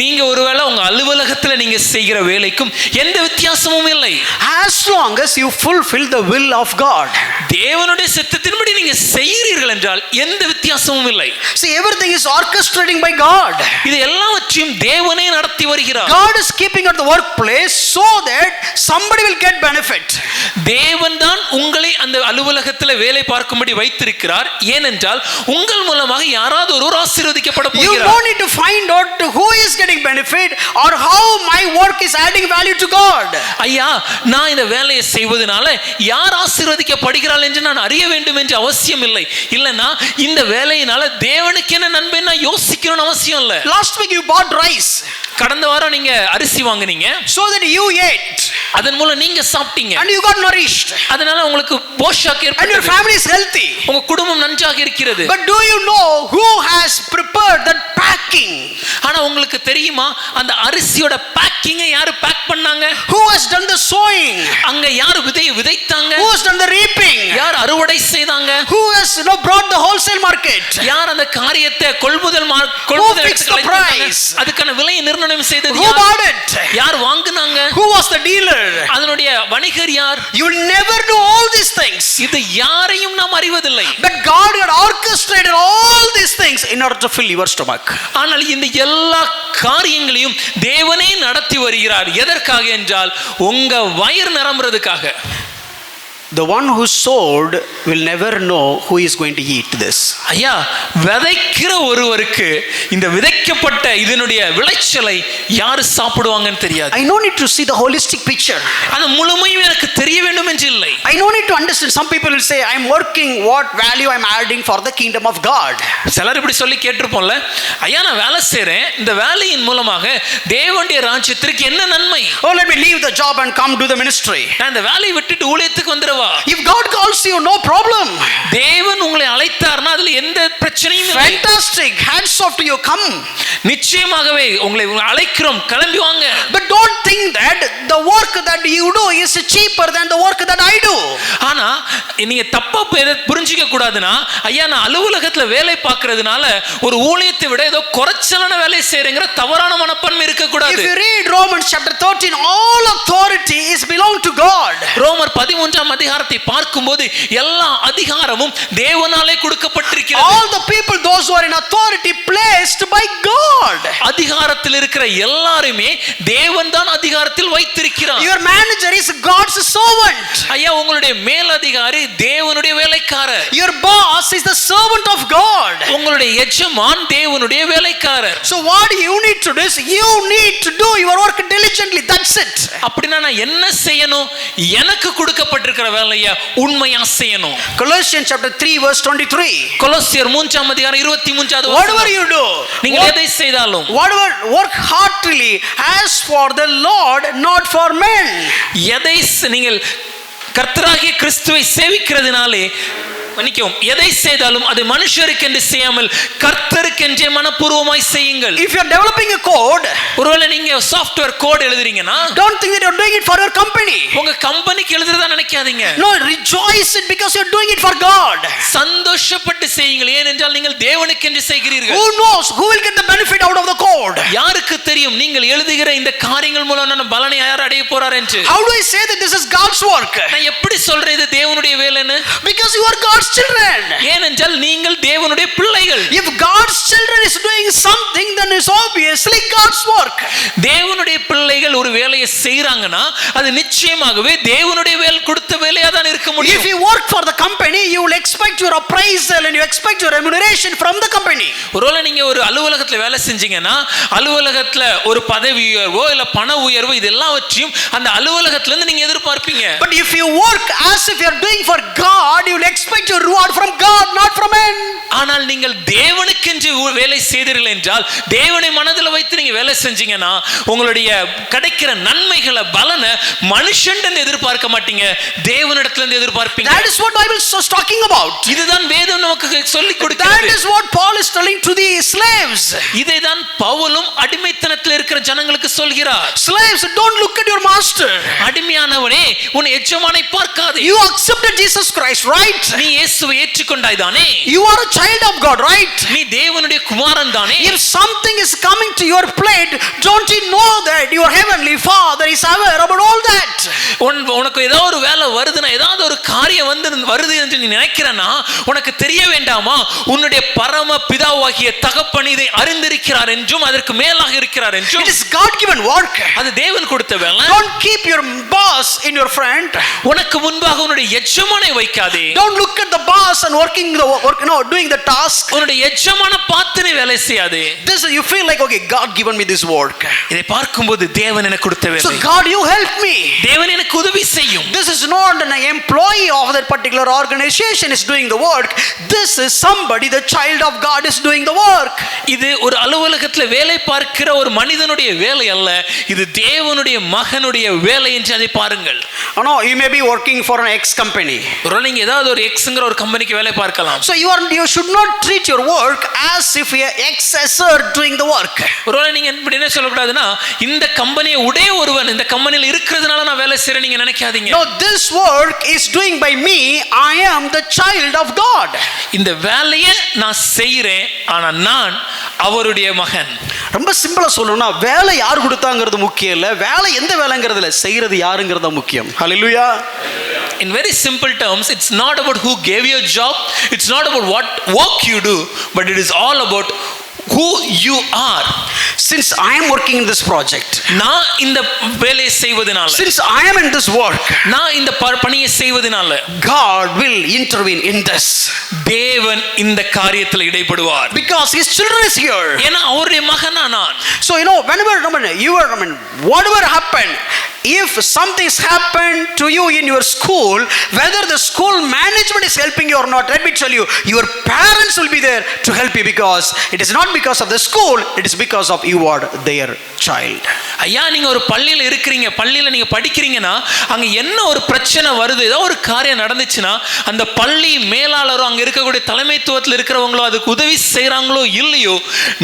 நீங்க ஒருவேளை உங்க அலுவலகத்துல நீங்க செய்கிற வேலைக்கும் எந்த வித்தியாசமும் இல்லை. As long as you fulfill the will of God. தேவனுடைய சித்தத்தின்படி நீங்க செய்கிறீர்கள் என்றால் எந்த வித்தியாசமும் இல்லை. See, everything is orchestrating by God. இது எல்லாவற்றையும் தேவனே நடத்தி வருகிறார். God is keeping at the workplace so that somebody will get benefit. தேவன் தான் உங்களை அந்த அலுவலகத்தில் வேலை பார்க்கும்படி வைத்திருக்கிறார். ஏனென்றால் உங்கள் மூலமாக யாராவது ஒருவர் ஆசீர்வதிக்கப்பட You போகிறார். don't need to find out who is getting benefit or how my work is adding value to God. ஐயா, நான் இந்த வேலையை செய்வதனால யார் ஆசீர்வதிக்கப்படுகிறாள் என்று நான் அறிய வேண்டும் என்று அவசியம் இல்லை. இல்லைன்னா இந்த வேலையினால தேவனுக்கு என்ன நன்மை நான் யோசிக்கணும்னு அவசியம் இல்லை. Last week you bought rice. கடந்த வாரம் நீங்க அரிசி வாங்குனீங்க. So that you ate. அதன் மூலம் நீங்க சாப்பிட்டீங்க. And you got nourished. அதனால உங்களுக்கு போஷாக் And your ஏற்பட்டது. family is healthy. உங்க குடும்பம் நன்றாக இருக்கிறது. But do you know who has prepared that packing? ஆனா உங்களுக்கு தெரியுமா அந்த அரிசியோட பேக்கிங்கை யாரு பேக் பண்ணாங்க? Who has done the sowing? அங்க யார் விதையை விதைத்தாங்க? Who has done the reaping? யார் அறுவடை செய்தாங்க? Who has brought the wholesale market? யார் அந்த காரியத்தை கொள்முதல் fixed the price? அதுக்கான விலையை நிர்ணயம் செய்தது Who யார்? bought it? யார் வாங்குனாங்க? Who was the dealer? அதனுடைய வணிகர் யார்? You will never do all these things. இது யாரையும் நாம் அறிவதில்லை. But God had orchestrated all these things in order to fill your stomach. ஆனால் இந்த எல்லா காரியங்களையும் தேவனே நடத்தி வருகிறார். எதற்காக என்றால் உங்க வயிறு நிரம்புறதுக்காக. The one who sowed will never know who is going to eat this. ஐயா, விதைக்கிற ஒருவருக்கு இந்த விதைக்கப்பட்ட இதனுடைய விளைச்சலை யாரு சாப்பிடுவாங்கன்னு தெரியாது. I don't need to see the holistic picture. அந்த முழுமையும் எனக்கு தெரிய வேண்டும் என்று இல்லை. I don't need to understand. Some people will say, I'm working, what value I'm adding for the kingdom of God. சிலர் இப்படி சொல்லி கேட்டிருப்போம்ல, ஐயா நான் வேலை செய்றேன், இந்த வேலையின் மூலமாக தேவனுடைய ராஜ்யத்திற்கு என்ன நன்மை? Oh, let me leave the job and come do the ministry. நான் இந்த வேலையை விட்டுட்டு ஊழியத்துக்கு வந்துடவா? அல்லவா? If God calls you, no problem. தேவன் உங்களை அழைத்தார்னா அதுல எந்த பிரச்சனையும் இல்லை. Fantastic. Hats off to you. Come. நிச்சயமாகவே உங்களை அழைக்கிறோம், கிளம்பி வாங்க. But don't think that the work that you do is cheaper than the work that I do. ஆனா நீங்க தப்பா புரிஞ்சிக்க கூடாதுன்னா, ஐயா நான் அலுவலகத்துல வேலை பார்க்கிறதுனால ஒரு ஊழியத்தை விட ஏதோ குறைச்சலான வேலை செய்யறேங்கிற தவறான மனப்பான்மை இருக்க கூடாது. If you read Romans chapter 13, all authority is belong to God. ரோமர் 13ஆம் அதிகாரத்தை பார்க்கும்போது எல்லா அதிகாரமும் தேவனாலே கொடுக்கப்பட்டிருக்கிறது. All the people, those who are in authority, placed by God. அதிகாரத்தில் இருக்கிற எல்லாருமே தேவன் தான் அதிகாரத்தில் வைத்திருக்கிறார். Your manager is God's servant. ஐயா உங்களுடைய மேல் அதிகாரி தேவனுடைய வேலைக்காரர். Your boss is the servant of God. உங்களுடைய எஜமான் தேவனுடைய வேலைக்காரர். So what you need to do is you need to do your work diligently. That's it. அப்படினா நான் என்ன செய்யணும்? எனக்கு கொடுக்கப்பட்டிருக்கிற வேலையை உண்மையா செய்யணும். Colossians chapter 3 verse 23. கொலோசியர் 3ஆம் அதிகாரம் 23வது Whatever you do, நீங்கள் எதை செய்தாலும் whatever work heartily as for the Lord, not for men. எதை நீங்கள் கர்த்தராகிய கிறிஸ்துவை சேவிக்கிறதுனாலே மன்னிக்கவும் எதை செய்தாலும் அது மனுஷருக்கென்று செய்யாமல் கர்த்தருக்கென்றே மனப்பூர்வமாய் செய்யுங்கள். If you are developing a code, ஒருவேளை நீங்க சாஃப்ட்வேர் கோட் எழுதுறீங்கன்னா don't think that you are doing it for your company. உங்க கம்பெனிக்கு எழுதுறதா நினைக்காதீங்க. No, rejoice it because you are doing it for God. சந்தோஷப்பட்டு செய்யுங்கள், ஏனென்றால் நீங்கள் தேவனுக்கென்று செய்கிறீர்கள். Who knows who will get the benefit out of the code? யாருக்கு தெரியும் நீங்கள் எழுதுகிற இந்த காரியங்கள் மூலமான பலனை யார் அடைய போறார் என்று? How do I say that this is God's work? நான் எப்படி சொல்றேன் இது தேவனுடைய வேலைன்னு? Because you are God's children. ஏனென்றால் நீங்கள் தேவனுடைய பிள்ளைகள். If God's children is doing something, then it's obviously God's work. தேவனுடைய பிள்ளைகள் ஒரு வேலையை செய்றாங்கன்னா அது நிச்சயமாகவே தேவனுடைய வேலை கொடுத்த வேலையா தான் இருக்க முடியும். If you work for the company, you will expect your appraisal and you expect your remuneration from the company. ஒருவேளை நீங்க ஒரு அலுவலகத்துல வேலை செஞ்சீங்கன்னா அலுவலகத்துல ஒரு பதவி உயர்வோ இல்ல பண உயர்வோ இதெல்லாவற்றையும் அந்த அலுவலகத்துல இருந்து நீங்க எதிர்பார்ப்பீங்க. But if you work as if you are doing for God, you will expect your reward from God, not from men. ஆனால் நீங்கள் தேவனுக்கென்று வேலை செய்தீர்கள் என்றால் தேவனை மனதில் வைத்து நீங்க வேலை செஞ்சீங்கன்னா உங்களுடைய கிடைக்கிற நன்மைகளை பலனை மனுஷன்கிட்ட எதிர்பார்க்க மாட்டீங்க, தேவனிடத்துல இருந்து எதிர்பார்ப்பீங்க. That is what Bible is talking about. இதுதான் வேதம் நமக்கு சொல்லி கொடுக்கிறது. That is what Paul is telling to the slaves. இதைதான் பவுலும் அடிமைத்தனத்தில் இருக்கிற ஜனங்களுக்கு சொல்கிறார். Slaves, don't look at your master. அடிமையானவனே உன் எஜமானை பார்க்காதே. You accepted Jesus Christ, right? நீ இயேசுவை ஏற்றுக்கொண்டாய் தானே? You are a child of God, right? நீ தேவனுடைய குமாரன் தானே? If something is coming to your plate, don't you know that your heavenly Father is aware about all that? உனக்கு ஏதாவது ஒரு வேலை வருதுன்னா ஏதாவது ஒரு காரியம் வருது என்று நீ நினைக்கிறனா உனக்கு தெரிய வேண்டாமா? உன்னுடைய பரம பிதாவாகிய தகப்பன் இதை அறிந்திருக்கிறார் என்றும் அதற்கு மேலாக இருக்கிறார் என்றும். It is God given work. அது தேவன் கொடுத்த வேலை. Don't keep your boss in your front. உனக்கு முன்பாக உன்னுடைய எஜமானை வைக்காதே. Don't look at the boss and working the work, doing the task. உன்னுடைய எஜமான பார்த்து நீ வேலை செய்யாதே. This you feel like, okay, God given me this work. இதை பார்க்கும்போது தேவன் எனக்கு கொடுத்த வேலை. So God, you help me. தேவன் எனக்கு உதவி செய்யும். This is not an employee of that particular organization is doing the work. This is somebody, the child of God is doing the work. இது ஒரு அலுவலகத்துல வேலை பார்க்கிற ஒரு மனிதனுடைய வேலை அல்ல, இது தேவனுடைய மகனுடைய வேலை என்று அதை பாருங்கள். No, you may be working for an X company. நீங்க ஏதாவது ஒரு எக்ஸ்ங்கிற ஒரு கம்பெனிக்கு வேலை பார்க்கலாம். So you should not treat your work as if you are ex-assessor doing the work. ஒருவேளை நீங்க இப்படி என்ன சொல்லக்கூடாதுன்னா இந்த கம்பெனியை உடைய ஒருவன் இந்த கம்பெனியில் இருக்கிறதுனால நான் வேலை செய்றேன் நீங்க நினைக்காதீங்க. No, this work is doing by me. I am the child of God. இந்த வேலையை நான் செய்றேன், ஆனா நான் அவருடைய மகன். ரொம்ப சிம்பிளா சொல்லணும்னா வேலை யார் கொடுத்தாங்கிறது முக்கியம் இல்ல, வேலை எந்த வேலைங்கிறதுல செய்யறது யாருங்கிறது முக்கியம். ஹalleluya. In very simple terms, it's not about who gave you a job, it's not about what work you do, but it is all about who you are. Since I am working in this project, நான் இந்த வேலையை செய்வதனால, since I am in this work, நான் இந்த பணியை செய்வதனால God will intervene in this. தேவன் இந்த காரியத்தில் இடைப்படுவார். Because his children is here. ஏன்னா அவருடைய மகனா நான். So whenever whatever happened, if something's happened to you in your school, whether the school management is helping you or not, let me tell you, your parents will be there to help you, because it is not because of the school, it is because of you are their child. ஐயா நீங்க ஒரு பள்ளியில இருக்கிறீங்க, பள்ளியில நீங்க படிக்கிறீங்கன்னா அங்க என்ன ஒரு பிரச்சனை வருது, ஏதோ ஒரு காரியம் நடந்துச்சுன்னா அந்த பள்ளி மேலாளரோ அங்க இருக்கக்கூடிய தலைமைத்துவத்தில் இருக்கிறவங்களோ அதுக்கு உதவி செய்யறாங்களோ இல்லையோ,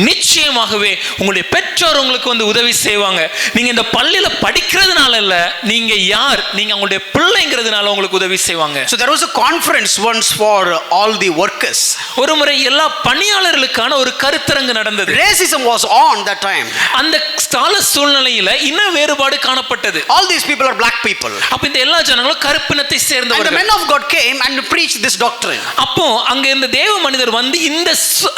நிச்சயமாகவே உங்களுடைய பெற்றோர் உங்களுக்கு வந்து உதவி செய்வாங்க. நீங்க இந்த பள்ளியில படிக்கிறதுனால இல்ல, நீங்க யார், நீங்க உங்களுடைய பிள்ளைங்கிறதுனால உங்களுக்கு உதவி செய்வாங்க. So there was a conference once for all the workers. ஒரு முறை எல்லா பணியாளர்களுக்கான ஒரு கருத்தரங்கு நடந்தது. Racism was on that time. அந்த கால சூழ்நிலையில இன வேறுபாடு காணப்பட்டது. All these people are black people. அப்ப இந்த எல்லா ஜனங்களும் கருப்பினத்தை And the சேர்ந்தவர்கள். men of God came and preached this doctrine. அப்போ அங்க இந்த தேவ மனிதர் வந்து இந்த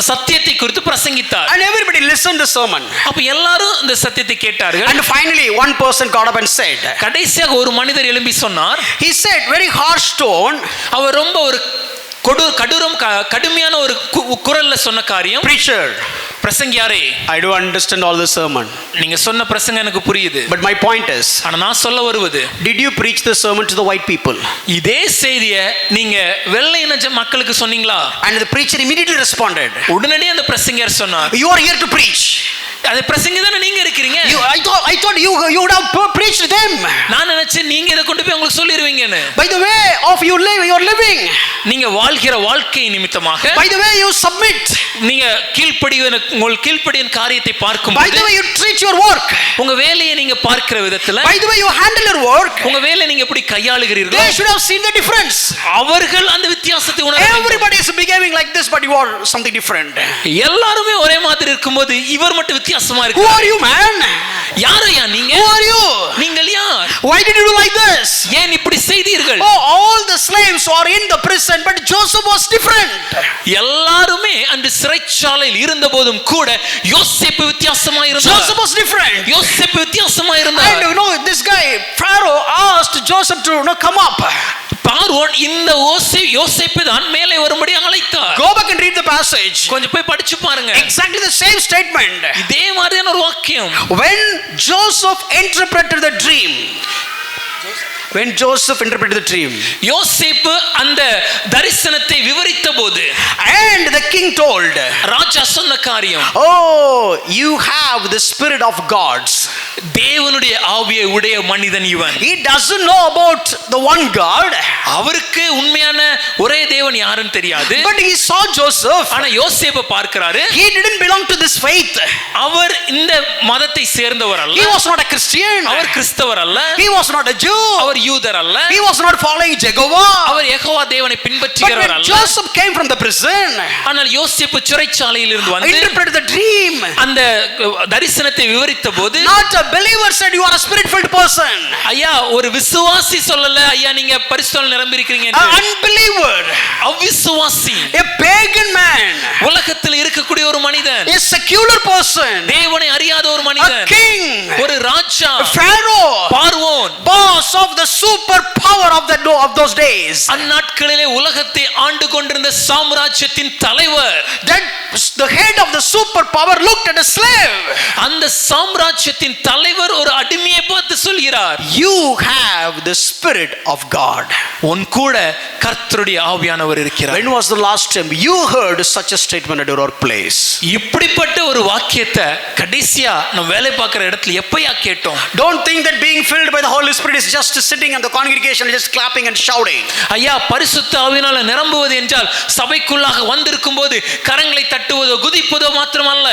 சத்தியத்தை குறித்து பிரசங்கித்தார். And everybody listened the sermon. அப்ப எல்லாரும் இந்த சத்தியத்தை கேட்டார்கள். And finally one person got up and said, கடைசியாக ஒரு மனிதர் எழும்பி சொன்னார். he said very harsh tone, அவர் ரொம்ப ஒரு கடுமையான ஒரு குரல்ல சொன்ன காரியம், preacher, பிரசங்கியாரே, I do understand all the sermon, நீங்க சொன்ன பிரசங்கம் எனக்கு புரியுது, but my point is, ஆனா நான் சொல்ல வருவது, did you preach the sermon to the white people? இதே செய்தியை நீங்க வெள்ளை இன மக்களுக்கு சொன்னீங்களா? And the preacher immediately responded, உடனடியே அந்த பிரசங்கியார் சொன்னார், you are here to preach. அது பிரசங்கி தானே நீங்க இருக்கிறீங்க. I thought you would have preached them. நான் நினைச்சேன் நீங்க இத கொண்டு போய் உங்களுக்கு சொல்லிருவீங்கன்னு. By the way of you are living, நீங்க வாழ்கிற வாழ்க்கை நிமித்தமாக, by the way you submit, நீங்க உங்கள் கீழ்ப்படியின் காரியத்தை பார்க்கும்போது, by the way you treat your work, உங்க வேலையை நீங்க பார்க்கிற விதத்துல, by the way you handle your work, உங்க வேலையை நீங்க எப்படி கையாளுகிறீர்கள், they should have seen the difference. அவர்கள் அந்த வித்தியாசத்தை உணர வேண்டும். Everybody is behaving like this, but you are something different. எல்லாரும் ஒரே மாதிரி இருக்கும்போது இவர் மட்டும் வித்தியாசமா Who இருக்கார். are you, man? யாரையா நீங்க? Who are you? நீங்கள் யார்? Why did you do like this? ஏன் இப்படி செய்தீர்கள்? Oh, all the slaves are in the prison, but Joseph was different. எல்லாருமே அந்த சிறைச்சாலையில் இருந்தபோதும் கூட யோசேப்பு வித்தியாசமா இருந்தார். Joseph was different. யோசேப்பு வித்தியாசமா இருந்தார். And you know, this guy Pharaoh asked Joseph to come up. பார்வோன் இந்த யோசேப்பை தான் மேலே வரும்படி அழைத்தார். Go back and read the passage. கொஞ்சம் போய் படிச்சு பாருங்க. Exactly the same statement. இதே மாதிரியான ஒரு வாக்கியம். When Joseph interpreted the dream, யோசேப்பு அந்த தரிசனத்தை விவரித்த போது, and the king told, ராஜா சொன்ன காரியம், oh, you have the spirit of gods. தேவனுடைய ஆவியை உடைய மனிதன் இவன். He doesn't know about the one God. அவருக்கு உண்மையான ஒரே தேவன் யாருன்னு தெரியாது. But he saw Joseph. ஆனா யோசேப்பை பார்க்கிறாரு. He didn't belong to this faith. அவர் இந்த மதத்தை சேர்ந்தவர் அல்ல. He was not a Christian. அவர் கிறிஸ்தவர் அல்ல. He was not a Jew. அவர் யூதர் அல்ல. He was not following Jehovah. அவர் யெகோவா தேவனை பின்பற்றுகிறவர் அல்ல. Joseph came from the prison. ஆனால் யோசேப்பு சிறைச்சாலையில் இருந்து வந்து interpreted the dream. அந்த தரிசனத்தை விவரித்த போது, not a believer said you are a spirit filled person. ஐயா ஒரு விசுவாசி சொல்லல ஐயா நீங்க பரிசுத்தால் நிரம்பி இருக்கீங்க என்று. An unbeliever, அவிசுவாசி, a pagan man, உலகத்தில் இருக்கக்கூடிய ஒரு மனிதன், a secular person, தேவனை அறியாத ஒரு மனிதன், a king, ஒரு ராஜா, Pharaoh, பார்வோன், boss of the super power of those days. அந்நாட்களிலே உலகத்தை ஆண்டு கொண்டிருந்த சாம்ராஜ்யத்தின் தலைவர், that the head of the super power looked at a slave. அந்த சாம்ராஜ்யத்தின் தலைவர் ஒரு அடிமையை பார்த்து சொல்கிறார், you have the spirit of God. உன் கூட கர்த்தருடைய ஆவியானவர் இருக்கிறார். When was the last time you heard such a statement at your workplace? இப்படிப்பட்ட ஒரு வாக்கியத்தை கடைசியா நம்ம வேலை பார்க்கிற இடத்துல எப்பயா கேட்டோம்? Don't think that being filled by the Holy Spirit is just sitting in the congregation just clapping and shouting. ஐயா பரிசுத்த ஆவியினால நிரம்புவது என்றால் சபைக்குள்ளாக வந்திருக்கும் போது கரங்களை தட்டுவதோ குதிப்பதோ மாத்திரமல்ல.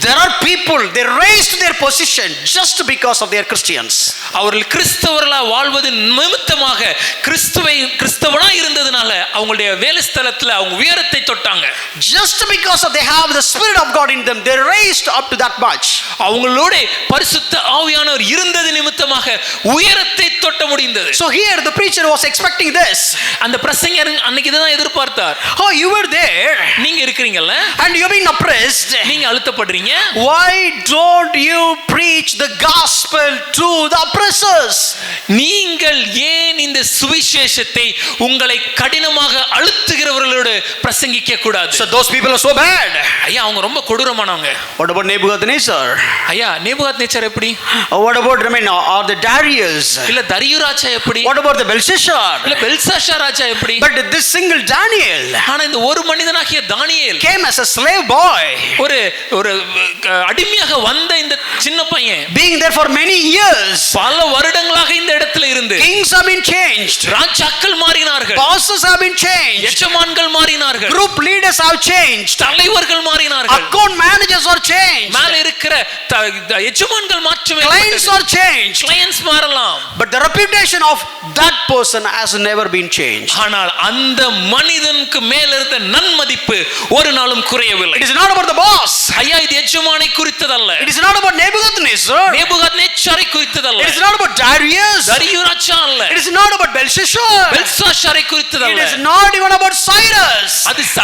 There are people, they raised their position just because of their Christians. அவர்கள் கிறிஸ்தவர்களாக வாழ்வது நிமித்தமாக கிறிஸ்தவனாய் இருந்ததனால அவங்களுடைய வேலை ஸ்தலத்துல அவங்க உயரத்தை தொட்டாங்க. Just because they have the spirit of God in them, they raised up to that much. அவங்களோட பரிசுத்த ஆவியானவர் இருந்தது நிமித்தமாக உயரத்தை தொட்ட முடிந்தது. So here the preacher was expecting this. அந்த பிரசங்கர் அன்னைக்கு இதான் எதிர்பார்த்தார். Oh, you were there. நீங்க இருக்கீங்கல்ல, and you have been oppressed. நீங்க அழுத்தப்படுறீங்க. செய்றீங்க? Why don't you preach the gospel to the oppressors? நீங்கள் ஏன் இந்த சுவிசேஷத்தை உங்களை கடினமாக அழுத்துகிறவர்களோடு பிரசங்கிக்க கூடாது? So those people are so bad. ஐயா அவங்க ரொம்ப கொடூரமானவங்க. What about Nebuchadnezzar? ஐயா நேபுகாத்நேச்சர் எப்படி? What about or the Darius? இல்ல தரியு ராஜா எப்படி? What about the Belshazzar? இல்ல பெல்சாஷார் ராஜா எப்படி? But this single Daniel ஆனா இந்த ஒரு மனிதனாகிய தானியேல் came as a slave boy, ஒரு ஒரு அடிமையாக வந்த இந்த சின்ன பையன் being there for many years. பல வருடங்களாக இந்த இடத்துல இருந்து Kings have been changed, ராஜாக்கள் மாறினார்கள், bosses have been changed, எஜமான்கள் மாறினார்கள், group leaders have changed, தலைவர்கள் மாறினார்கள், account managers are changed, மேல இருக்கிற எஜமான்கள் மாற்றமே, clients are changed, கிளையன்ட்ஸ் மாறலாம், but the reputation of that person has never been changed. ஆனால் அந்த மனிதனுக்கு மேல இருந்த நன்மதிப்பு ஒரு நாளும் குறையவில்லை. It is not about the boss, ஐயா இது எஜமானை குறித்ததல்ல, it is not about Nebuchadnezzar, நேபுகாத்நேச்சரை குறித்ததல்ல, it is not about Darius, தரியு ராஜா அல்ல, it is not about Belshazzar, பெல்சாஷாரை it குறித்ததல்ல, is not even about Cyrus.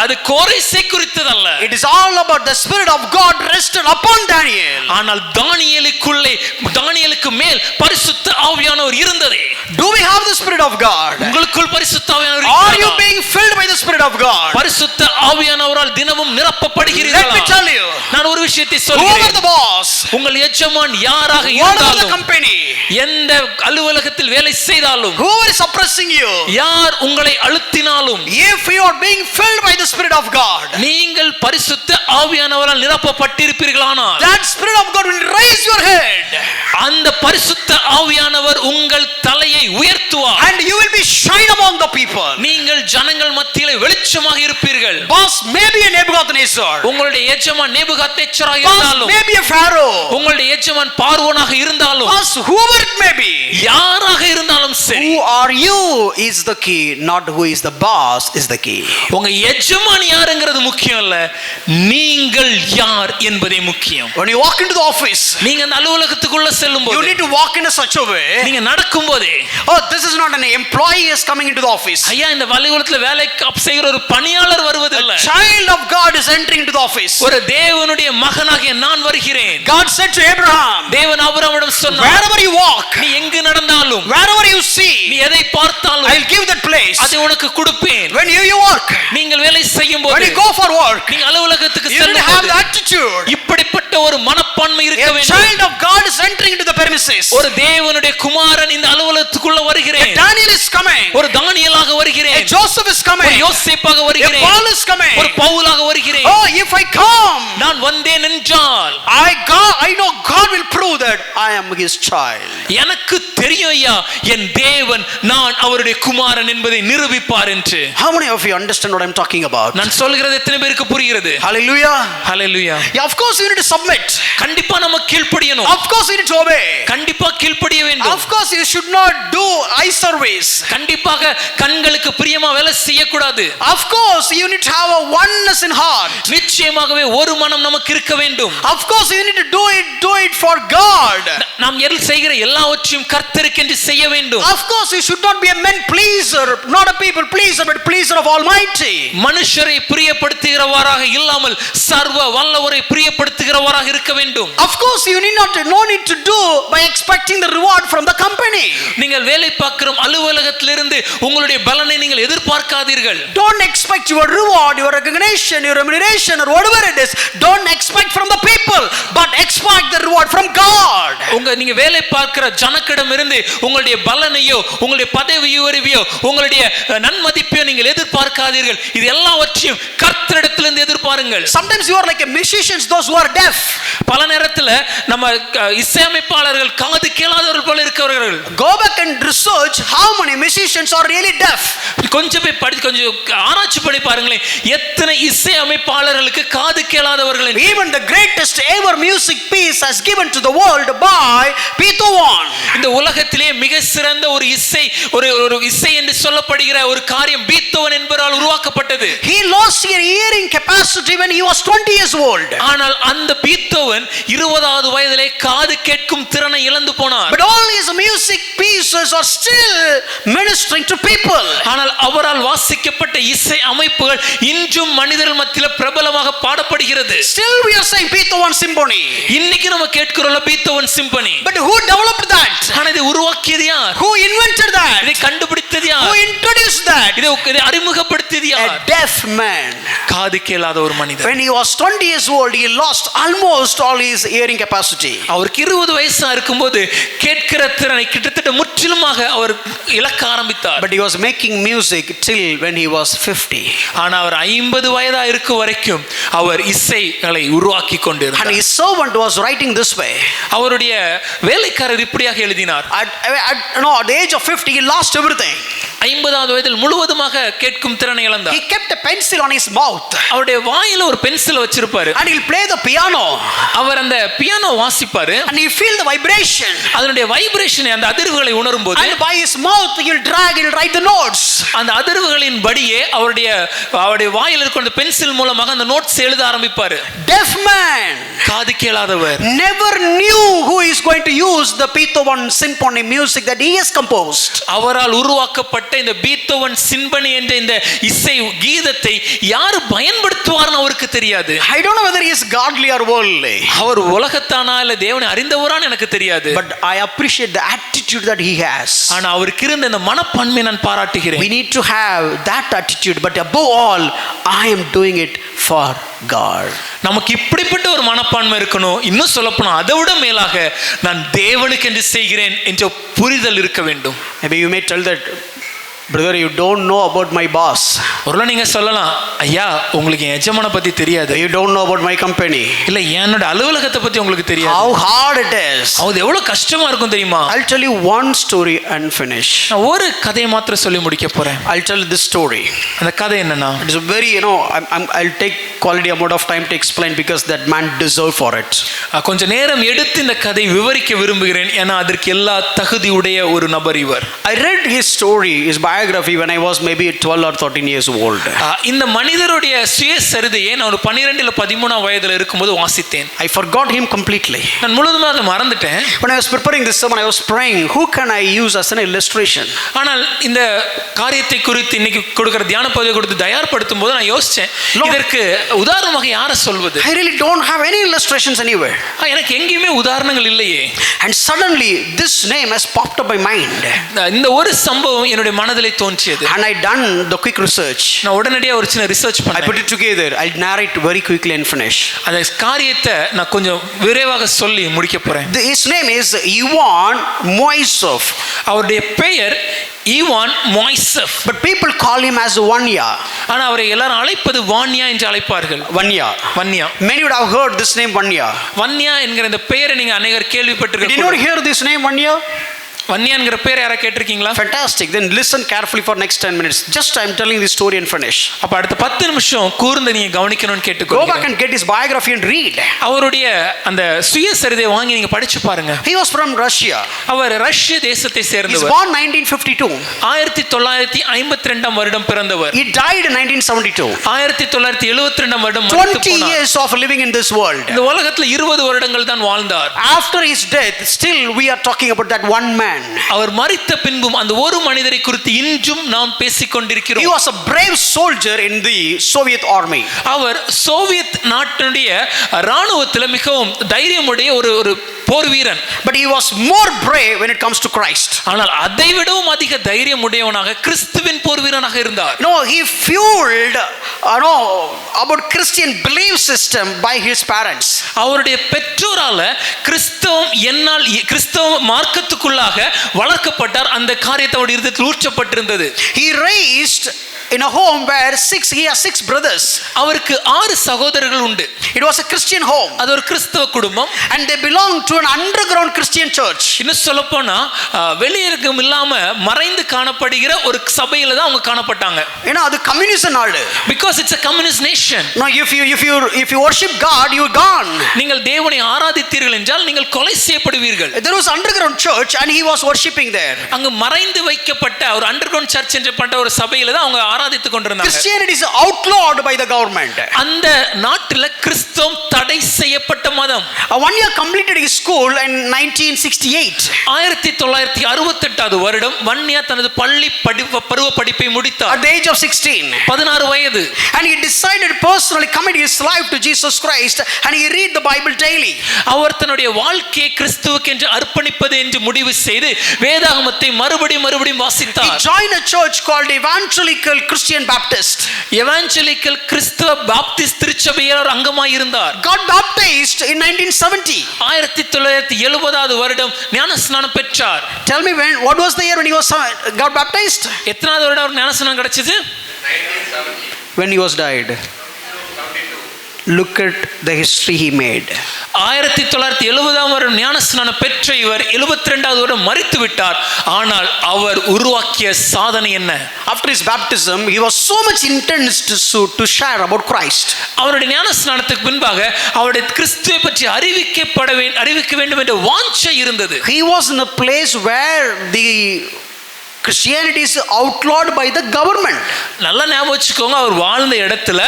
அது கோரேசை குறித்ததல்ல. It is all about the Spirit of God rested upon Daniel. ஆனால் தானியேலுக்கு மேல் பரிசுத்த ஆவியானவர் இருந்ததே. Do we have the Spirit of God? உங்களுக்குள் பரிசுத்த ஆவியானவர் Are you இருக்கிறாரா? being filled by the Spirit of God? பரிசுத்த ஆவியானவரால் தினமும் Let நிரப்பப்படுகிறீர்களா? me tell you, நான் ஒரு விஷயத்தை whoever சொல்கிறேன். the boss, உங்கள் எஜமான் யாராக whatever the இருந்தாலும், company, எந்த அலுவலகத்தில் வேலை செய்தாலும், whoever is oppressing you, யார் உங்களை அழுத்தினாலும், if you are being filled by the Spirit of God, நீங்கள் பரிசுத்த ஆவியானவரால் நிரப்பப்பட்டிருப்பீர்களானால், that Spirit of God will raise your head அந்த பரிசுத்த ஆவியானவர் உங்கள் தலையை உயர்த்துவார். and you will be shine among the people. நீங்கள் ஜனங்கள் மத்தியிலே வெளிச்சமாக இருப்பீர்கள். Boss may be a Nebuchadnezzar, உங்களுடைய எஜமான் நேபுகாத்நேச்சராக boss இருந்தாலும், may be a Pharaoh, உங்களுடைய எஜமான் பார்வோனாக இருந்தாலும், boss whoever it may be, யாராக இருந்தாலும் சரி, who are you is the key, not who is the boss is the key. உங்க எஜமான் யாருங்கிறது முக்கியம் இல்ல, நீங்கள் யார் என்பதே முக்கியம். When you walk into the office, நீங்க அந்த அலுவலகத்துக்குள்ள செல்லும் you போது, need to walk in a such a way, நீங்க நடக்கும் போதே, oh, this is not an employee is coming into the office, ஐயா இந்த அலுவலகத்துல வேலைக்கு செய்கிற ஒரு பணியாளர் வருவதில்லை, child of God is entering into the office. ஒரு தேவனுடைய மகனாகிய நான் வருகிறேன். God said to Abraham, தேவன் ஆபிரகாமிடம் சொன்னார், wherever you walk, நீ எங்கு நடந்தாலும், wherever you see, நீ எதை பார்த்தாலும் I'll give that place. அதை உனக்கு கொடுப்பேன். When you work, நீங்கள் வேலை செய்யும் when போது, you go for work, நீங்க அலுவலகத்துக்கு you need to செல்லும் have போது, the attitude. இப்படிப்பட்ட ஒரு மனப்பான்மை இருக்க A வேண்டும். child of God is entering into the premises. ஒரு தேவனுடைய குமாரன் இந்த அலுவலகத்துக்குள்ள வருகிறேன், Daniel is coming, ஒரு தானியேலாக a வருகிறேன், Joseph is ஒரு coming, யோசேப்பாக a வருகிறேன், Paul is coming. ஒரு பவுலாக வருகிறேன். Oh, if I come, நான் வந்தேன் என்றால் I know God will prove that I am his child. எனக்கு தெரியும் ஐயா என் தேவன் நான் அவருடைய குமாரன் என்பதை நிரூபிப்பார் என்று. How many of you understand what I'm talking about? நான் சொல்கிறது எத்தனை பேருக்கு புரிகிறது? Hallelujah. Hallelujah. Yeah, of course you need to submit. கண்டிப்பா நம்ம கீழ்ப்படியணும், Of course you need to obey. கண்டிப்பா கீழ்ப்படிய வேண்டும். Of course you should not do eye service. கண்டிப்பாக கண்களுக்கு பிரியமா வேலை செய்யக்கூடாது. Of course you need to have a oneness in heart. நிச்சயமாகவே ஒரு மனம் நமக்கு இருக்க வேண்டும். Of course you need to do it for God. நாம் செய்கிற எல்லாவற்றையும் கர்த்தருக்கென்று செய்ய வேண்டும். Of course you should not be a men pleaser, not a people pleaser, but pleaser of Almighty. மனுஷரை பிரியப்படுத்துகிறவராக இல்லாமல் சர்வ வல்லவரை பிரியப்படுத்துகிறவராக இருக்க வேண்டும். Of course you no need to do by expecting the reward from the company. நீங்கள் வேலை பார்க்கிற அலுவலகத்திலிருந்து உங்களுடைய பலனை நீங்கள் எதிர்பார்க்காதீர்கள். Don't expect your reward, your recognition, your remuneration or whatever it is. Don't expect from the people, but expect the reward from God. நீங்க வேலை பார்க்கிற ஜனக்கிடமிருந்து உங்களுடைய பலனையோ உங்களுடைய பதவி உயர்வையோ உங்களுடைய நன்மதிப்பையோ நீங்கள் எதிர்பார்க்காதீர்கள். இது எல்லாவற்றையும் கர்த்தரிடத்திலிருந்து எதிர்பாருங்கள். Sometimes you are like a musicians, those who are deaf. பல நேரத்துல நம்ம இசையமைப்பாளர்கள் காது கேளாதவர்கள் போல இருக்கிறவர்கள். Go back and research how many musicians are really deaf. கொஞ்சம் போய் கொஞ்சம் ஆராய்ச்சி பண்ணி பாருங்களேன், எத்தனை இசையமைப்பாளர்களுக்கு காது கேளாதவர்கள். Even the greatest ever music piece has given to the world by Beethoven. இந்த உலகத்திலே மிக சிறந்த ஒரு இசை என்று சொல்லப்படுகிற ஒரு காரியம் பீத்தோவன் என்பவரால் உருவாக்கப்பட்டது. He lost his hearing capacity when he was 20 years old. ஆனால் அந்த பீத்தோவன் 20வது வயதிலே காது கேட்கும் திறனை இழந்து போனார். But all his music piece pieces are still ministering to people. ஆனால் அவரால் வாசிக்கப்பட்ட இசை அமைப்புகள் இன்றும் மனிதர்கள் மத்தியில் பிரபலமாக பாடப்படுகிறது. Still we are saying Beethoven symphony. இன்னைக்கு நம்ம கேட்கிறோம்ல Beethoven symphony. But who developed that? ஆனா இதை உருவாக்கியது யார்? Who invented that? இதை கண்டுபிடித்தது Who யார்? introduced that? இதை அறிமுகப்படுத்தியது A யார்? deaf man. காது கேளாத ஒரு மனிதர். When he was 20 years old, he lost almost all his hearing capacity. அவருக்கு 20 வயசா இருக்கும்போது கேட்கிற திறனை கிட்டத்தட்ட முற்றிலுமாக அவர் இழக்க ஆரம்பித்தார். But he was making music till when he was 50. ஆனா அவர் 50 வயதா இருக்கும் வரைக்கும் அவர் இசைகளை உருவாக்கி And கொண்டிருந்தார். his servant was writing this way. அவருடைய வேலைக்காரர் இப்படியாக எழுதினார். At the age of 50, he lost everything. 50வது வயதில் முழுவதுமாக கேட்கும் திறனை இழந்தார். He kept a pencil on his mouth. அவருடைய வாயில ஒரு பென்சில் வச்சிருப்பாரு. And he'll play the piano. அவர் அந்த பியானோ வாசிப்பாரு. And he feel the vibration. அதனுடைய வைப்ரேஷன் அந்த அதிர்வுகளை உணரும் போது And by his mouth he'll write the notes. அந்த அதிர்வுகளின் படியே அவருடைய வாயில் இருக்கிற அந்த பென்சில் மூலமாக அந்த நோட்ஸ் எழுத ஆரம்பிப்பாரு. Deaf man. காது கேளாதவர் Never knew who is going to use the Beethoven symphony music that he has composed. அவரால் உருவாக்கப்பட்ட இந்த பீத்தோவன் சிம்பனி என்ற இந்த இசை கீதத்தை யார் பயன்படுத்துவார்னு அவருக்கு தெரியாது. I don't know whether he is godly or worldly. அவர் உலகத்தானா இல்ல தேவனை அறிந்தவரான்னு எனக்கு தெரியாது. But I appreciate the attitude that he has. ஆனா அவருக்கு இருந்த இந்த மனப்பான்மையை நான் பாராட்டுகிறேன். We need to have that attitude, but above all, I am doing it for God. நமக்கு இப்படிப்பட்ட ஒரு மனப்பான்மை இருக்கணும். இன்னும் சொல்லப்போனா அதை விட மேலாக நான் தேவனுக்கு என்று செய்கிறேன் என்ற புரிதல் இருக்க வேண்டும். Maybe you may tell that, brother, you don't know about my boss. ஒருவேளை நீங்க சொல்லலாம், ஐயா உங்களுக்கு என் எஜமானை பத்தி தெரியாது. You don't know about my company. இல்ல என்னோட அலுவலகத்தை பத்தி உங்களுக்கு தெரியாது. How hard it is. அது எவ்வளவு கஷ்டமா இருக்கும் தெரியுமா? I'll tell you one story and finish. நான் ஒரு கதையை மாத்திரம் சொல்லி முடிக்க போறேன். I'll tell you this story. அந்த கதை என்னன்னா, It is a very, I'll take quality amount of time to explain because that man deserve for it. கொஞ்ச நேரம் எடுத்து இந்த கதை விவரிக்க விரும்புகிறேன். ஏன்னா அதற்கு எல்லா தகுதி உடைய ஒரு நபர் இவர். I read his story, his biography when I was maybe 12 or 13 years old. இந்த மனிதருடைய சுயசரிதையை நான் ஒரு 12 இல்ல 13 வயதுல இருக்கும்போது வாசித்தேன். I forgot him completely. நான் முழுவதுமாக அதை மறந்துட்டேன். When I was preparing this sermon, I was praying, who can I use as an illustration? ஆனால் இந்த காரியத்தை குறித்து இன்னைக்கு கொடுக்கிற தியான பகுதியை கொடுத்து தயார்படுத்தும் போது நான் யோசிச்சேன், இதற்கு உதாரணமாக யாரை சொல்வது? I really don't have any illustrations anywhere. எனக்கு எங்கேயுமே உதாரணங்கள் இல்லையே. And suddenly this name has popped up my mind. இந்த ஒரு சம்பவம் என்னுடைய மனதில் தோன்றியது. And I done the quick research. நான் உடனடியாக ஒரு சின்ன ரிசர்ச் I பண்ணேன். put it together. I'll narrate very quickly and finish. அந்த காரியத்தை நான் கொஞ்சம் விரைவாக சொல்லி முடிக்க போறேன். His name is Ivan Moisov. அவருடைய பெயர் Evan மொய்செஃப். But people call him as Vanya. ஆனா அவரை எல்லாரும் அழைப்பது வான்யா என்று அழைப்பார்கள். Vanya. Vanya. Many would have heard this name Vanya. Vanya என்கிற இந்த பெயரை நீங்க அநேகர் Did you not கேள்விப்பட்டிருக்கீங்க. hear this name Vanya? Vanya என்கிற பெயரை யாரா கேட்டிருக்கீங்களா? Fantastic. Then listen carefully for next 10 minutes. Just I'm telling the story and finish. அப்ப அடுத்த 10 நிமிஷம் கூர்ந்து நீங்க கவனிக்கணும்னு Go back கேட்டுக்கோங்க. and get his biography and read. அவருடைய அந்த சுயசரிதையை வாங்கி நீங்க படிச்சு பாருங்க. He was from Russia. அவர் ரஷ்ய தேசத்தை He was சேர்ந்தவர். born 1952. 1952 வருடம் பிறந்தவர். He died in 1972. 1972 வருடம் மரித்து 20 போனார். years of living in this world. இந்த உலகத்துல 20 வருடங்கள் தான் வாழ்ந்தார். After his death, still we are talking about that one man. அவர் மரித்த பின்பும் அந்த ஒரு மனிதரை குறித்து இன்றும் நாம் பேசிக் He கொண்டிருக்கிறோம். was a brave soldier in the Soviet army. அவர் சோவியத் நாட்டினுடைய ராணுவத்தில் மிகவும் தைரியமுடைய ஒரு போர் வீரன். But he was more brave when it comes to Christ. ஆனால் அதை விடவும் அதிக தைரியம் உடையவனாக கிறிஸ்துவின் போர் வீரனாக இருந்தார். No, he fueled about Christian belief system by his parents. அவருடைய பெற்றோரால கிறிஸ்தவ மார்க்கத்துக்குள்ளாக வளர்க்கப்பட்டார். அந்த காரியத்தை அவருடைய இருதயத்தில் ஊற்றப்பட்டிருந்தது. He raised in a home where he has 6 brothers. அவருக்கு 6 சகோதரர்கள் உண்டு. It was a Christian home. அது ஒரு கிறிஸ்தவ குடும்பம். And they belonged to an underground Christian church. இன்னும் சொல்ல போனா வெளியரங்கம் இல்லாம மறைந்து காணப்படுகிற ஒரு சபையில தான் அவங்க காணப்பட்டாங்க. அது கம்யூனிஸ்ட் நாடு. Because it's a communist nation. No, if you worship God, you are gone. நீங்கள் தேவனை ஆராதித்தீர்கள் என்றால் நீங்கள் கொலை செய்யப்படுவீர்கள். There was underground church and he was worshiping there. அங்க மறைந்து வைக்கப்பட்ட ஒரு அண்டர்கிரவுண்ட் சர்ச் என்றப்பட்ட ஒரு சபையில தான் அவங்க ஆராதித்துக் கொண்டிருந்தாங்க. Christianity is outlawed by the government. அந்த நாட்டில கிறிஸ்தவம் தடை செய்யப்பட்ட மதம். One year completed his school in 1968. 1968 வருடம் வன்னியா தனது பள்ளி பருவ படிப்பை முடித்தார். At the age of 16. 16 வயது. And he decided personally commit his life to Jesus Christ and he read the Bible daily. அவர் தன்னுடைய வாழ்க்கையை கிறிஸ்துவுக்கு என்று அர்ப்பணிப்பது என்று முடிவு செய்து வேதாகமத்தை மறுபடியும் வாசித்தார். He joined a church called Evangelical Christian Baptist. Evangelical கிறிஸ்தவ பாப்டிஸ்ட் திருச்சபையில் அங்கமாய் இருந்தார். Got baptized in 1970. 1970 வருடம் ஞானஸ்நானம் பெற்றார். Tell me what was the year when he got baptized? எத்தனாவது வருடம் அவருக்கு ஞானஸ்நானம் கிடைச்சது? 1970. When he was died. Look at the history he made. 1970 வருடம் ஞானஸ்நானம் பெற்ற இவர் 72வது வருடம் மரித்து விட்டார். ஆனால் அவர் உருவாக்கிய சாதனை என்ன? After his baptism he was so much intense to share about Christ. அவருடைய ஞானஸ்நானத்துக்கு பின்பாக அவருடைய கிறிஸ்துவை பற்றி அறிவிக்க வேண்டும் என்ற வாஞ்சை இருந்தது. He was in a place where the Christianity is outlawed by the government. நல்ல ஞாபகம் வச்சுக்கோங்க, அவர் வாழ்ந்த இடத்துல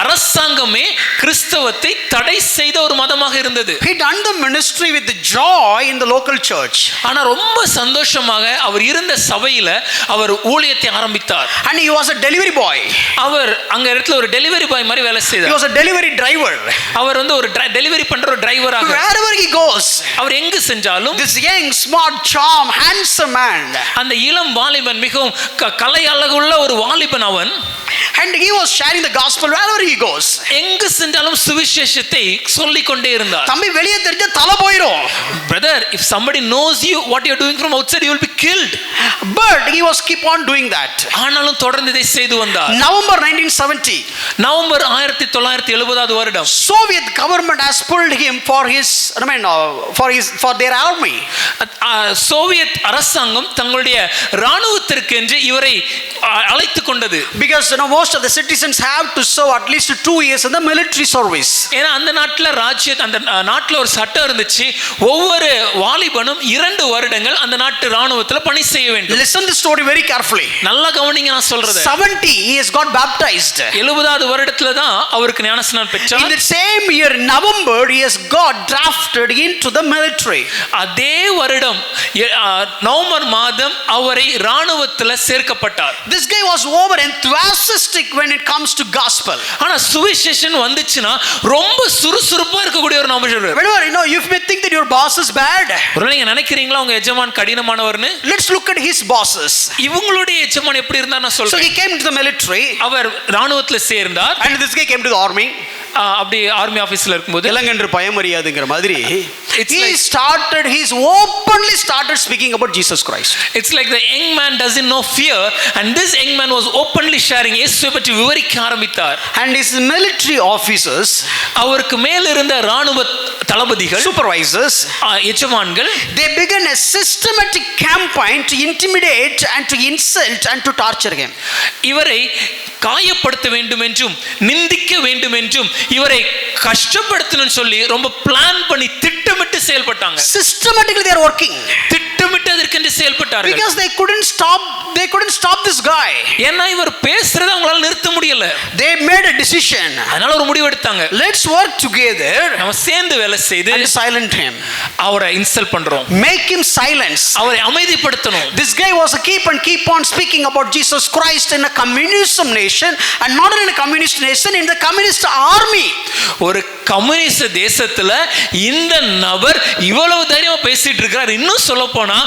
அரசாங்கமே கிறிஸ்தவத்தை தடை செய்த ஒரு மதமாக இருந்தது. He done the ministry with the joy in the local church. ஆனா ரொம்ப சந்தோஷமாக அவர் இருந்த சபையில அவர் ஊழியத்தை ஆரம்பித்தார். And he was a delivery boy. அவர் அங்க இடத்துல ஒரு டெலிவரி பாய் மாதிரி வேலை செய்தார். He was a delivery driver. அவர் வந்து ஒரு டெலிவரி பண்ற ஒரு டிரைவராக wherever he goes, அவர் எங்கு சென்றாலும் this young smart charm handsome man, அந்த இளம் வாலிபன் மிகவும் கலை அழகுள்ள ஒரு வாலிபன் அவன், and he was sharing the gospel wherever he goes. எங்கு சென்றாலும் சுவிசேஷத்தை சொல்லிக் கொண்டே இருந்தார். தம்பி வெளியே தெரிஞ்ச தலை போயிடும். Brother, if somebody knows you what you are doing from outside, you will be killed. But he was keep on doing that. ஆனாலும் தொடர்ந்து இதை செய்து வந்தார். November 1970, நவம்பர் 1970 வருடம் Soviet government has pulled him for their army. Soviet அரசாங்கம் தங்களுடைய ராணுவத்திற்கு என்று இவரை அழைத்துக் கொண்டது. Because most of the citizens have to serve at least 2 years in the military service. ஏன்னா அந்த நாட்டுல ஒரு சட்டம் இருந்துச்சு, ஒவ்வொரு வாலிபனும் 2 வருடங்கள் அந்த நாட்டு ராணுவத்தில் பணி செய்ய வேண்டும். Listen the story very carefully. நல்லா கவனிங்க நான் சொல்றது. 70 he has got baptized. 70வது வருடத்துல தான் அவருக்கு ஞானஸ்நானம் பெற்றார். In the same year November he has got drafted into the military. அதே வருடம் நவம்பர் மாதம் அவரை ராணுவத்தில் சேர்க்கப்பட்டார். This guy was over enthusiastic when it comes to gospel. ஆனா சுவிசேஷம் வந்துச்சுனா ரொம்ப சுறுசுறுப்பா இருக்கக்கூடிய ஒரு நபர். Whenever you may think that your boss is bad. ஒருவேளை நீங்க நினைக்கிறீங்களா உங்க எஜமான் கடினமானவர்னு? Let's look at his bosses. இவங்களுடைய எஜமான் எப்படி இருந்தார் நான் சொல்றேன். So he came to the military. அவர் ராணுவத்தில் சேர்ந்தார். And this guy came to the army. அப்படி ஆர்மி ஆபீஸ்ல இருக்கும்போது இளங்கன்று பயமறியாதுங்கிற மாதிரி he's openly started speaking about Jesus Christ. It's like the young man doesn't know fear, and this young man was openly sharing இயேசுவை பற்றி விவரிக்க ஆரம்பித்தார். And his military officers, அவருக்கு மேல் இருந்த ராணுவ தளபதிகள், supervisors, எஜமான்கள், they began a systematic campaign to intimidate and to insult and to torture him. இவரை காயப்படுத்த வேண்டும் என்றும் நிந்திக்க வேண்டும் என்றும் இவரை கஷ்டப்படுத்தணும்னு சொல்லி ரொம்ப பிளான் பண்ணி திட்டமிட்டு செயல்பட்டாங்க. Systematically they are working. திட்டமிட்டு அதற்கென்று செயல்பட்டார்கள். Because they couldn't stop this guy. ஏன்னா இவர் பேசுறதை அவங்களால நிறுத்த முடியல. They made a decision. அதனால ஒரு முடிவு எடுத்தாங்க. Let's work together. நம்ம சேர்ந்து வேலை செய்து and silent him. அவரை இன்சல்ட் பண்றோம். Make him silence. அவரை அமைதிப்படுத்தணும். This guy was keep on speaking about Jesus Christ in a communism nation, and not in a communist nation, in the communist army. ஒரு communist தேசத்துல இந்த நபர் இவ்வளவு தைரியமா பேசிட்டு இருக்கார். இன்னும் சொல்ல போனா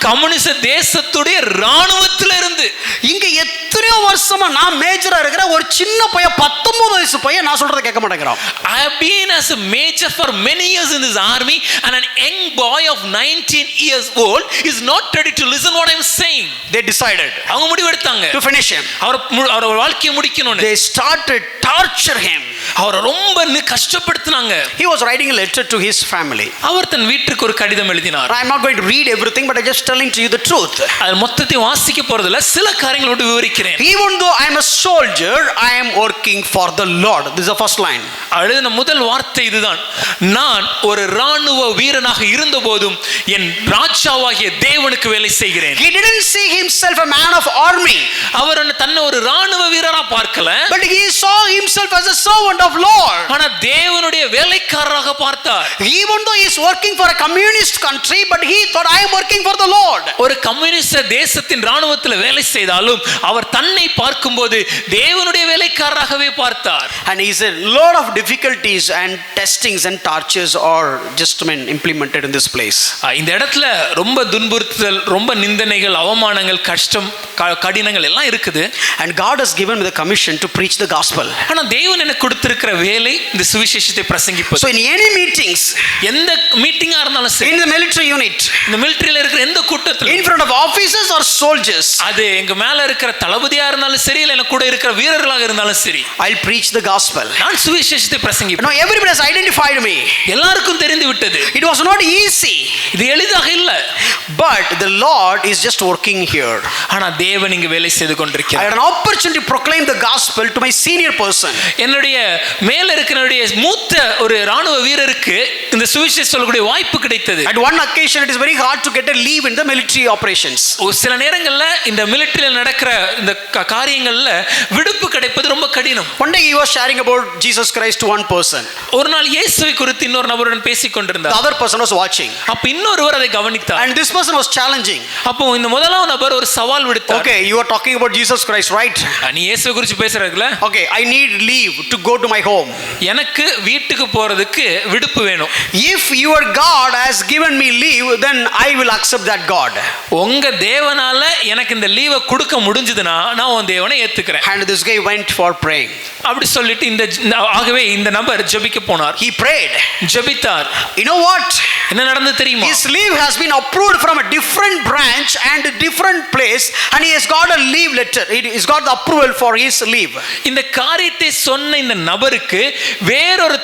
கம்யூனிஸ்ட் தேசத்துடைய ராணுவத்துல இருந்து. இங்க எத்தனையோ வருஷமா நான் மேஜரா இருக்கிற ஒரு சின்ன பையன் 19 வயசு பையன் நான் சொல்றத கேட்க மாட்டேங்கிறான். I have been as a major for many years in this army, and an young boy of 19 years old is not ready to listen what I am saying. They decided. அவங்க முடிவு எடுத்தாங்க to finish him. அவர் வாழ்க்கையை முடிக்கணும்னு. They started torture him. அவரை ரொம்ப கஷ்டப்படுத்தினாங்க. He was writing a letter to his family. அவர் தன் வீட்டுக்கு ஒரு கடிதம் எழுதினார். I am not going to read everything, but I just telling to you the truth. அது மொத்தத்தை வாசிக்க போறதில்ல, சில காரியங்களை மட்டும் விவரிக்கிறேன். Even though I am a soldier, I am working for the Lord. This is the first line. எழுதின முதல் வார்த்தை இதுதான். நான் ஒரு ராணுவ வீரனாக இருந்தபோதும் என் ராஜாவாகிய தேவனுக்கு வேலை செய்கிறேன். He didn't see himself a man of army. அவர் தன்னை ஒரு ராணுவ வீரரா பார்க்கல. But he saw himself as a servant servant of Lord. ஆனா தேவனுடைய வேலைக்காரராக பார்த்தார். Even though he is working for a communist country, but he thought, I am working for the Lord. ஒரு communist தேசத்தின் ராணுவத்தில் வேலை செய்தாலும் அவர் தன்னை பார்க்கும்போது தேவனுடைய வேலைக்காரராகவே பார்த்தார். And he said, lot of difficulties and testings and tortures are just implemented in this place. இந்த இடத்துல ரொம்ப துன்புறுத்தல், ரொம்ப நிந்தனைகள், அவமானங்கள், கஷ்டம், கடினங்கள் எல்லாம் இருக்குது. And God has given me the commission to preach the gospel. ஆனா தேவன் எனக்கு கொடுத்திருக்கிற வேலை இந்த சுவிசேஷத்தை பிரசங்கிப்பது. So in any meetings, எந்த மீட்டிங்கா இருந்தாலும் சரி, in the military unit, இந்த மிலிட்டரியில இருக்கிற எந்த கூட்டத்தில், in front of officers or soldiers, அது எங்க மேல இருக்கிற தளபதியா இருந்தாலும் சரி, இல்ல கூட இருக்கிற வீரர்களாக இருந்தாலும் சரி, I'll preach the gospel. நான் சுவிசேஷத்தை பிரசங்கிப்பேன். No, everybody has identified me. எல்லாருக்கும் தெரிந்து விட்டது. It was not easy. இது எளிதாக இல்ல. But the Lord is just working here. ஆனா தேவன் இங்கு வேலை செய்து I கொண்டிருக்கிறார். had an opportunity to proclaim the gospel to my senior person. என்னுடைய மேல இருக்கிற மூத்த ஒரு ராணுவ வீரருக்கு இந்த சுவிசேஷம் சொல்லக்கூடிய வாய்ப்பு கிடைத்தது. At one occasion it is very hard to get a leave in the military operations. சில நேரங்கள்ல இந்த மிலிட்டரியில் நடக்கிற இந்த காரியங்கள்ல விடுப்பு கிடைப்பது ரொம்ப கடினம். One day he was sharing about Jesus Christ to one person. ஒரு நாள் இயேசுவை குறித்து இன்னொரு நபருடன் பேசிக் கொண்டிருந்தார். The other person was watching. அப்ப இன்னொருவர் அதை கவனித்தார். And this person was challenging. அப்போ இந்த முதலாவது நபர் ஒரு சவால் விடுத்தார். Okay, you are talking about Jesus Christ, right? நீ இயேசுவை குறித்து பேசுறீங்களா? Okay, I need leave to go to my home. எனக்கு வீட்டுக்கு போறதுக்கு விடுப்பு வேணும். If your God has given me leave, then I will accept that God. உங்க தேவனால எனக்கு இந்த லீவை கொடுக்க முடிஞ்சதுன்னா நான் உன் தேவனை ஏத்துக்கிறேன். And this guy went for praying. அப்படி சொல்லிட்டு ஆகவே இந்த நபர் ஜெபிக்க போனார். He prayed. ஜெபித்தார். You know what? என்ன நடந்தது தெரியுமா? His leave has been approved from a different branch and a different place, and he has got a leave letter. He's got the approval for his leave. இந்த காரியத்தை சொன்ன இந்த நபருக்கு வேறொரு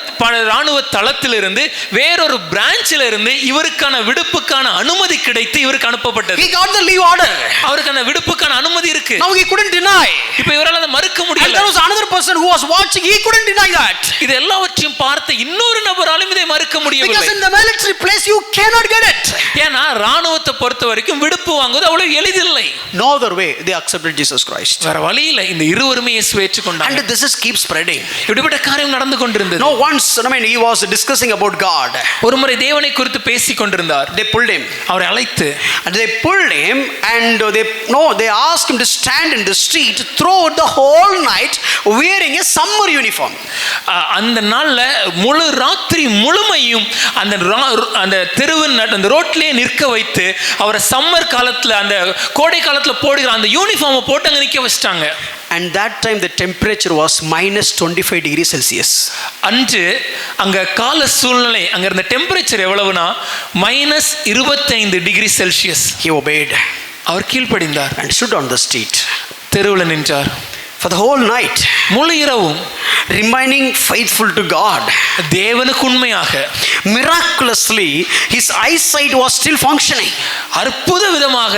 ராணுவ தளத்திலிருந்து வேறொரு பிரான்ச்சில் இருந்து இவருக்கான விடுப்புக்கான அனுமதி கிடைத்து இவருக்கு அனுப்பப்பட்டது. He got the leave order. அவருக்கு அந்த விடுப்புக்கான அனுமதி இருக்கு. Now he couldn't deny. இப்போ இவரால அதை மறுக்க முடியல. And there was another person who was watching. He couldn't deny that. இது எல்லாவற்றையும் பார்த்த இன்னொரு நபராலும் இதை மறுக்க முடியவில்லை. Because in the military place you cannot get it. ஏன்னா ராணுவத்தை பொறுத்த வரைக்கும் விடுப்பு வாங்குவது அவ்வளவு எளிதில்லை. No other way they accepted Jesus Christ. வேற வழி இல்லை. இந்த இருவருமே இயேசுவை ஏற்றுக்கொண்டாங்க. And this is keep spreading. இப்படிப்பட்ட காரியம் நடந்து கொண்டிருந்தது. No, once he was discussing about God. ஒரு முறை தேவனை குறித்து பேசிக் கொண்டிருந்தார். They pulled him. அவரை அழைத்து And they pulled him and they asked him to stand in the street throughout the whole night wearing a summer uniform. அந்த நாள்ல முழு ராத்திரி முழுமையும் அந்த தெருவின் அந்த ரோட்லயே நிற்க வைத்து அவரை சம்மர் காலத்துல அந்த கோடை காலத்துல போடுகிற அந்த யூனிஃபார்மை போட்டு அங்க நிற்க வச்சிட்டாங்க. And that time the temperature was minus 25 degrees Celsius. அன்று அங்க கால சூழ்நிலை அங்க இருந்த டெம்பரேச்சர் எவ்வளவுனா minus 25 degree Celsius. He obeyed. அவர் கீழ்ப்படிந்தார். And stood on the street. தெருவில் நின்றார். For the whole night. முழு இரவும் remaining faithful to God. தேவனுக்கு உண்மையாக. Miraculously his eyesight was still functioning. அற்புத விதமாக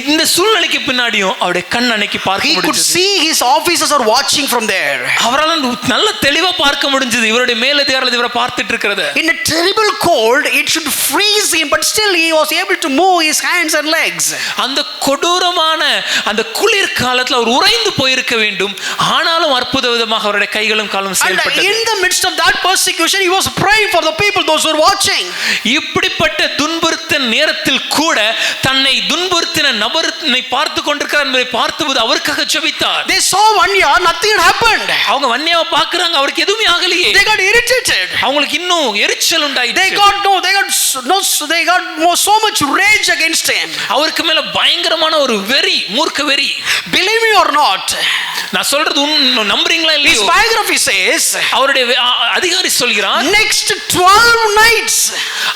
இந்த சூழ்நிலைக்கு பின்னாடியும் அவருடைய கண் அன்னைக்கு பார்க்க முடிஞ்சது. He could see his officers are watching from there. அவரால நல்ல தெளிவா பார்க்க முடிஞ்சது. இவருடைய மேலதிகாரிகள் இவரை பார்த்துட்டு இருக்கிறது. In a terrible cold it should freeze him, but still he was able to move his hands and legs. அந்த கொடூரமான அந்த குளிர் காலத்துல அவர் உறைந்து போயிருக்க வேண்டும். ஆனாலும் அற்புத விதமாக அவருடைய கைகளும் காலும் செயல்பட்டது. In the midst of that persecution he was praying for the people, those who were watching. இப்படிப்பட்ட துன்புறுத்தல் நேரத்தில் கூட தன்னை துன்புறுத்தின நபரை பார்த்து கொண்டிருக்கிறார் என்பதை பார்த்தபோது அவருக்காக ஜெபித்தார். They saw Vanya, nothing had happened. அவங்க வன்யாவை பார்க்கறாங்க, அவருக்கு எதுவுமே ஆகலையே. They got irritated. அவங்களுக்கு இன்னும் எரிச்சல் உண்டாயிற்று. They got so much rage against him. அவருக்கு மேல பயங்கரமான ஒரு வெறி, மூர்க்க வெறி. Believe me or not, நான் சொல்றது நம்புறீங்களா இல்லையோ? His biography says, அவருடைய அதிகாரி சொல்கிறார், next 12 nights,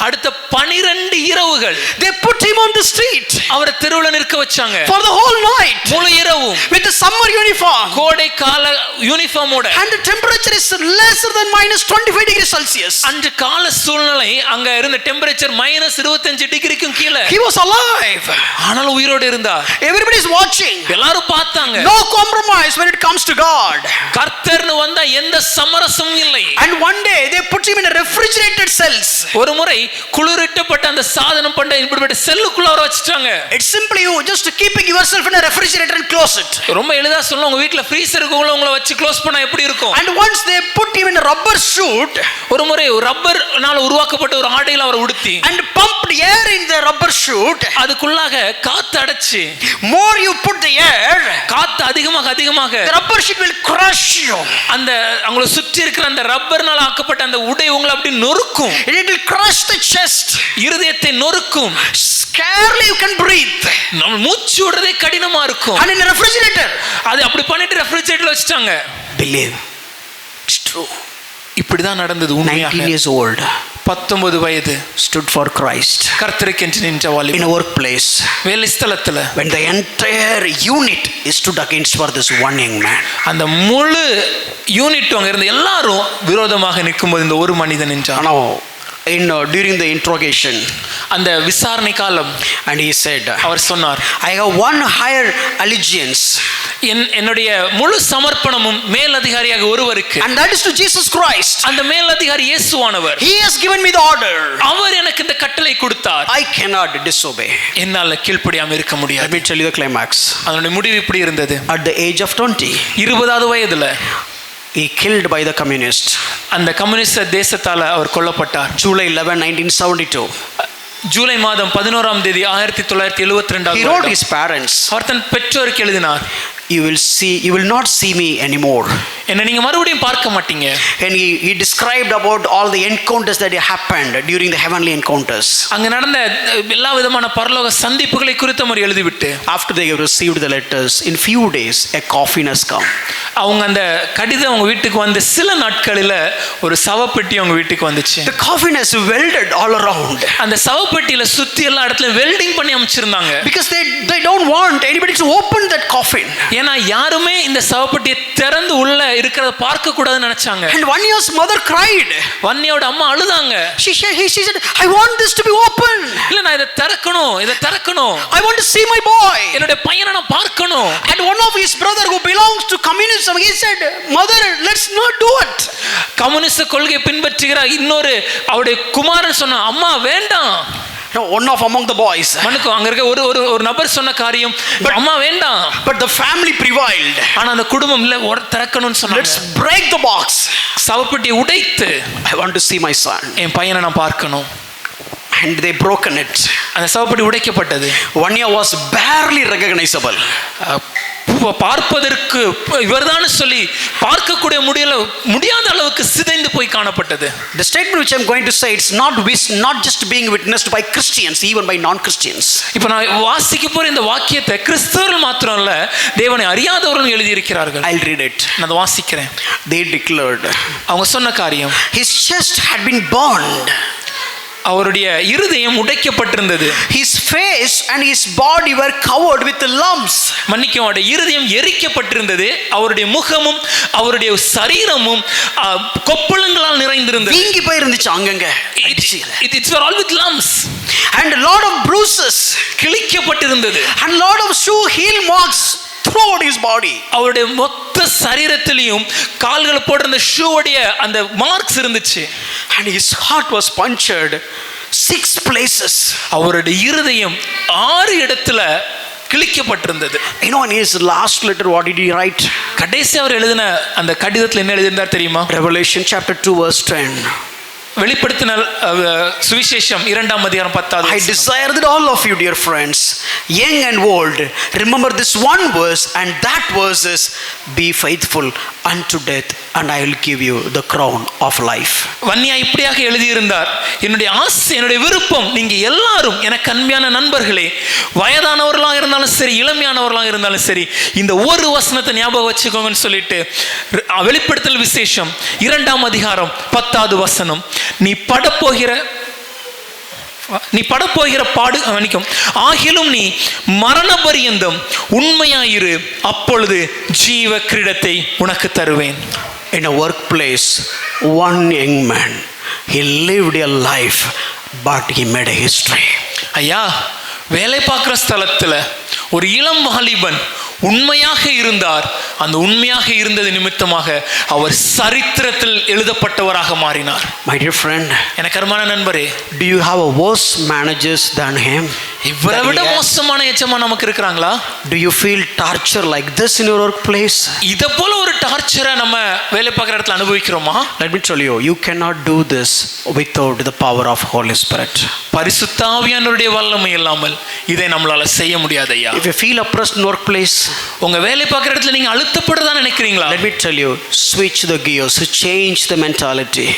அடுத்த 12 இரவுகள் they put him on the street. அவரை தெருவுல நிற்க வச்சாங்க. For the whole night. முழு இரவும். With the summer uniform. கோடை கால யூனிஃபார்மோட. And the temperature is lesser than minus 25 degrees Celsius. அன்று கால சூழ்நிலை அங்க இருந்த டெம்பரேச்சர் மைனஸ் 25 டிகிரிக்கும் கீழே. He was alive. ஆனாலும் உயிரோடு இருந்தார். Everybody is watching. எல்லாரும் பார்த்தாங்க. No compromise when when it comes to God. கர்த்தர்னு வந்தா எந்த சமரசமும் இல்லை. And one day they put him in a refrigerated cells. ஒரு முறை குளிரூட்டப்பட்ட அந்த சாதனம் பண்ண இப்படிப்பட்ட செல்லுக்குள்ள அவரை வச்சிட்டாங்க. It's simply you just keeping yourself in a refrigerator and close it. ரொம்ப எளிதா சொல்லணும், உங்க வீட்ல ஃப்ரீசருக்குள்ள உங்களை வச்சு க்ளோஸ் பண்ணா எப்படி இருக்கும்? And once they put him in a rubber suit, ஒரு முறை ரப்பர்னால உருவாக்கப்பட்ட ஒரு ஆடையில அவரை உடுத்தி and pumped air in the rubber suit, அதுக்குள்ளாக காத்து அடைச்சு, more you put the air, காத்து அதிகமாக அதிகமாக the rubber sheet will crush you. அந்த அவங்களை சுற்றி இருக்கிற அந்த ரப்பர்னால ஆக்கப்பட்ட அந்த உடை உங்களை அப்படி நொறுக்கும். It will crush the chest. இருதயத்தை நொறுக்கும். Scarcely you can breathe. நம்ம மூச்சு விடுறதே கடினமா இருக்கும். And in a refrigerator, அது அப்படி பண்ணிட்டு ரெஃப்ரிஜரேட்டர்ல வச்சிட்டாங்க. believe it's true. இப்படிதான் நடந்தது. 19 years old, 19 வயது, stood for Christ கர்த்தருக்கென்று நின்ற வாலிபன். in a workplace, வேலை ஸ்தலத்துல when the entire unit is stood against for this one young man. அந்த முழு யூனிட் அங்க இருந்த எல்லாரும் விரோதமாக நிற்கும்போது இந்த ஒரு மனிதன் நின்றான். Now during the interrogation, அந்த விசாரணை காலம், and he said, அவர் சொன்னார், I have one higher allegiance, என்னுடைய முழு சமர்ப்பணமும் மேலதிகாரியாக ஒருவருக்கு, and that is to Jesus Christ. அந்த மேலதிகாரி இயேசுவானவர். He has given me the order. அவர் எனக்கு இந்த கட்டளை கொடுத்தார். I cannot disobey. என்னால கீழ்ப்படியாம இருக்க Let முடியாது. me tell you the climax. அதனுடைய முடிவு இப்படி இருந்தது. At the age of 20, 20வது வயதுல he killed by the communists. அந்த கம்யூனிஸ்ட் தேசத்தால அவர் கொல்லப்பட்டார். July 11, 1972. ஜூலை மாதம் 11ஆம் தேதி 1972. He wrote his parents, அவர் தன் பெற்றோருக்கு எழுதினார், you will not see me anymore. என்ன நீங்க மறுபடியும் பார்க்க மாட்டீங்க. And he described about all the encounters that happened during the heavenly encounters. அங்க நடந்த எல்லா விதமான பரலோக சந்திப்புகளை குறித்து அவர் எழுதிவிட்டு, After they received the letters, in few days a coffin has come. அவங்க அந்த கடிதம் அவங்க வீட்டுக்கு வந்து சில நாட்களில ஒரு சவப்பெட்டி அவங்க வீட்டுக்கு வந்துச்சு. The coffin has welded all around. அந்த சவப்பெட்டியில சுத்தி எல்லா இடத்துலயும் வெல்டிங் பண்ணி அமைச்சிருந்தாங்க. Because they don't want anybody to open that coffin. ஏன்னா யாருமே இந்த சவப்பெட்டியை திறந்து உள்ள இருக்கிறத பார்க்க கூடாதுன்னு நினைச்சாங்க. And one year's mother cried. வன்னியோட அம்மா அழுதாங்க. She said, I want this to be open. இல்ல நான் இதை திறக்கணும், இதை திறக்கணும். I want to see my boy. என்னோட பையனை நான் பார்க்கணும். And one of his brother who belongs to communism, he said, mother, let's not do it. Communist கொள்கை பின்பற்றுகிற இன்னொரு அவருடைய குமாரன் சொன்னா, அம்மா வேண்டாம். No, one of among the boys. மனுக்கு அங்க இருக்க ஒரு நபர் சொன்ன காரியம், அம்மா வேண்டாம். But the family prevailed. ஆனா அந்த குடும்பம் இல்ல, ஒரு திறக்கணும்னு சொன்னாங்க. Let's break the box. சவப்பெட்டியை உடைத்து, I want to see my son. என் பையனை நான் பார்க்கணும். And they broken it. அந்த சவப்பெட்டி உடைக்கப்பட்டது. One year was barely recognizable. பார்ப்பதற்கு இவர்தான் சொல்லி பார்க்கக்கூடிய முடியாத அளவுக்கு சிதைந்து போய் காணப்பட்டது. The statement which I'm going to say, it's not just being witnessed by Christians, even by non-Christians. இப்போ நான் வாசிக்க போற இந்த வாக்கியத்தை கிறிஸ்தவர்கள் மாத்திரம் இல்ல, தேவனை அறியாதவர்களும் எழுதி இருக்கிறார்கள். I'll read it. நான் அதை வாசிக்கிறேன். They declared, அவங்க சொன்ன காரியம், his chest had been burned. அவருடைய இருதயம் உடைக்கப்பட்டிருந்தது. His face and his body were covered with lumps. மன்னிக்கும், அவருடைய இருதயம் எரிக்கப்பட்டிருந்தது. அவருடைய முகமும் அவருடைய சரீரமும் கொப்பளங்களால் நிறைந்திருந்தது. வீங்கி போய் இருந்துச்சு அங்கங்க. It's all with lumps. And a lot of bruises. கிழிக்கப்பட்டிருந்தது. And a lot of heel marks throughout his body. அவருடைய மொத்த சரீரத்திலையும் கால்கள் போட்டிருந்த ஷூவுடைய அந்த மார்க்ஸ் இருந்துச்சு. And his heart was punctured 6 places. அவருடைய இருதயம் 6 இடத்துல கிழிக்கப்பட்டிருந்தது. You know, in his last letter, what did he write? கடைசி அவர் எழுதின அந்த கடிதத்தில் என்ன எழுதியிருந்தார் தெரியுமா? Revelation chapter 2 verse 10. வெளிப்படுத்தின சுவிசேஷம் 2ஆம் அதிகாரம் 10வது. I desire that all of you, dear friends, young and old, remember this one verse, and that verse is, be faithful unto death, and I will give you the crown of life. வன்னியா இப்படியாக எழுதியிருந்தார், என்னுடைய ஆசை, என்னுடைய விருப்பம், நீங்க எல்லாரும் எனக்கு அன்பான நண்பர்களே, வயதானவர்களாக இருந்தாலும் சரி, இளமையானவர்களாக இருந்தாலும் சரி, இந்த ஒரு வசனத்தை ஞாபகம் வச்சுக்கோங்கன்னு சொல்லிட்டு வெளிப்படுத்தல் விசேஷம் 2ஆம் அதிகாரம் 10வது வசனம், நீ படப்போகிற பாடு மன்னிக்கும், ஆகிலும் நீ மரண பரியந்தம் உண்மையாயிரு, அப்பொழுது ஜீவ கிரீடத்தை உனக்கு தருவேன். In a workplace, one young man, he lived a life, but he made a history. ஐயா, வேலை பார்க்குற ஸ்தலத்தில் ஒரு இளம் வாலிபன் உண்மையாக இருந்தார். அந்த உண்மையாக இருந்தது நிமித்தமாக அவர் சரித்திரத்தில் எழுதப்பட்டவராக மாறினார். My dear friend, எனக்கு அருமையான நண்பரே, do you have a worse managers than him? இவரை விட மோசமான எஜமான் நமக்கு இருக்கிறாங்களா? Do you feel torture like this in your workplace? இத போல ஒரு டார்ச்சரை நம்ம வேலை பார்க்குற இடத்துல அனுபவிக்கிறோமா? Let me tell you, you cannot do this without the power of Holy Spirit. பரிசுத்த ஆவியானவருடைய வல்லமை இல்லாமல் இதை நம்மளால செய்ய முடியாது ஐயா. If you feel oppressed in workplace, உங்க வேலை பார்க்குற இடத்துல நீங்க அழுத்தப்படுறதா நினைக்கிறீங்களா? let me tell you, switch the gears, change the mentality.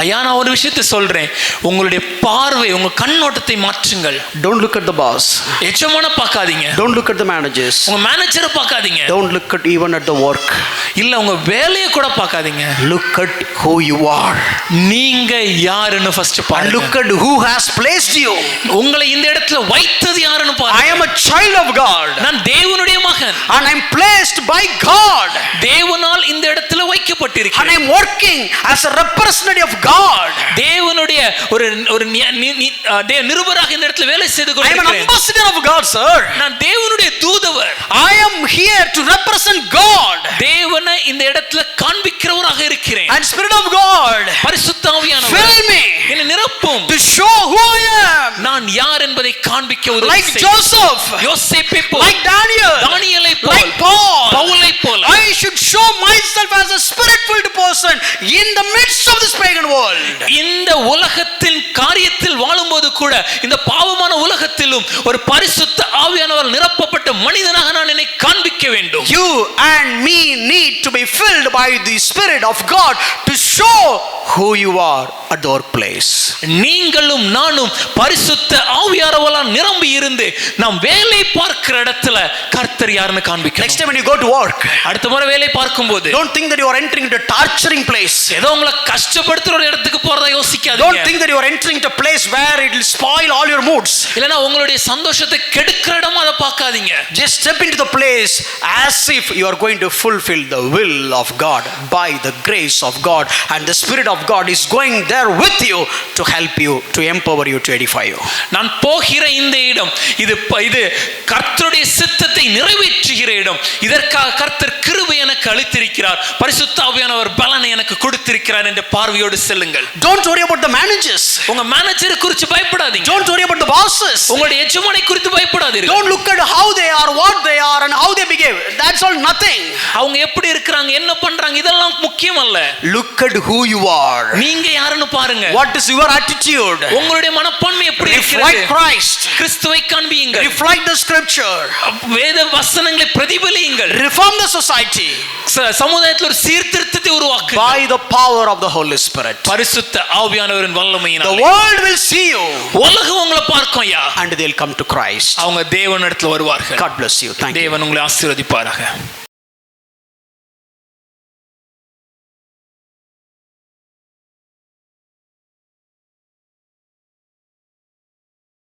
ஐயா, நான் ஒரு விஷயத்தை சொல்றேன். உங்களுடைய பார்வை, உங்க கண்ணோட்டத்தை மாற்றுங்கள். Don't look at the boss. எஜமான பார்க்காதீங்க. Don't look at the managers. உங்க மேனேஜரை பார்க்காதீங்க. Don't look at even at the work. இல்ல உங்க வேலையை கூட பார்க்காதீங்க. Look at who you are. நீங்க யாருன்னு ஃபர்ஸ்ட் And பாருங்க. look at who has placed you. உங்களை இந்த இடத்துல வைத்தது யாருன்னு I பாருங்க. am a child of God. நான் தேவனுடைய மகன். And I am placed by God. தேவனால் இந்த இடத்துல And I வைக்கப்பட்டிருக்கிறேன். am working as a representative of God. தேவனுடைய ஒரு ஒரு நிருபராக இந்த இடத்துல வேலை செய்து I am an கொண்டிருக்கிறேன். ambassador of God, sir. நான் தேவனுடைய தூதுவர். I am here to represent God. தேவனை இந்த இடத்துல காண்பிக்கிறவராக இருக்கிறேன். And Spirit of God, பரிசுத்த ஆவியானவர் fill me என்னை நிரப்பும். to show who I am. நான் யார் என்பதை காண்பிக்க உதவி Like செய்யும். Joseph, யோசேப்பை போல், like Daniel, தானியேலை போல், like Paul. பவுலை போல் I should show myself as a spirit-filled person in the midst of this pagan world. இந்த உலகத்தின் காரியத்தில் வாழும்போது கூட இந்த பாவமான உலகத்திலும் ஒரு பரிசுத்த ஆவியானவர் நிரப்பப்பட்ட மனிதனாக நான் என்னை காண்பிக்க வேண்டும். You and me need to be filled by the Spirit of God to show who you are at the workplace. நீங்களும் நானும் பரிசுத்த ஆவியானவரால் நிரம்பி இருந்து நாம் வேலை பார்க்கிற இடத்துல கர்த்தர் யாருன்னு காண்பிக்கணும். Next time when you go to work, அடுத்த முறை வேலை பார்க்கும்போது don't think that you are entering into a torturing place. ஏதோ உங்களை கஷ்டப்படுத்துற ஒரு இடத்துக்கு போறதா Don't யோசிக்காதீங்க. think that you are entering into a place where it will spoil all your moods. இல்லனா உங்களுடைய சந்தோஷத்தை கெடுக்கிற இடமா அதை பார்க்காதீங்க. Just step into the place as if you are going to fulfill the will of God by the grace of God, and the Spirit of God is going there with you to help you, to empower you, to edify you. நான் போகிற இந்த இடம் இது கர்த்தருடைய சித்தத்தை நிறைவேற்றுகிற இடம். இதற்காக கர்த்தர் கிருபை எனக்கு அளித்திருக்கிறார். பரிசுத்த ஆவியானவர் பலனை எனக்கு கொடுத்திருக்கிறார் என்ற பார்வையோடு செல்லுங்கள். Don't worry about the managers. உங்க மேனேஜரை குறித்து பயப்படாதீங்க. Don't worry about the bosses. உங்களுடைய எஜமானை குறித்து பயப்படாதீர்கள். Don't look at how they are, what they are, and how they behave. That's all nothing. அவங்க எப்படி இருக்காங்க, என்ன பண்றாங்க, இதெல்லாம் முக்கியம் அல்ல. Look at who you are. நீங்க யாருன்னு பாருங்க. What is your attitude? உங்களுடைய மனப்பான்மை எப்படி Reflect இருக்கிறது? Christ. கிறிஸ்துவை காண்பியுங்கள். Reflect the scripture. வேத வசனங்களை பிரதிபலியுங்கள். Reform the society சமுதாயத்தில் ஒரு சீர்திருத்தத்தை உருவாக்குங்கள். by the power of the Holy Spirit. பரிசுத்த ஆவியானவரின் The வல்லமையினால் world will see you உலகம் உங்களை பார்க்கும் ஐயா. and they'll come to Christ. அவங்க தேவனிடத்தில் வருவார்கள். God bless you. Thank you. தேவன் உங்களை ஆசீர்வதிப்பாராக.